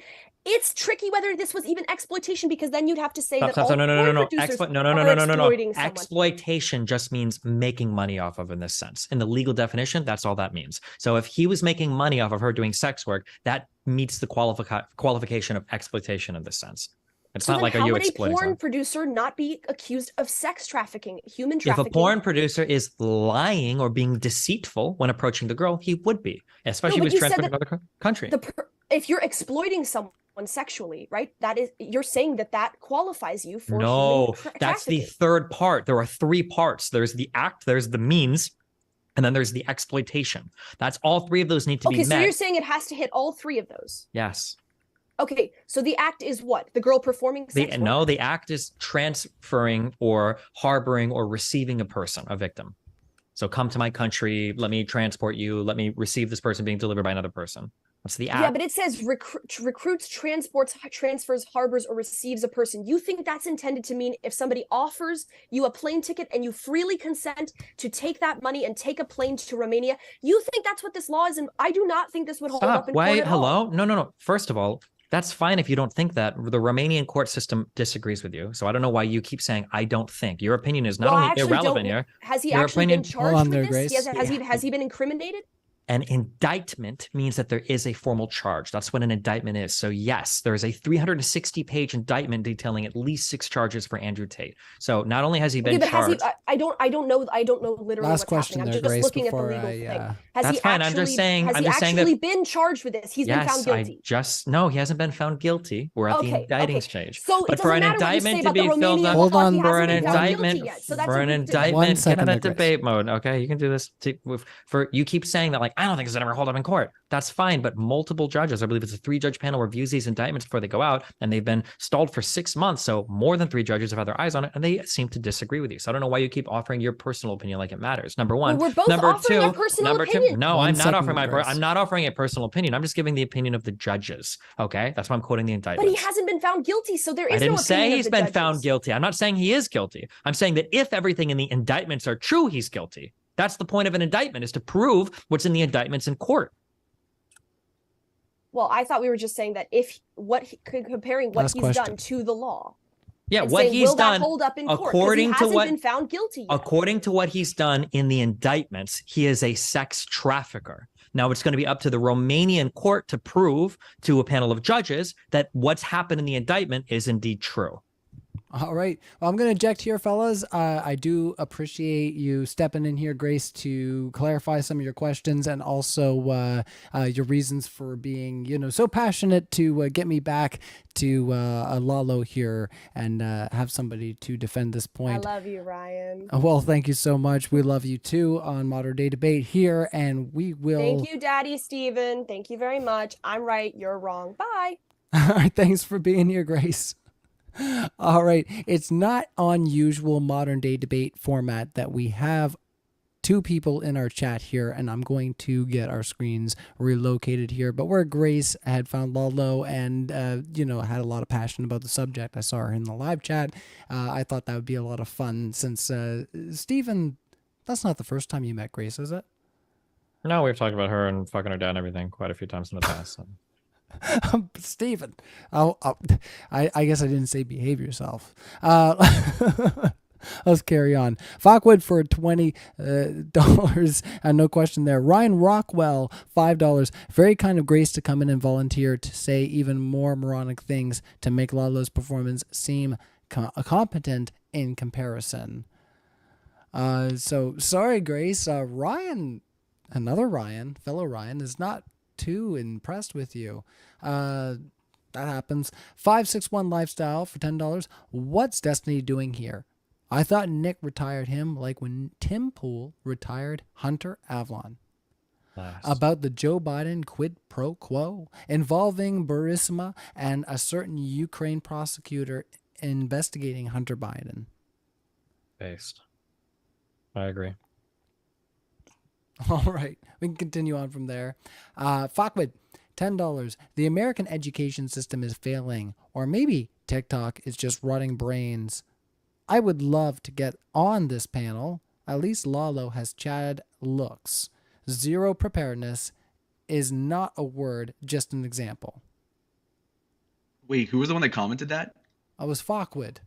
it's tricky whether this was even exploitation, because then you'd have to say that all porn producers are exploiting someone. Exploitation just means making money off of in this sense. In the legal definition, that's all that means. So if he was making money off of her doing sex work, that meets the qualification of exploitation in this sense. It's not like, are you exploiting? How would a porn producer not be accused of sex trafficking, human trafficking? If a porn producer is lying or being deceitful when approaching the girl, he would be, especially if he was transferred to another country. If you're exploiting someone sexually, right? That is, you're saying that qualifies you for that's the third part. There are three parts. There's the act, there's the means, and then there's the exploitation. That's all three of those need to be met. Okay, so you're saying it has to hit all three of those? Yes. Okay, so the act is what? The girl performing sex work? No, the act is transferring or harboring or receiving a person, a victim. So come to my country, let me transport you, let me receive this person being delivered by another person. That's the act. Yeah, but it says recruits, transports, transfers, harbors, or receives a person. You think that's intended to mean if somebody offers you a plane ticket and you freely consent to take that money and take a plane to Romania? You think that's what this law is? And I do not think this would hold up in court at all. No. First of all, that's fine if you don't think that. The Romanian court system disagrees with you. So I don't know why you keep saying, I don't think. Your opinion is not only irrelevant here. Has he actually been charged with this? Has he been incriminated? An indictment means that there is a formal charge. That's what an indictment is. So yes, there is a 360-page indictment detailing at least 6 charges for Andrew Tate. So not only has he been charged. I don't know literally Last what's question happening. I'm there, just Grace, looking at the legal thing. That's fine. I'm just saying. Has he actually been charged with this? He's been found guilty. No, he hasn't been found guilty. We're at the indicting stage. So but for an indictment to be filled up, hold on. For an indictment, get in that debate mode. Okay, you can do this. For you keep saying that, like, I don't think it's ever hold up in court. That's fine, but multiple judges, I believe it's a 3-judge panel, reviews these indictments before they go out, and they've been stalled for 6 months. So more than 3 judges have had their eyes on it, and they seem to disagree with you. So I don't know why you keep offering your personal opinion like it matters. Number one. Well, we're both offering our personal opinion. No, I'm not offering I'm not offering a personal opinion. I'm just giving the opinion of the judges. Okay, that's why I'm quoting the indictment. But he hasn't been found guilty, so there is no opinion. I didn't say he's been found guilty. I'm not saying he is guilty. I'm saying that if everything in the indictments are true, he's guilty. That's the point of an indictment, is to prove what's in the indictments in court. Well, I thought we were just saying that comparing what he's done to the law. Yeah, what he's done, hold up in court? According to what, been found guilty yet. According to what he's done in the indictments, he is a sex trafficker. Now it's going to be up to the Romanian court to prove to a panel of judges that what's happened in the indictment is indeed true. All right. Well, I'm going to eject here, fellas. I do appreciate you stepping in here, Grace, to clarify some of your questions and also your reasons for being, so passionate to get me back to Lalo here and have somebody to defend this point. I love you, Ryan. Well, thank you so much. We love you too on Modern Day Debate here, and we will. Thank you, Daddy Steven. Thank you very much. I'm right. You're wrong. Bye. All right. Thanks for being here, Grace. All right. It's not unusual modern day debate format that we have 2 people in our chat here, and I'm going to get our screens relocated here. But where Grace had found Lalo and, had a lot of passion about the subject, I saw her in the live chat. I thought that would be a lot of fun since, Stephen, that's not the first time you met Grace, is it? No, we've talked about her and fucking her dad and everything quite a few times in the past. So. Steven, I guess I didn't say behave yourself. Let's carry on. Fockwood for $20, and no question there. Ryan Rockwell, $5. Very kind of Grace to come in and volunteer to say even more moronic things to make Lalo's performance seem competent in comparison. So sorry, Grace. Ryan, another Ryan, fellow Ryan, is not too impressed with you. That happens. 561 Lifestyle for $10. What's Destiny doing here? I thought Nick retired him like when Tim Pool retired Hunter Avlon. Nice. About the Joe Biden quid pro quo involving Burisma and a certain Ukraine prosecutor investigating Hunter Biden. Based. I agree. All right, we can continue on from there. Fockwood, $10. The American education system is failing, or maybe TikTok is just rotting brains. I would love to get on this panel. At least Lalo has chatted looks. Zero preparedness is not a word, just an example. Wait, who was the one that commented that? I was Fockwood.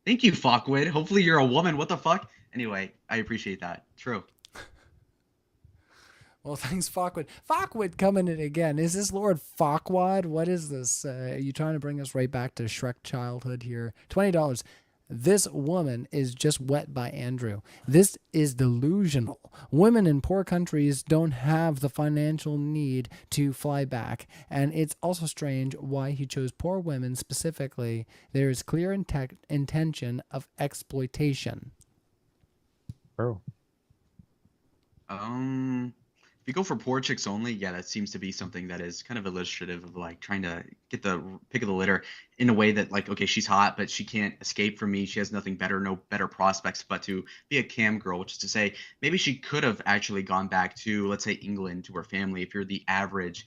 Thank you, Fuckwit. Hopefully you're a woman. What the fuck? Anyway, I appreciate that. True. Well, thanks, Fockwood. Fockwood coming in again. Is this Lord Fockwad? What is this? Are you trying to bring us right back to Shrek childhood here? $20. This woman is just wet by Andrew. This is delusional. Women in poor countries don't have the financial need to fly back. And it's also strange why he chose poor women specifically. There is clear intention of exploitation. If True. you go for poor chicks only, yeah, that seems to be something that is kind of illustrative of like trying to get the pick of the litter in a way that like, okay, she's hot, but she can't escape from me. She has nothing better, no better prospects but to be a cam girl, which is to say maybe she could have actually gone back to, let's say, England to her family if you're the average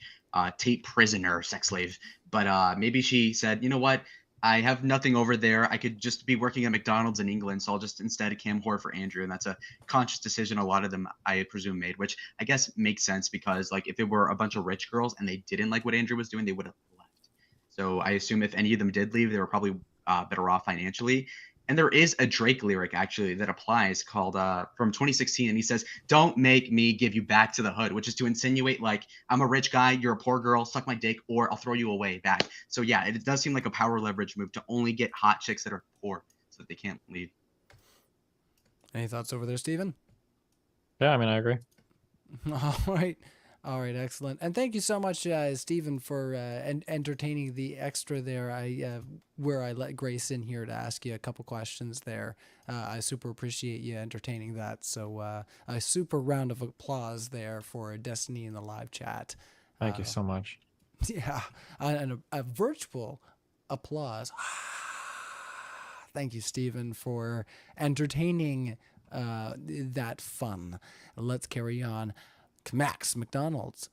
Tate prisoner sex slave. But maybe she said, you know what? I have nothing over there. I could just be working at McDonald's in England, so I'll just instead cam whore for Andrew. And that's a conscious decision a lot of them, I presume, made, which I guess makes sense because, like, if it were a bunch of rich girls and they didn't like what Andrew was doing, they would have left. So I assume if any of them did leave, they were probably better off financially. And there is a Drake lyric, actually, that applies called from 2016. And he says, "Don't make me give you back to the hood," which is to insinuate, like, I'm a rich guy, you're a poor girl, suck my dick, or I'll throw you away back. So, yeah, it does seem like a power leverage move to only get hot chicks that are poor so that they can't leave. Any thoughts over there, Steven? Yeah, I mean, I agree. All right. All right, excellent. And thank you so much, Stephen, for entertaining the extra there. Where I let Grace in here to ask you a couple questions there. I super appreciate you entertaining that. So a super round of applause there for Destiny in the live chat. Thank you so much. Yeah, and a virtual applause. Thank you, Stephen, for entertaining that fun. Let's carry on. Max McDonald's.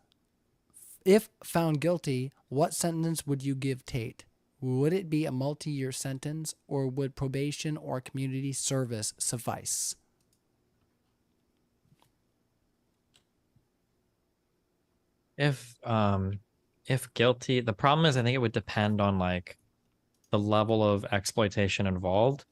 If found guilty, what sentence would you give Tate? Would it be a multi-year sentence, or would probation or community service suffice? If guilty, the problem is I think it would depend on like the level of exploitation involved.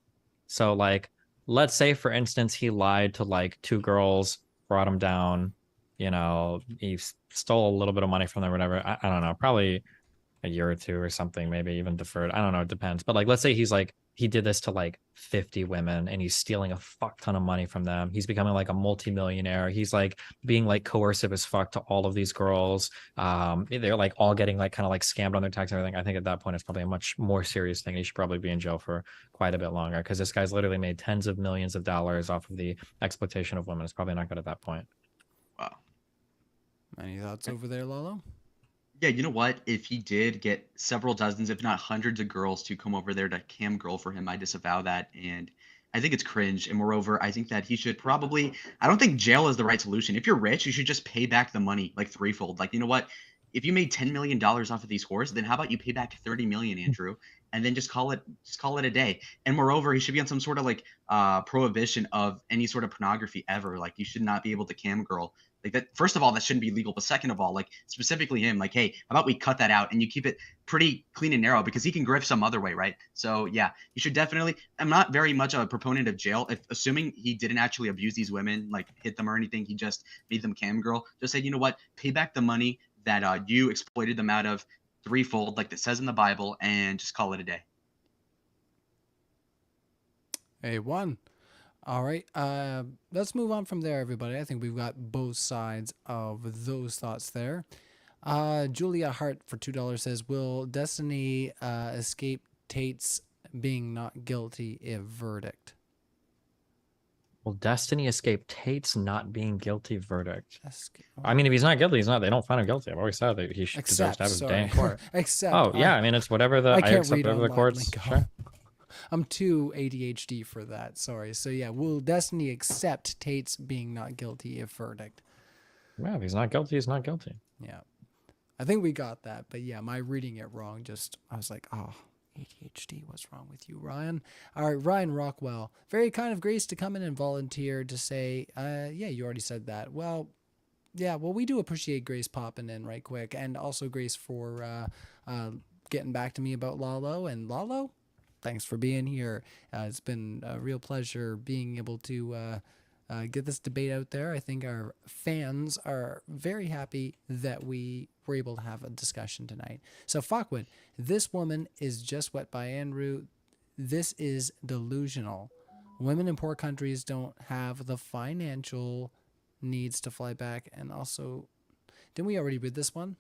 So like, let's say for instance he lied to like two girls, brought them down, you know, he stole a little bit of money from them or whatever. I don't know, probably a year or two or something, maybe even deferred. I don't know, it depends. But like, let's say he's like, he did this to like 50 women and he's stealing a fuck ton of money from them. He's becoming like a multimillionaire. He's like being like coercive as fuck to all of these girls. They're like all getting like kind of like scammed on their tax and everything. I think at that point it's probably a much more serious thing. He should probably be in jail for quite a bit longer because this guy's literally made tens of millions of dollars off of the exploitation of women. It's probably not good at that point. Wow. Any thoughts over there, Lalo? Yeah, you know what? If he did get several dozens, if not hundreds of girls to come over there to cam girl for him, I disavow that. And I think it's cringe. And moreover, I think that he should probably, I don't think jail is the right solution. If you're rich, you should just pay back the money like threefold. Like, you know what? If you made $10 million off of these whores, then how about you pay back 30 million, Andrew? and then just call it a day. And moreover, he should be on some sort of like prohibition of any sort of pornography ever. Like you should not be able to cam girl like that. First of all, that shouldn't be legal. But second of all, like specifically him, like, hey, how about we cut that out and you keep it pretty clean and narrow because he can grift some other way, right? So yeah, you should definitely. I'm not very much a proponent of jail. If assuming he didn't actually abuse these women, like hit them or anything, he just made them cam girl. Just say, you know what, pay back the money that you exploited them out of threefold, like it says in the Bible, and just call it a day. A1. All right. Let's move on from there, everybody. I think we've got both sides of those thoughts there. Julia Hart for $2 says, will Destiny escape Tate's being not guilty if verdict? Will Destiny escape Tate's not being guilty verdict? Escape. I mean, if he's not guilty, he's not. They don't find him guilty. I've always said that he deserves to have his day in court. Except. Oh yeah, I mean, it's whatever the I can't accept read whatever the online, courts. Lingo. Sure. I'm too ADHD for that. Sorry. So yeah, will Destiny accept Tate's being not guilty if verdict? Yeah, if he's not guilty, he's not guilty. Yeah. I think we got that, but yeah, my reading it wrong. I was like, oh, ADHD, what's wrong with you, Ryan? All right, Ryan Rockwell. Very kind of Grace to come in and volunteer to say, yeah, you already said that. Well, yeah, well, we do appreciate Grace popping in right quick. And also Grace for getting back to me about Lalo. And Lalo, thanks for being here. It's been a real pleasure being able to get this debate out there. I think our fans are very happy that we were able to have a discussion tonight. So, Fuckwood, this woman is just wet by Andrew. This is delusional. Women in poor countries don't have the financial needs to fly back. And also, didn't we already read this one?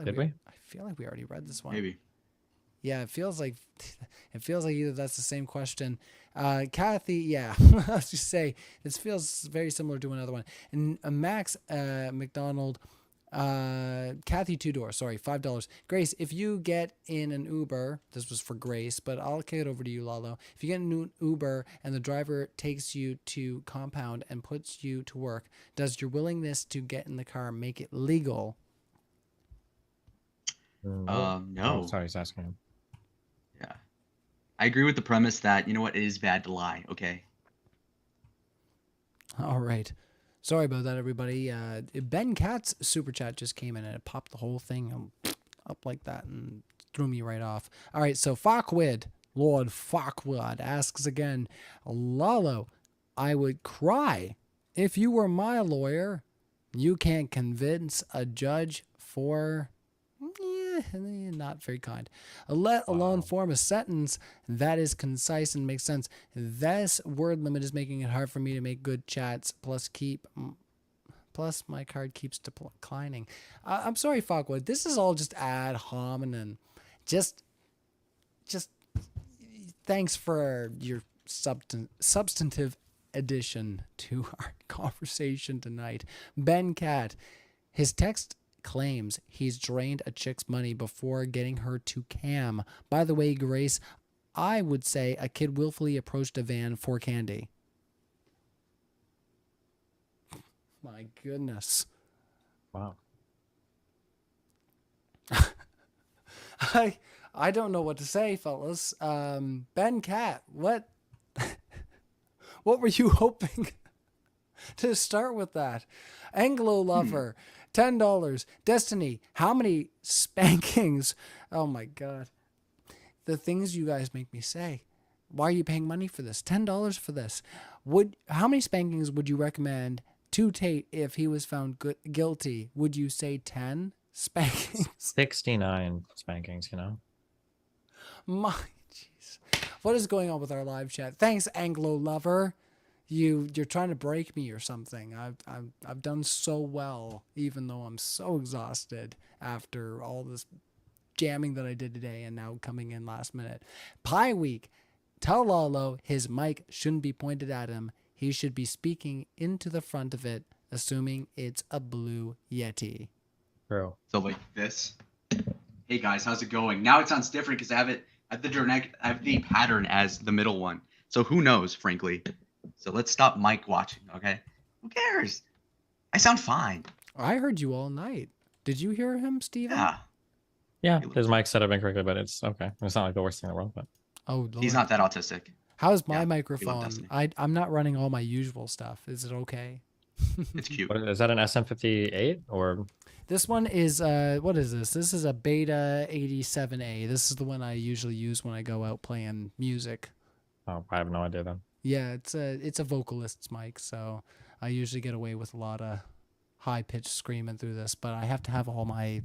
Did we? I feel like we already read this one. Maybe. Yeah, it feels like either that's the same question. Kathy, yeah, I was just say this feels very similar to another one. And Max McDonald, Kathy Tudor, sorry, $5. Grace, if you get in an Uber, this was for Grace, but I'll kick it over to you, Lalo. If you get in an Uber and the driver takes you to compound and puts you to work, does your willingness to get in the car make it legal? No. Oh, sorry, he's asking him. Yeah. I agree with the premise that, you know what, it is bad to lie, okay? All right. Sorry about that, everybody. Ben Cat's super chat just came in and it popped the whole thing up like that and threw me right off. All right, so Fuckwid, Lord Fuckwid asks again, Lalo, I would cry if you were my lawyer. You can't convince a judge for... not very kind. Let alone form a sentence that is concise and makes sense. This word limit is making it hard for me to make good chats. Plus my card keeps declining. I'm sorry, Fuckwood. This is all just ad hominem. Just thanks for your substantive addition to our conversation tonight. Ben Cat, his text claims he's drained a chick's money before getting her to cam. By the way, Grace, I would say a kid willfully approached a van for candy. My goodness. Wow. I don't know what to say, fellas. Ben Cat, what were you hoping to start with that? Anglo Lover, $10. Destiny, how many spankings? Oh my God. The things you guys make me say. Why are you paying money for this? $10 for this. How many spankings would you recommend to Tate if he was found guilty? Would you say 10 spankings? 69 spankings, you know? My jeez. What is going on with our live chat? Thanks, Anglo Lover. You're trying to break me or something. I've done so well, even though I'm so exhausted after all this jamming that I did today and now coming in last minute. Pie Week. Tell Lalo his mic shouldn't be pointed at him. He should be speaking into the front of it, assuming it's a blue Yeti. True. So like this. Hey guys, how's it going? Now it sounds different because I have the pattern as the middle one. So who knows, frankly. So let's stop Mike watching, okay? Who cares? I sound fine. I heard you all night. Did you hear him, Steven? Yeah. Yeah, He his mic's set up incorrectly, but it's okay. It's not like the worst thing in the world, but Oh, Lord. He's not that autistic. How's my Yeah, we love microphone? Destiny. I'm not running all my usual stuff. Is it okay? It's cute. what is that, an SM58 or? This one is what is this? This is a Beta 87A. This is the one I usually use when I go out playing music. Oh, I have no idea then. Yeah, it's a vocalist's mic, so I usually get away with a lot of high pitched screaming through this, but I have to have all my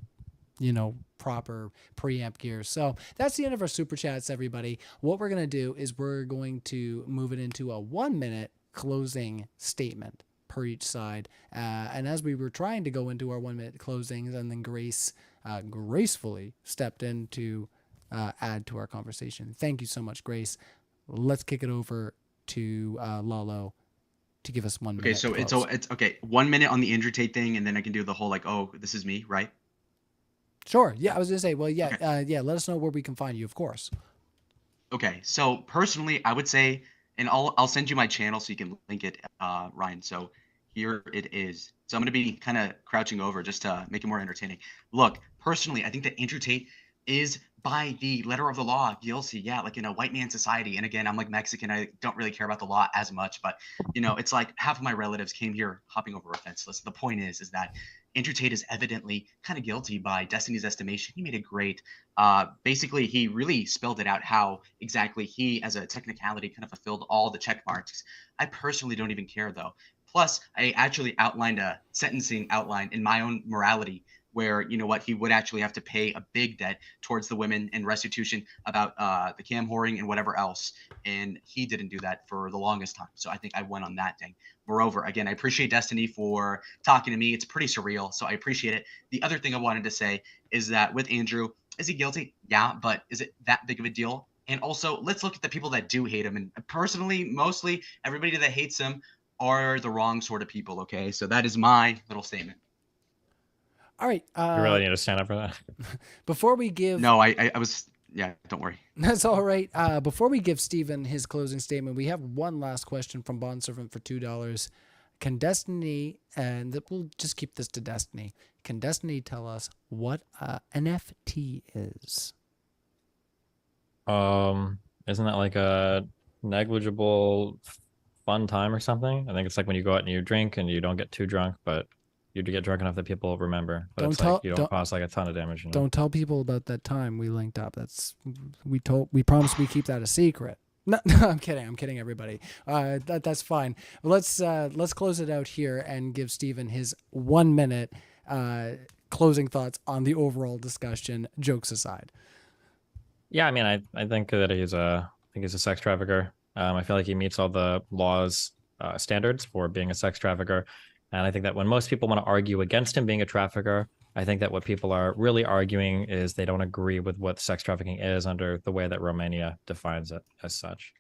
proper preamp gear. So that's the end of our super chats, everybody. What we're gonna do is we're going to move it into a 1 minute closing statement per each side. And as we were trying to go into our 1 minute closings, and then Grace gracefully stepped in to add to our conversation. Thank you so much, Grace. Let's kick it over to Lalo to give us 1 minute. Okay, so it's okay. 1 minute on the Andrew Tate thing, and then I can do the whole like, oh, this is me, right? Sure. Yeah, I was gonna say. Well, yeah, Okay. yeah. Let us know where we can find you, of course. Okay, so personally, I would say, and I'll send you my channel so you can link it, Ryan. So here it is. So I'm gonna be kind of crouching over just to make it more entertaining. Look, personally, I think that Andrew Tate is by the letter of the law guilty. Yeah, like in a white man society. And again, I'm like Mexican. I don't really care about the law as much, but it's like half of my relatives came here hopping over a fence. Listen, the point is that Andrew Tate is evidently kind of guilty by Destiny's estimation. He made it great. Basically, he really spelled it out how exactly he, as a technicality, kind of fulfilled all the check marks. I personally don't even care, though. Plus, I actually outlined a sentencing outline in my own morality where, he would actually have to pay a big debt towards the women in restitution about the cam whoring and whatever else. And he didn't do that for the longest time. So I think I went on that thing. Moreover, again, I appreciate Destiny for talking to me. It's pretty surreal, so I appreciate it. The other thing I wanted to say is that with Andrew, is he guilty? Yeah, but is it that big of a deal? And also, let's look at the people that do hate him. And personally, mostly everybody that hates him are the wrong sort of people, okay? So that is my little statement. All right. You really need to stand up for that. Before we give... No, I was... Yeah, don't worry. That's all right. Before we give Steven his closing statement, we have one last question from Bond Servant for $2. Can Destiny, and we'll just keep this to Destiny, can Destiny tell us what NFT is? Isn't that like a negligible fun time or something? I think it's like when you go out and you drink and you don't get too drunk, but you do get drunk enough that people remember. But it's like you don't cause like a ton of damage. Don't tell people about that time we linked up. We promised we keep that a secret. No, I'm kidding, everybody. That's fine. Let's close it out here and give Steven his 1 minute closing thoughts on the overall discussion. Jokes aside. Yeah, I mean, I think that he's a sex trafficker. I feel like he meets all the law's standards for being a sex trafficker. And I think that when most people want to argue against him being a trafficker, I think that what people are really arguing is they don't agree with what sex trafficking is under the way that Romania defines it as such.